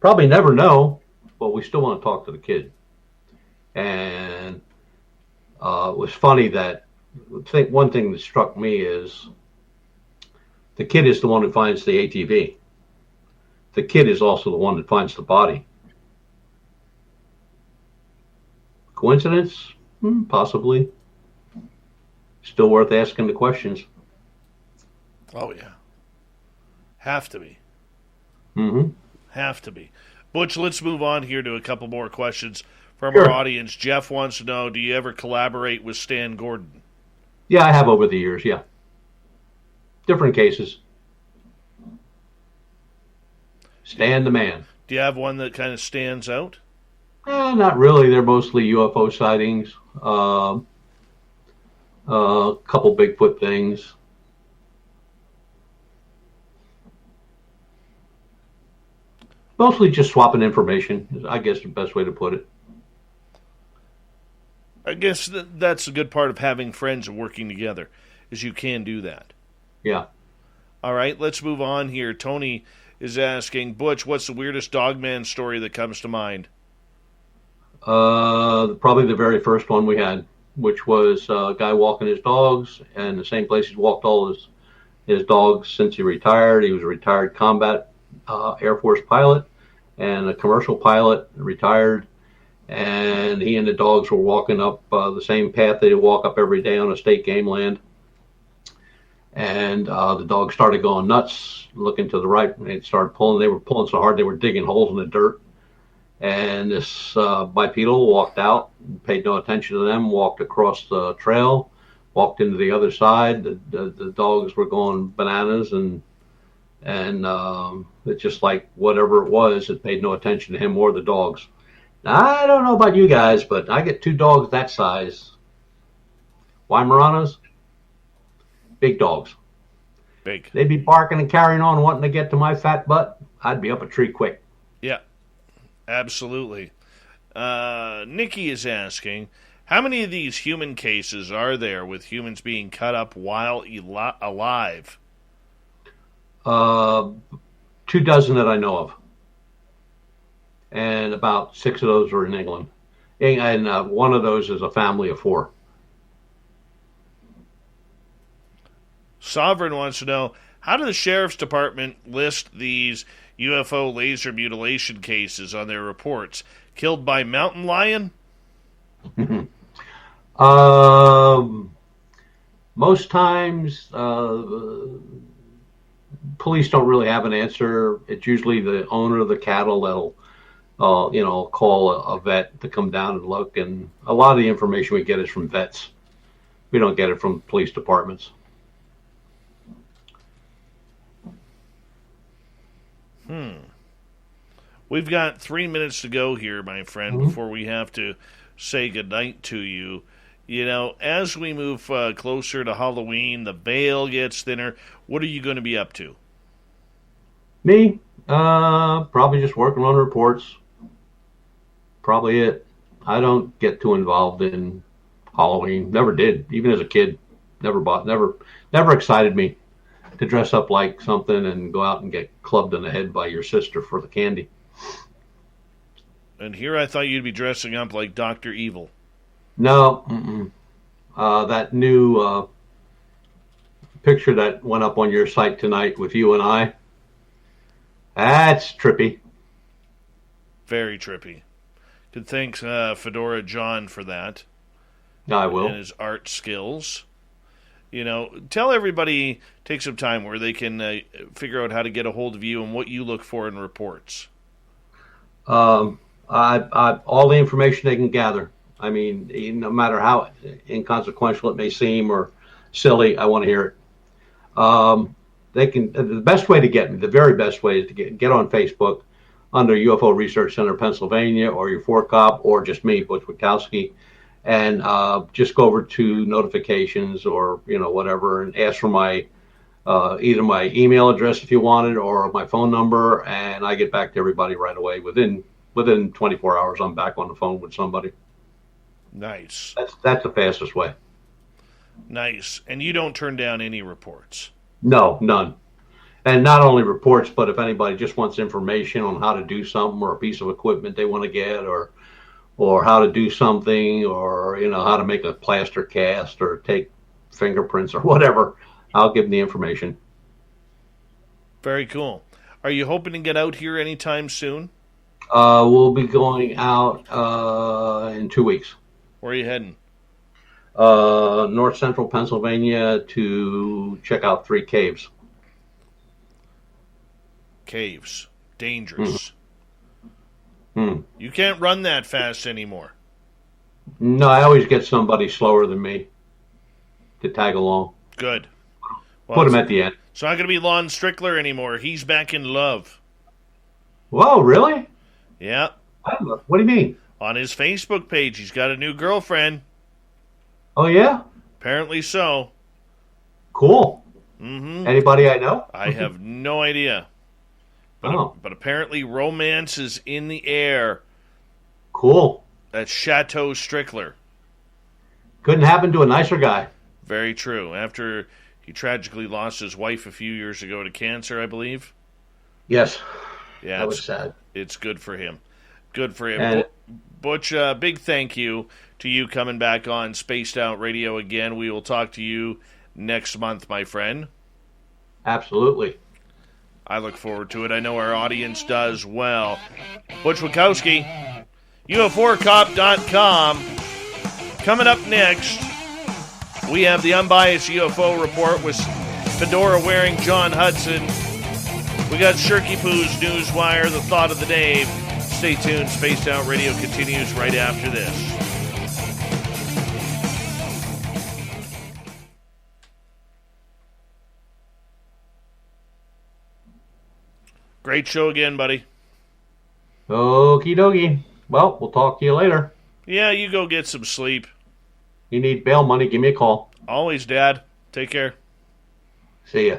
Probably never know, but we still want to talk to the kid. And it was funny that one thing that struck me is the kid is the one who finds the ATV. The kid is also the one that finds the body. Coincidence? Possibly. Still worth asking the questions. Oh, yeah. Have to be. Mm-hmm. Have to be. Butch, let's move on here to a couple more questions from Sure. our audience. Jeff wants to know, do you ever collaborate with Stan Gordon? Yeah, I have over the years, yeah. Different cases. Stan the man. Do you have one that kind of stands out? Not really. They're mostly UFO sightings. A couple Bigfoot things. Mostly just swapping information, is, I guess, the best way to put it. I guess that's a good part of having friends and working together, is you can do that. Yeah. All right, let's move on here. Tony is asking, Butch, what's the weirdest dogman story that comes to mind? Probably the very first one we had, which was a guy walking his dogs, and the same place he's walked all his dogs since he retired. He was a retired combat Air Force pilot and a commercial pilot, retired, and he and the dogs were walking up the same path they walk up every day on a state game land. And the dogs started going nuts, looking to the right, and they started pulling. They were pulling so hard they were digging holes in the dirt. And this bipedal walked out, paid no attention to them, walked across the trail, walked into the other side. The dogs were going bananas, and it's just like whatever it was, it paid no attention to him or the dogs. Now, I don't know about you guys, but I get 2 dogs that size. Weimaraners, big dogs. Big. They'd be barking and carrying on, wanting to get to my fat butt. I'd be up a tree quick. Yeah, absolutely. Nikki is asking, how many of these human cases are there with humans being cut up while alive? 2 dozen that I know of. And about 6 of those are in England. And one of those is a family of 4. Sovereign wants to know, how do the sheriff's department list these UFO laser mutilation cases on their reports? Killed by mountain lion? Most times, police don't really have an answer. It's usually the owner of the cattle that'll, call a vet to come down and look. And a lot of the information we get is from vets. We don't get it from police departments. We've got 3 minutes to go here, my friend, before we have to say goodnight to you. You know, as we move closer to Halloween, the veil gets thinner. What are you going to be up to? Me? Probably just working on reports. Probably it. I don't get too involved in Halloween. Never did. Even as a kid. Never excited me to dress up like something and go out and get clubbed in the head by your sister for the candy. And here I thought you'd be dressing up like Dr. Evil. No. That new picture that went up on your site tonight with you and I, that's trippy. Very trippy. Could thank Fedora John for that. I will. And his art skills. You know, tell everybody, take some time where they can figure out how to get a hold of you and what you look for in reports. All the information they can gather. I mean, no matter how inconsequential it may seem or silly, I want to hear it. They can. The best way to get me, the very best way, is to get on Facebook under UFO Research Center Pennsylvania, or your 4-Cop, or just me, Butch Witkowski, and just go over to notifications or whatever, and ask for my either my email address if you want it, or my phone number, and I get back to everybody right away. Within 24 hours, I'm back on the phone with somebody. Nice. That's the fastest way. Nice. And you don't turn down any reports? No, none. And not only reports, but if anybody just wants information on how to do something, or a piece of equipment they want to get, or how to do something, or how to make a plaster cast or take fingerprints or whatever, I'll give them the information. Very cool. Are you hoping to get out here anytime soon? We'll be going out in 2 weeks. Where are you heading? North central Pennsylvania to check out 3 caves. Caves. Dangerous. You can't run that fast anymore. No, I always get somebody slower than me to tag along. Good. Well, put him at the end. It's not going to be Lon Strickler anymore. He's back in love. Whoa, really? Yeah. What do you mean? On his Facebook page, he's got a new girlfriend. Oh, yeah? Apparently so. Cool. Mm-hmm. Anybody I know? I have no idea. But apparently romance is in the air. Cool. That's Chateau Strickler. Couldn't happen to a nicer guy. Very true. After he tragically lost his wife a few years ago to cancer, I believe. Yes. Yeah, that was sad. It's good for him. Good for him. And Butch, big thank you to you coming back on Spaced Out Radio again. We will talk to you next month, my friend. Absolutely. I look forward to it. I know our audience does well. Butch Witkowski, UFOcop.com. Coming up next, we have the Unbiased UFO Report with fedora-wearing John Hudson. We got Shirky Poo's Newswire, the thought of the day. Stay tuned. Spaced Out Radio continues right after this. Great show again, buddy. Okie dokie. Well, we'll talk to you later. Yeah, you go get some sleep. You need bail money, give me a call. Always, Dad. Take care. See ya.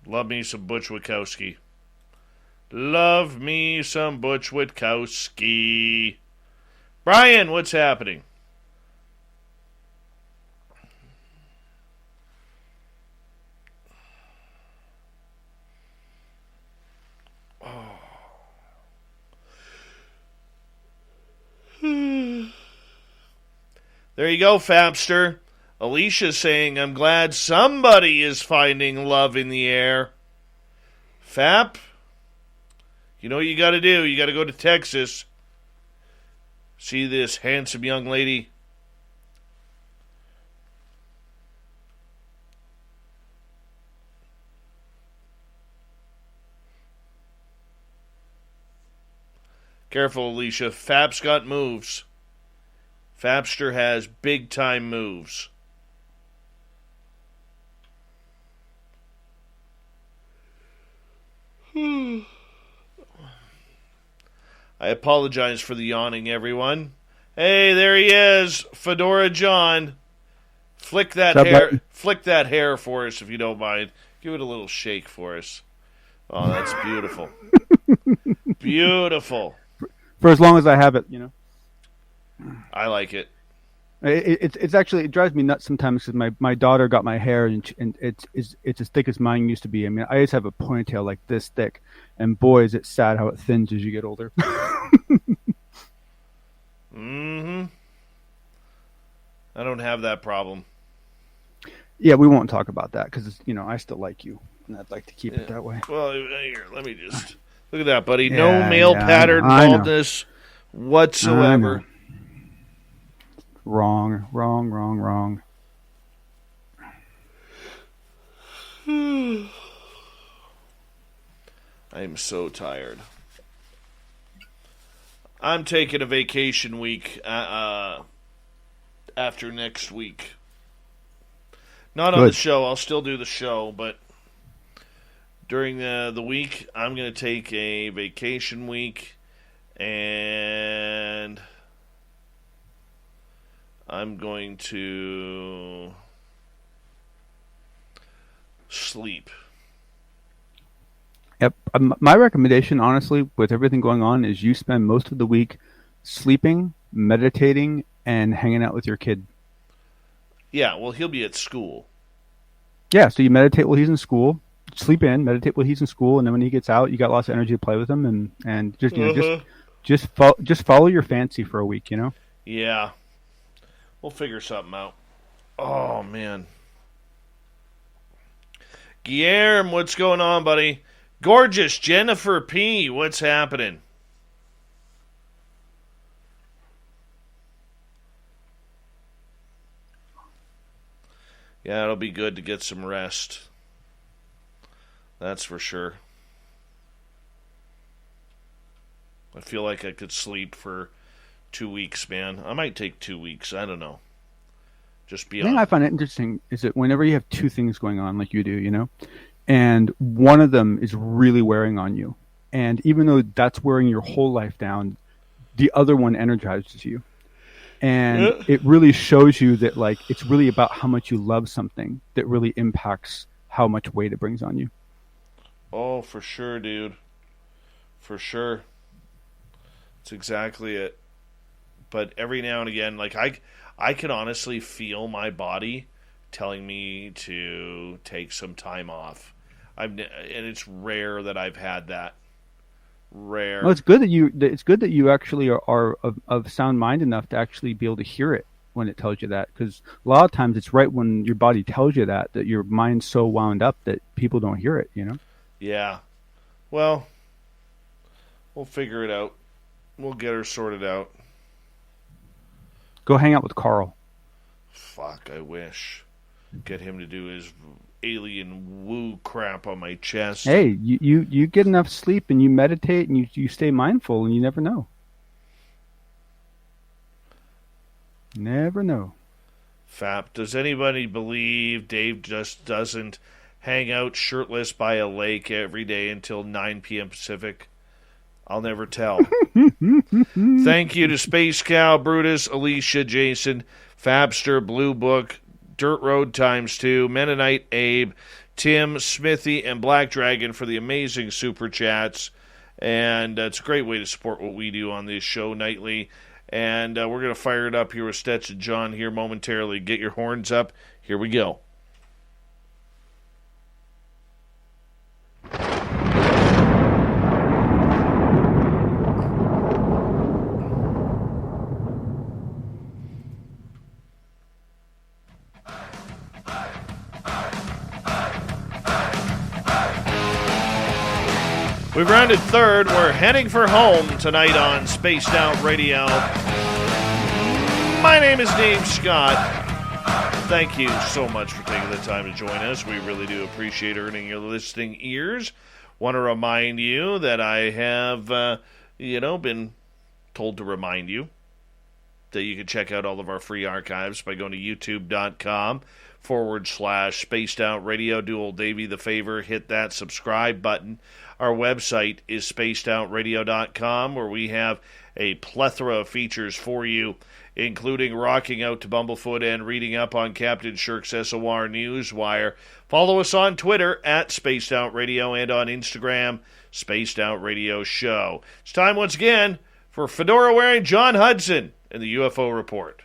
Love me some Butch Witkowski. Love me some Butch Witkowski. Brian, what's happening? There you go, Fapster. Alicia's saying, I'm glad somebody is finding love in the air. Fap, you know what you got to do? You got to go to Texas. See this handsome young lady. Careful, Alicia. Fap's got moves. Fapster has big-time moves. I apologize for the yawning, everyone. Hey, there he is, Fedora John. Flick that hair for us, if you don't mind. Give it a little shake for us. Oh, that's beautiful. Beautiful. For as long as I have it, you know. I like it. It's actually, it drives me nuts sometimes because my daughter got my hair and it's as thick as mine used to be. I mean, I used to have a ponytail like this thick, and boy, is it sad how it thins as you get older. Mm-hmm. I don't have that problem. Yeah, we won't talk about that because, you know, I still like you, and I'd like to keep it that way. Well, here, let me just look at that, buddy. No male pattern baldness whatsoever. Wrong. I am so tired. I'm taking a vacation week after next week. Not on the show. I'll still do the show, but during the week, I'm going to take a vacation week, and I'm going to sleep. Yep. My recommendation, honestly, with everything going on, is you spend most of the week sleeping, meditating, and hanging out with your kid. Yeah, well, he'll be at school. Yeah, so you meditate while he's in school, sleep in, meditate while he's in school, and then when he gets out, you got lots of energy to play with him, and just, you know, just follow your fancy for a week, you know? Yeah. We'll figure something out. Oh, man. Guillermo, what's going on, buddy? Gorgeous Jennifer P., what's happening? Yeah, it'll be good to get some rest. That's for sure. I feel like I could sleep for 2 weeks, man. I might take 2 weeks. I don't know. Just be The thing I find it interesting is that whenever you have two things going on like you do, you know, and one of them is really wearing on you, and even though that's wearing your whole life down, the other one energizes you. And it really shows you that, like, it's really about how much you love something that really impacts how much weight it brings on you. Oh, for sure, dude. For sure. That's exactly it. But every now and again, like, I can honestly feel my body telling me to take some time off. And it's rare that I've had that. Rare. Well, it's good that you actually are of sound mind enough to actually be able to hear it when it tells you that, because a lot of times it's right when your body tells you that your mind's so wound up that people don't hear it, you know? Yeah. Well, we'll figure it out. We'll get her sorted out. Go hang out with Carl. Fuck, I wish. get him to do his alien woo crap on my chest. Hey, you get enough sleep and you meditate and you stay mindful and you never know. Never know. Fap, does anybody believe Dave just doesn't hang out shirtless by a lake every day until 9 p.m. Pacific? I'll never tell. Thank you to Space Cow, Brutus, Alicia, Jason, Fabster, Blue Book, Dirt Road ×2, Mennonite, Abe, Tim, Smithy, and Black Dragon for the amazing super chats. And it's a great way to support what we do on this show nightly. And we're going to fire it up here with Stetch and John here momentarily. Get your horns up. Here we go. We've rounded third. We're heading for home tonight on Spaced Out Radio. My name is Dave Scott. Thank you so much for taking the time to join us. We really do appreciate earning your listening ears. Want to remind you that I have, been told to remind you that you can check out all of our free archives by going to youtube.com/Spaced Out Radio. Do old Davey the favor, hit that subscribe button. Our website is spacedoutradio.com, where we have a plethora of features for you, including rocking out to Bumblefoot and reading up on Captain Shirk's SOR Newswire. Follow us on Twitter at Spaced Out Radio and on Instagram, Spaced Out Radio Show. It's time once again for fedora-wearing John Hudson and the UFO Report.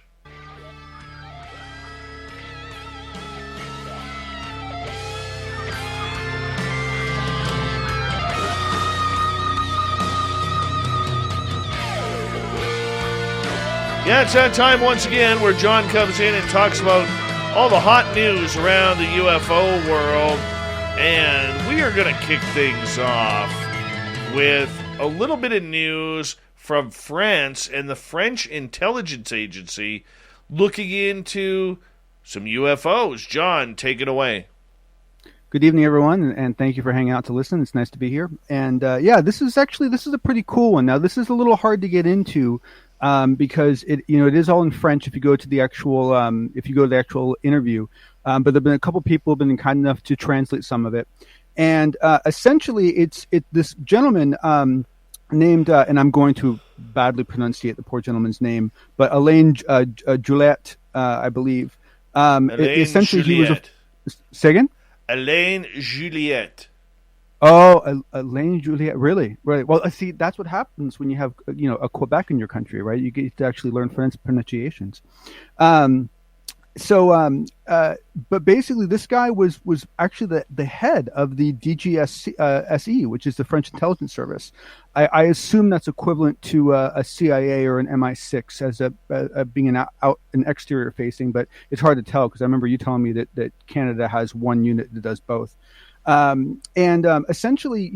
Yeah, it's that time once again where John comes in and talks about all the hot news around the UFO world. And we are going to kick things off with a little bit of news from France and the French intelligence agency looking into some UFOs. John, take it away. Good evening, everyone, and thank you for hanging out to listen. It's nice to be here. And this is a pretty cool one. Now, this is a little hard to get into. Because it is all in French if you go to the actual interview, but there've been a couple people who've been kind enough to translate some of it, and essentially it's this gentleman named and I'm going to badly pronunciate the poor gentleman's name, but Alain Juliet, I believe. Essentially, Juliet. He was say again? Alain Juliet. Oh, Alain Juliet, really? Well, see, that's what happens when you have, a Quebec in your country, right? You get to actually learn French pronunciations. But basically, this guy was actually the head of the DGSE, which is the French intelligence service. I assume that's equivalent to a CIA or an MI6 as a being an exterior facing, but it's hard to tell because I remember you telling me that Canada has one unit that does both. Essentially,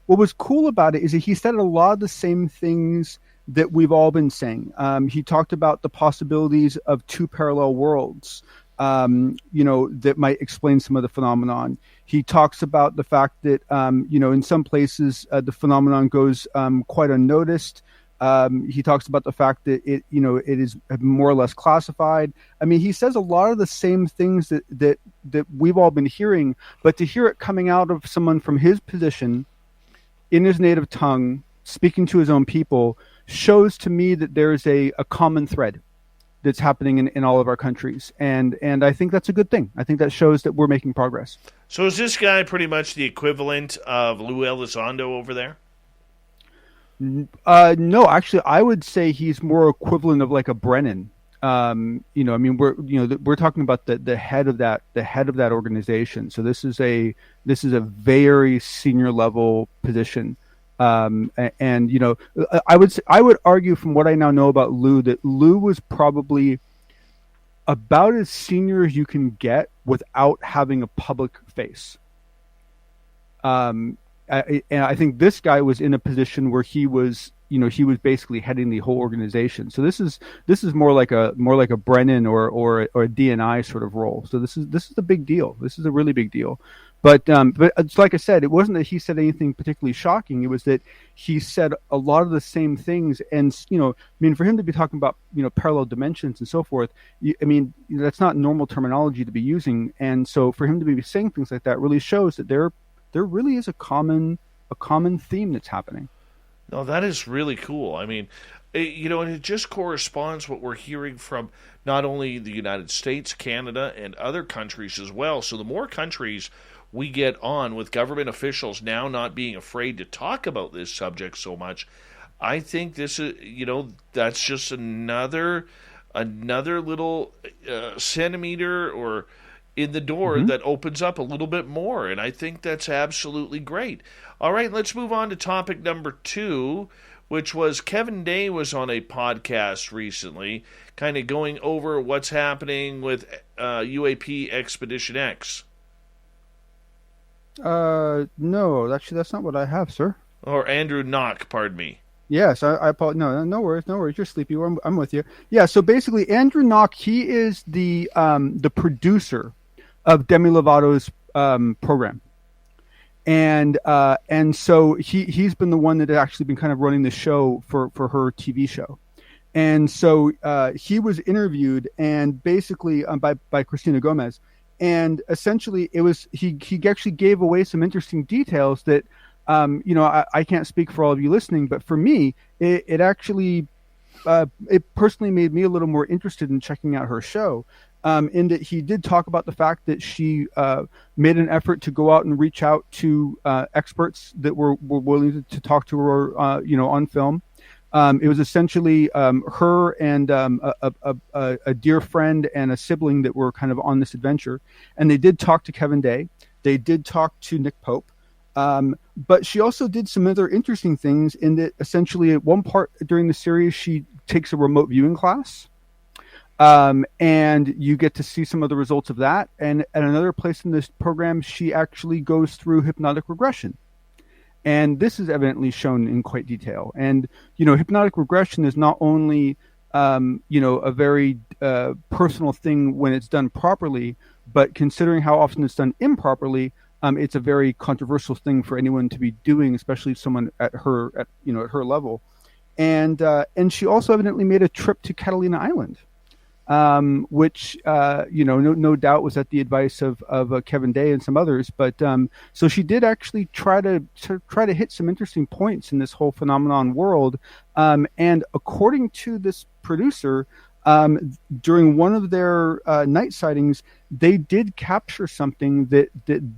what was cool about it is that he said a lot of the same things that we've all been saying. He talked about the possibilities of two parallel worlds, that might explain some of the phenomenon. He talks about the fact that, in some places, the phenomenon goes quite unnoticed. He talks about the fact that it is more or less classified. I mean, he says a lot of the same things that we've all been hearing, but to hear it coming out of someone from his position, in his native tongue, speaking to his own people, shows to me that there is a common thread that's happening in all of our countries. And I think that's a good thing. I think that shows that we're making progress. So is this guy pretty much the equivalent of Lou Elizondo over there? No, actually, I would say he's more equivalent of like a Brennan. We're talking about the head of that organization. So this is a very senior level position. I would argue from what I now know about Lou that Lou was probably about as senior as you can get without having a public face. And I think this guy was in a position where he was, he was basically heading the whole organization. So this is more like a Brennan or a DNI sort of role. So this is a big deal. This is a really big deal. But it's like I said, it wasn't that he said anything particularly shocking. It was that he said a lot of the same things. And, for him to be talking about, parallel dimensions and so forth, that's not normal terminology to be using. And so for him to be saying things like that really shows that there really is a common theme that's happening. No, that is really cool. And it just corresponds what we're hearing from not only the United States, Canada, and other countries as well. So the more countries we get on with government officials now not being afraid to talk about this subject so much, I think this is, that's just another little centimeter or in the door that opens up a little bit more. And I think that's absolutely great. All right, let's move on to topic number 2, which was Kevin Day was on a podcast recently, kind of going over what's happening with UAP Expedition X. No, actually, that's not what I have, sir. Or Andrew Knock, pardon me. Yes, I apologize. No worries. You're sleepy. I'm with you. Yeah. So basically, Andrew Knock, he is the producer of Demi Lovato's program, and so he's been the one that had actually been kind of running the show for her TV show, and so he was interviewed and basically by Christina Gomez. And essentially, it was he actually gave away some interesting details that, I can't speak for all of you listening, but for me, it actually, it personally made me a little more interested in checking out her show. In that he did talk about the fact that she made an effort to go out and reach out to experts that were willing to talk to her, on film. It was essentially her and a dear friend and a sibling that were kind of on this adventure. And they did talk to Kevin Day. They did talk to Nick Pope. But she also did some other interesting things in that essentially at one part during the series, she takes a remote viewing class. And you get to see some of the results of that. And at another place in this program, she actually goes through hypnotic regression. And this is evidently shown in quite detail. And, hypnotic regression is not only, a very personal thing when it's done properly, but considering how often it's done improperly, it's a very controversial thing for anyone to be doing, especially someone at her level. And she also evidently made a trip to Catalina Island, which no doubt was at the advice of Kevin Day and some others. But so she did actually try to hit some interesting points in this whole phenomenon world. And according to this producer, during one of their night sightings, they did capture something that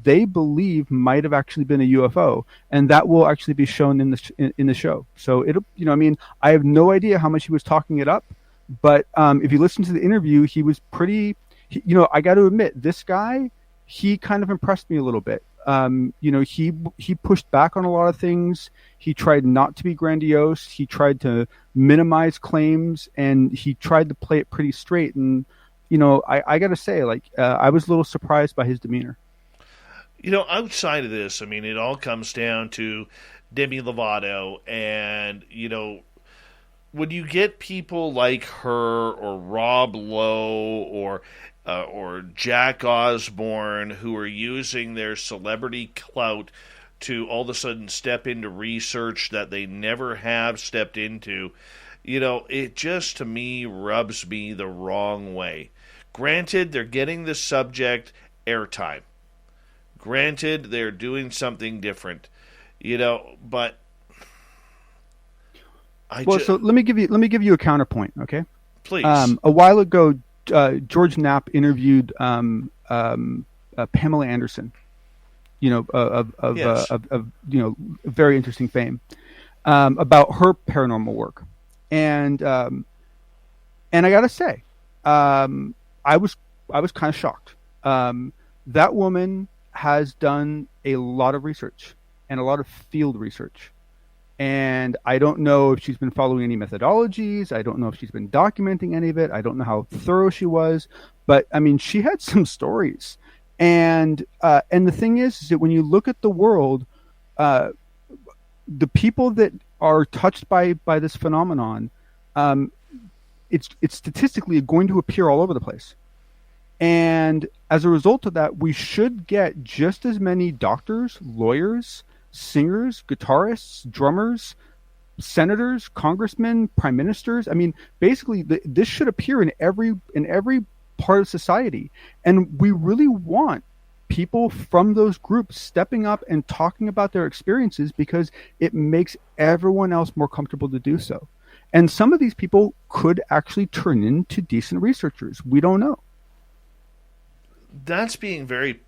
they believe might have actually been a UFO, and that will actually be shown in the show. So it'll, I have no idea how much he was talking it up. But if you listen to the interview, he was pretty, I got to admit, this guy, he kind of impressed me a little bit. He pushed back on a lot of things. He tried not to be grandiose. He tried to minimize claims, and he tried to play it pretty straight. And, I got to say, I was a little surprised by his demeanor. Outside of this, it all comes down to Demi Lovato and, when you get people like her or Rob Lowe or Jack Osborne who are using their celebrity clout to all of a sudden step into research that they never have stepped into, it just to me rubs me the wrong way. Granted, they're getting the subject airtime. Granted, they're doing something different, but so let me give you a counterpoint, okay? Please. A while ago, George Knapp interviewed Pamela Anderson, Yes. of very interesting fame, about her paranormal work, and I gotta say, I was kind of shocked. That woman has done a lot of research and a lot of field research. And I don't know if she's been following any methodologies. I don't know if she's been documenting any of it. I don't know how thorough she was, but she had some stories. And the thing is that when you look at the world, the people that are touched by this phenomenon, it's statistically going to appear all over the place. And as a result of that, we should get just as many doctors, lawyers, singers, guitarists, drummers, senators, congressmen, prime ministers. I mean, basically, this should appear in every part of society. And we really want people from those groups stepping up and talking about their experiences, because it makes everyone else more comfortable to do so. And some of these people could actually turn into decent researchers. We don't know. That's being very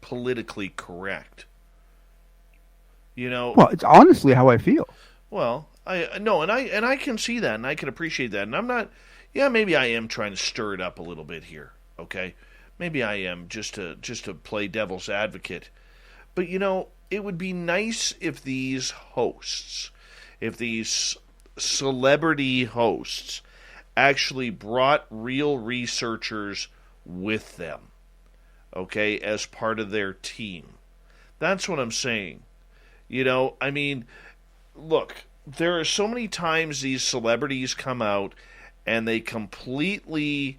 politically correct. Well, it's honestly how I feel. Well, I can see that, and I can appreciate that. And I'm not, maybe I am trying to stir it up a little bit here, okay? Maybe I am, just to play devil's advocate. But, it would be nice if these celebrity hosts actually brought real researchers with them, okay, as part of their team. That's what I'm saying. I mean, look, there are so many times these celebrities come out and they completely,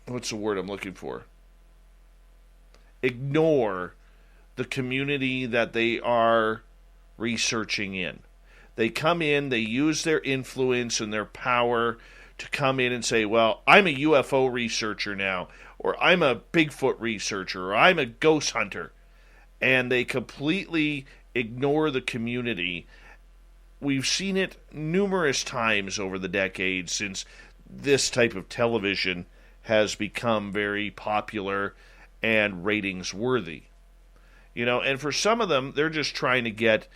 what's the word I'm looking for? Ignore the community that they are researching in. They come in, they use their influence and their power to come in and say, well, I'm a UFO researcher now, or I'm a Bigfoot researcher, or I'm a ghost hunter. And they completely ignore the community. We've seen it numerous times over the decades since this type of television has become very popular and ratings worthy. And for some of them, they're just trying to get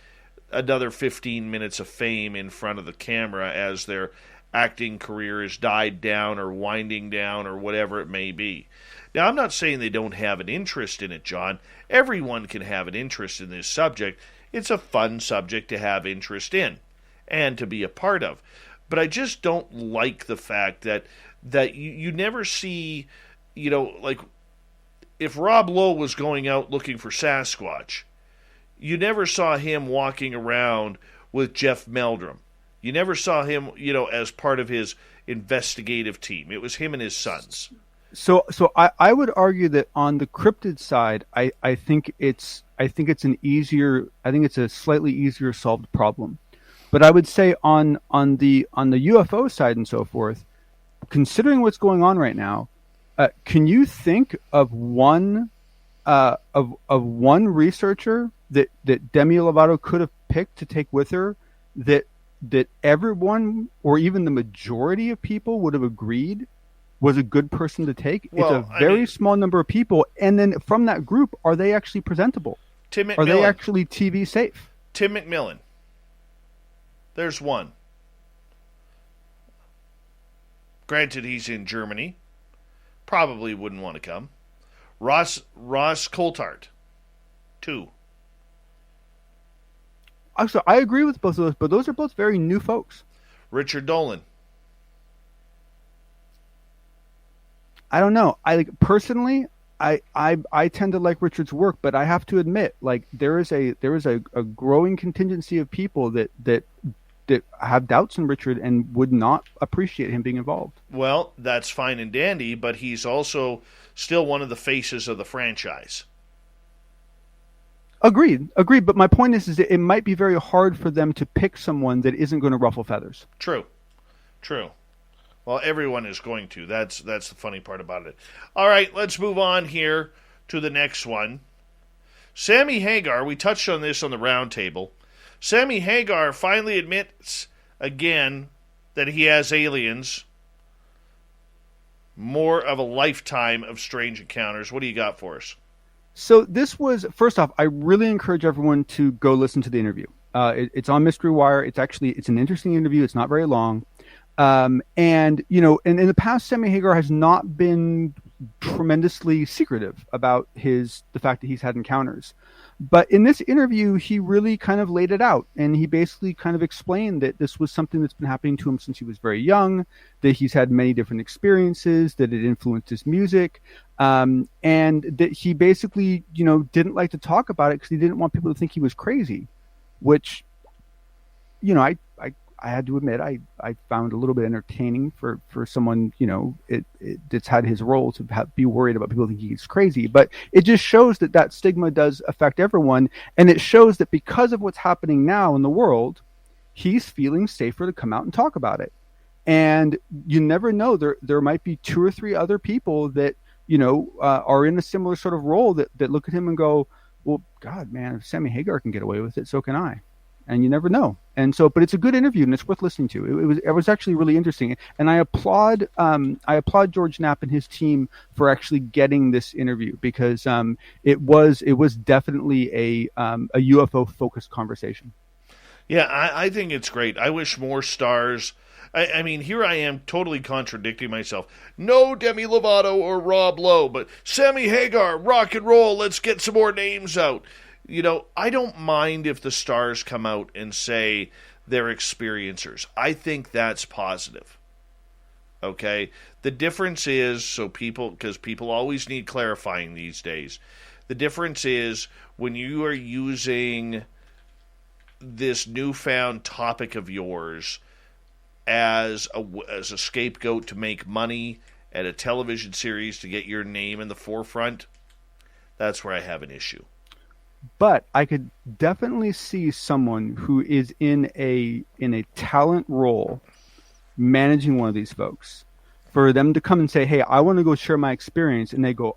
another 15 minutes of fame in front of the camera as their acting career has died down or winding down or whatever it may be. Now, I'm not saying they don't have an interest in it, John. Everyone can have an interest in this subject. It's a fun subject to have interest in and to be a part of. But I just don't like the fact that you never see, like if Rob Lowe was going out looking for Sasquatch, you never saw him walking around with Jeff Meldrum. You never saw him, as part of his investigative team. It was him and his sons. So I would argue that on the cryptid side, I think it's a slightly easier solved problem. But I would say on the UFO side and so forth, considering what's going on right now, can you think of one researcher that Demi Lovato could have picked to take with her that everyone, or even the majority of people, would have agreed was a good person to take? Well, it's a very small number of people, and then from that group, are they actually presentable? Tim McMillan. Are they actually TV safe? Tim McMillan. There's one. Granted, he's in Germany. Probably wouldn't want to come. Ross Coulthart. 2. So I agree with both of those, but those are both very new folks. Richard Dolan. I don't know. Personally, I tend to like Richard's work, but I have to admit, there is a growing contingency of people that have doubts in Richard and would not appreciate him being involved. Well, that's fine and dandy, but he's also still one of the faces of the franchise. Agreed. But my point is that it might be very hard for them to pick someone that isn't going to ruffle feathers. True. Well, everyone is going to. That's the funny part about it. All right, let's move on here to the next one. Sammy Hagar, we touched on this on the roundtable. Sammy Hagar finally admits again that he has aliens. More of a lifetime of strange encounters. What do you got for us? So this was, first off, I really encourage everyone to go listen to the interview. It's on Mystery Wire. It's an interesting interview. It's not very long. And in the past, Sammy Hagar has not been tremendously secretive about the fact that he's had encounters. But in this interview, he really kind of laid it out, and he basically kind of explained that this was something that's been happening to him since he was very young, that he's had many different experiences, that it influenced his music, and that he basically, didn't like to talk about it because he didn't want people to think he was crazy, which you know, I had to admit I found a little bit entertaining for someone, you know, it's had his role to be worried about people thinking he's crazy, but it just shows that stigma does affect everyone, and it shows that because of what's happening now in the world, he's feeling safer to come out and talk about it. And you never know, there might be 2 or 3 other people that, you know, are in a similar sort of role that look at him and go, well, God, man, if Sammy Hagar can get away with it, so can I. And you never know. And so, but it's a good interview and it's worth listening to. It was actually really interesting. And I applaud George Knapp and his team for actually getting this interview, because it was definitely a UFO focused conversation. Yeah, I think it's great. I wish more stars. I mean, here I am totally contradicting myself. No Demi Lovato or Rob Lowe, but Sammy Hagar, rock and roll, let's get some more names out. You know, I don't mind if the stars come out and say they're experiencers. I think that's positive. Okay? The difference is, because people always need clarifying these days. The difference is when you are using this newfound topic of yours as a scapegoat to make money at a television series to get your name in the forefront, that's where I have an issue. But I could definitely see someone who is in a talent role managing one of these folks, for them to come and say, hey, I want to go share my experience, and they go,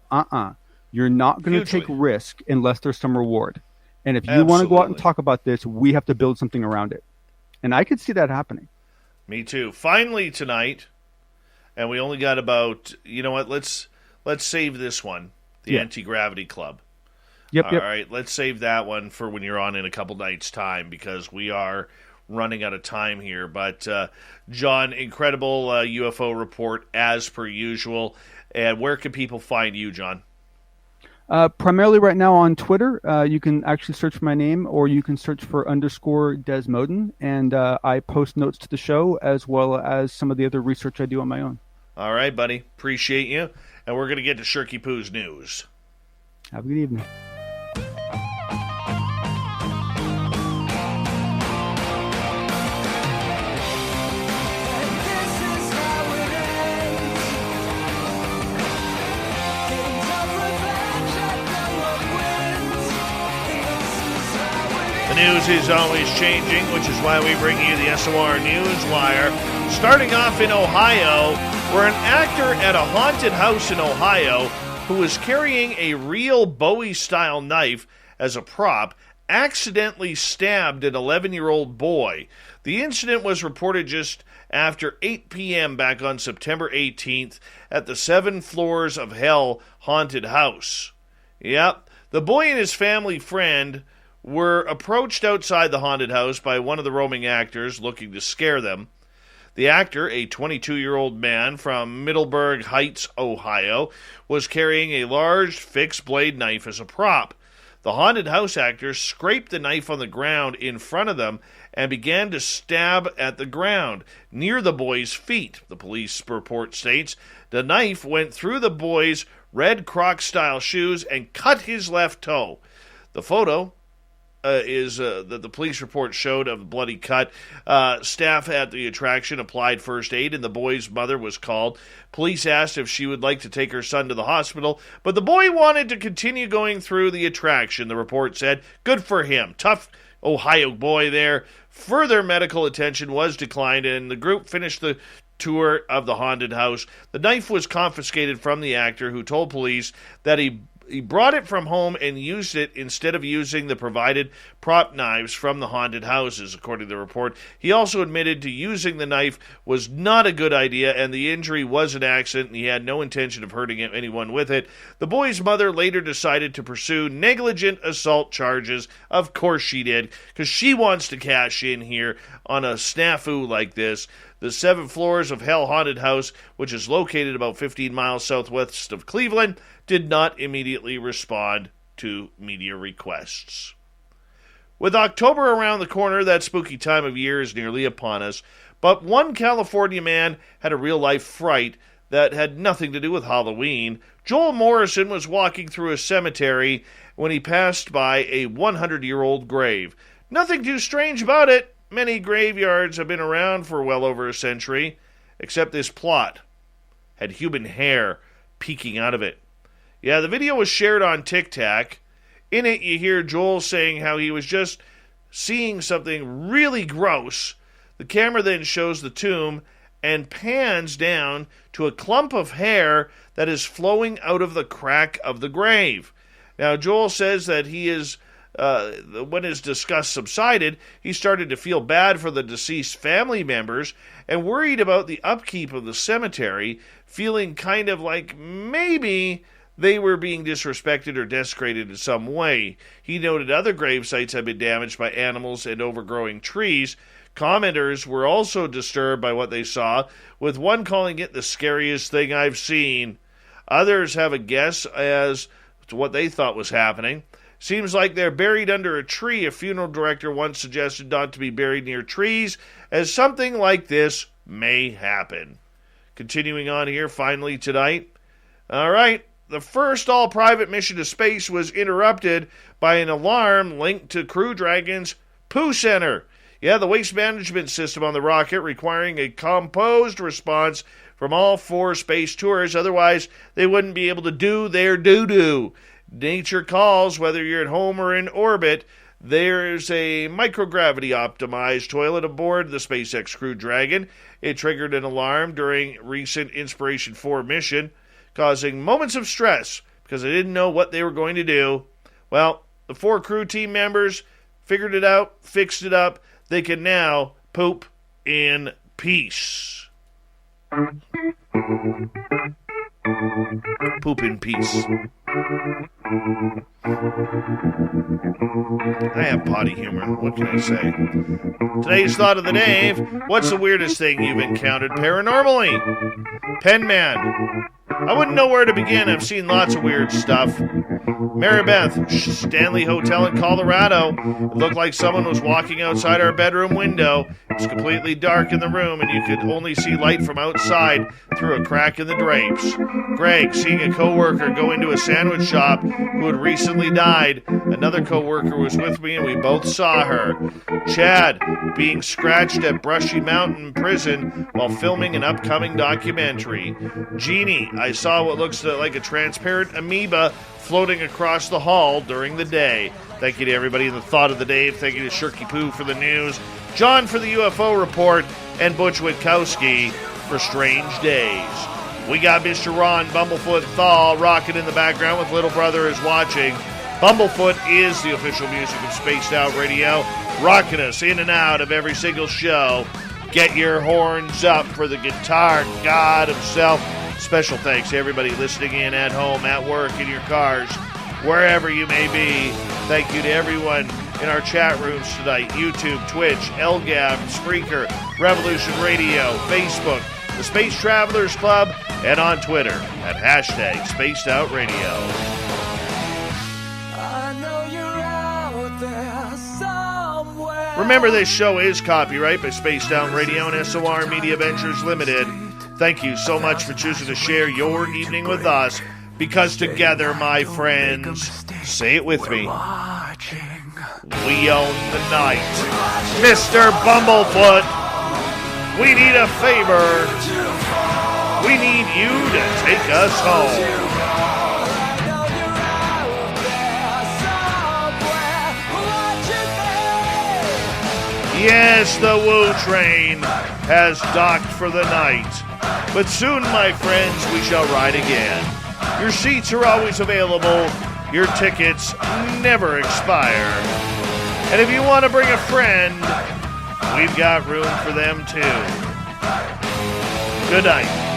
you're not going to take risk unless there's some reward. And if you want to go out and talk about this, we have to build something around it. And I could see that happening. Me too. Finally tonight, and we only got about, you know what, let's save this one, the Anti-Gravity Club. Yep. All right, let's save that one for when you're on in a couple nights' time, because we are running out of time here. But, John, incredible UFO report as per usual. And where can people find you, John? Primarily right now on Twitter. You can actually search for my name, or you can search for _Desmodin, and I post notes to the show as well as some of the other research I do on my own. All right, buddy. Appreciate you. And we're going to get to Shirky Poo's news. Have a good evening. The news is always changing, which is why we bring you the SOR Newswire. Starting off in Ohio, where an actor at a haunted house in Ohio who was carrying a real Bowie-style knife as a prop accidentally stabbed an 11-year-old boy. The incident was reported just after 8 p.m. back on September 18th at the 7 Floors of Hell haunted house. Yep, the boy and his family friend were approached outside the haunted house by one of the roaming actors looking to scare them. The actor, a 22-year-old man from Middleburg Heights, Ohio, was carrying a large fixed-blade knife as a prop. The haunted house actor scraped the knife on the ground in front of them and began to stab at the ground near the boy's feet. The police report states the knife went through the boy's red Croc-style shoes and cut his left toe. The photo is that the police report showed of a bloody cut. Staff at the attraction applied first aid, and the boy's mother was called. Police asked if she would like to take her son to the hospital, but the boy wanted to continue going through the attraction, the report said. Good for him. Tough Ohio boy there. Further medical attention was declined, and the group finished the tour of the haunted house. The knife was confiscated from the actor, who told police that he brought it from home and used it instead of using the provided prop knives from the haunted houses, according to the report. He also admitted to using the knife was not a good idea, and the injury was an accident, and he had no intention of hurting anyone with it. The boy's mother later decided to pursue negligent assault charges. Of course she did, because she wants to cash in here on a snafu like this. The 7 Floors of Hell haunted house, which is located about 15 miles southwest of Cleveland, did not immediately respond to media requests. With October around the corner, that spooky time of year is nearly upon us, but one California man had a real-life fright that had nothing to do with Halloween. Joel Morrison was walking through a cemetery when he passed by a 100-year-old grave. Nothing too strange about it. many graveyards have been around for well over a century, except this plot had human hair peeking out of it. Yeah, the video was shared on TikTok. In it, you hear Joel saying how he was just seeing something really gross. The camera then shows the tomb and pans down to a clump of hair that is flowing out of the crack of the grave. Now, Joel says that when his disgust subsided, he started to feel bad for the deceased family members and worried about the upkeep of the cemetery, feeling kind of like maybe they were being disrespected or desecrated in some way. He noted other grave sites had been damaged by animals and overgrowing trees. Commenters were also disturbed by what they saw, with one calling it the scariest thing I've seen. Others have a guess as to what they thought was happening. Seems like they're buried under a tree. A funeral director once suggested not to be buried near trees, as something like this may happen. Continuing on here, finally tonight. All right. The first all-private mission to space was interrupted by an alarm linked to Crew Dragon's poo center. Yeah, the waste management system on the rocket requiring a composed response from all 4 space tours. Otherwise, they wouldn't be able to do their doo-doo. Nature calls, whether you're at home or in orbit. There's a microgravity-optimized toilet aboard the SpaceX Crew Dragon. It triggered an alarm during recent Inspiration 4 mission, causing moments of stress because they didn't know what they were going to do. Well, the 4 crew team members figured it out, fixed it up. They can now poop in peace. Poop in peace. I have potty humor. What can I say? Today's thought of the day: what's the weirdest thing you've encountered paranormally? Penman. I wouldn't know where to begin. I've seen lots of weird stuff. Marybeth, Stanley Hotel in Colorado. It looked like someone was walking outside our bedroom window. It was completely dark in the room, and you could only see light from outside through a crack in the drapes. Greg, seeing a coworker go into a sandwich shop who had recently died. Another coworker was with me, and we both saw her. Chad, being scratched at Brushy Mountain Prison while filming an upcoming documentary. Jeannie, I saw what looks like a transparent amoeba floating across the hall during the day. Thank you to everybody in the thought of the day. Thank you to Shirky Poo for the news, John for the UFO report, and Butch Witkowski for Strange Days. We got Mr. Ron Bumblefoot Thaw rocking in the background with Little Brother is Watching. Bumblefoot is the official music of Spaced Out Radio, rocking us in and out of every single show. Get your horns up for the guitar god himself. Special thanks to everybody listening in at home, at work, in your cars, wherever you may be. Thank you to everyone in our chat rooms tonight: YouTube, Twitch, LGAB, Spreaker, Revolution Radio, Facebook, the Space Travelers Club, and on Twitter at hashtag Spaced Out Radio. I know you're out there somewhere. Remember, this show is copyright by Spaced Out Radio and SOR Media Ventures Limited. Thank you so much for choosing to share your evening with us, because together, my friends, say it with me, we own the night. Mr. Bumblefoot, we need a favor. We need you to take us home. Yes, the Woo Train has docked for the night. But soon, my friends, we shall ride again. Your seats are always available. Your tickets never expire. And if you want to bring a friend, we've got room for them too. Good night.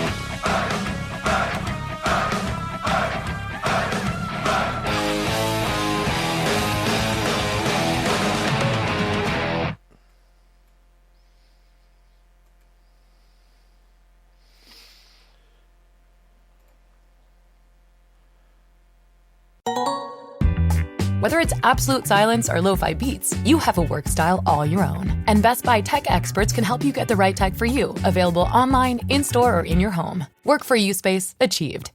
Whether it's absolute silence or lo-fi beats, you have a work style all your own. And Best Buy tech experts can help you get the right tech for you. Available online, in-store, or in your home. Work for you space achieved.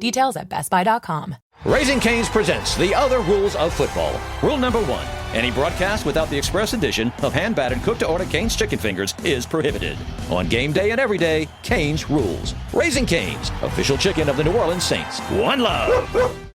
Details at bestbuy.com. Raising Cane's presents The Other Rules of Football. Rule number 1. Any broadcast without the express addition of hand-battered cooked-to-order Cane's chicken fingers is prohibited. On game day and every day, Cane's rules. Raising Cane's, official chicken of the New Orleans Saints. One love.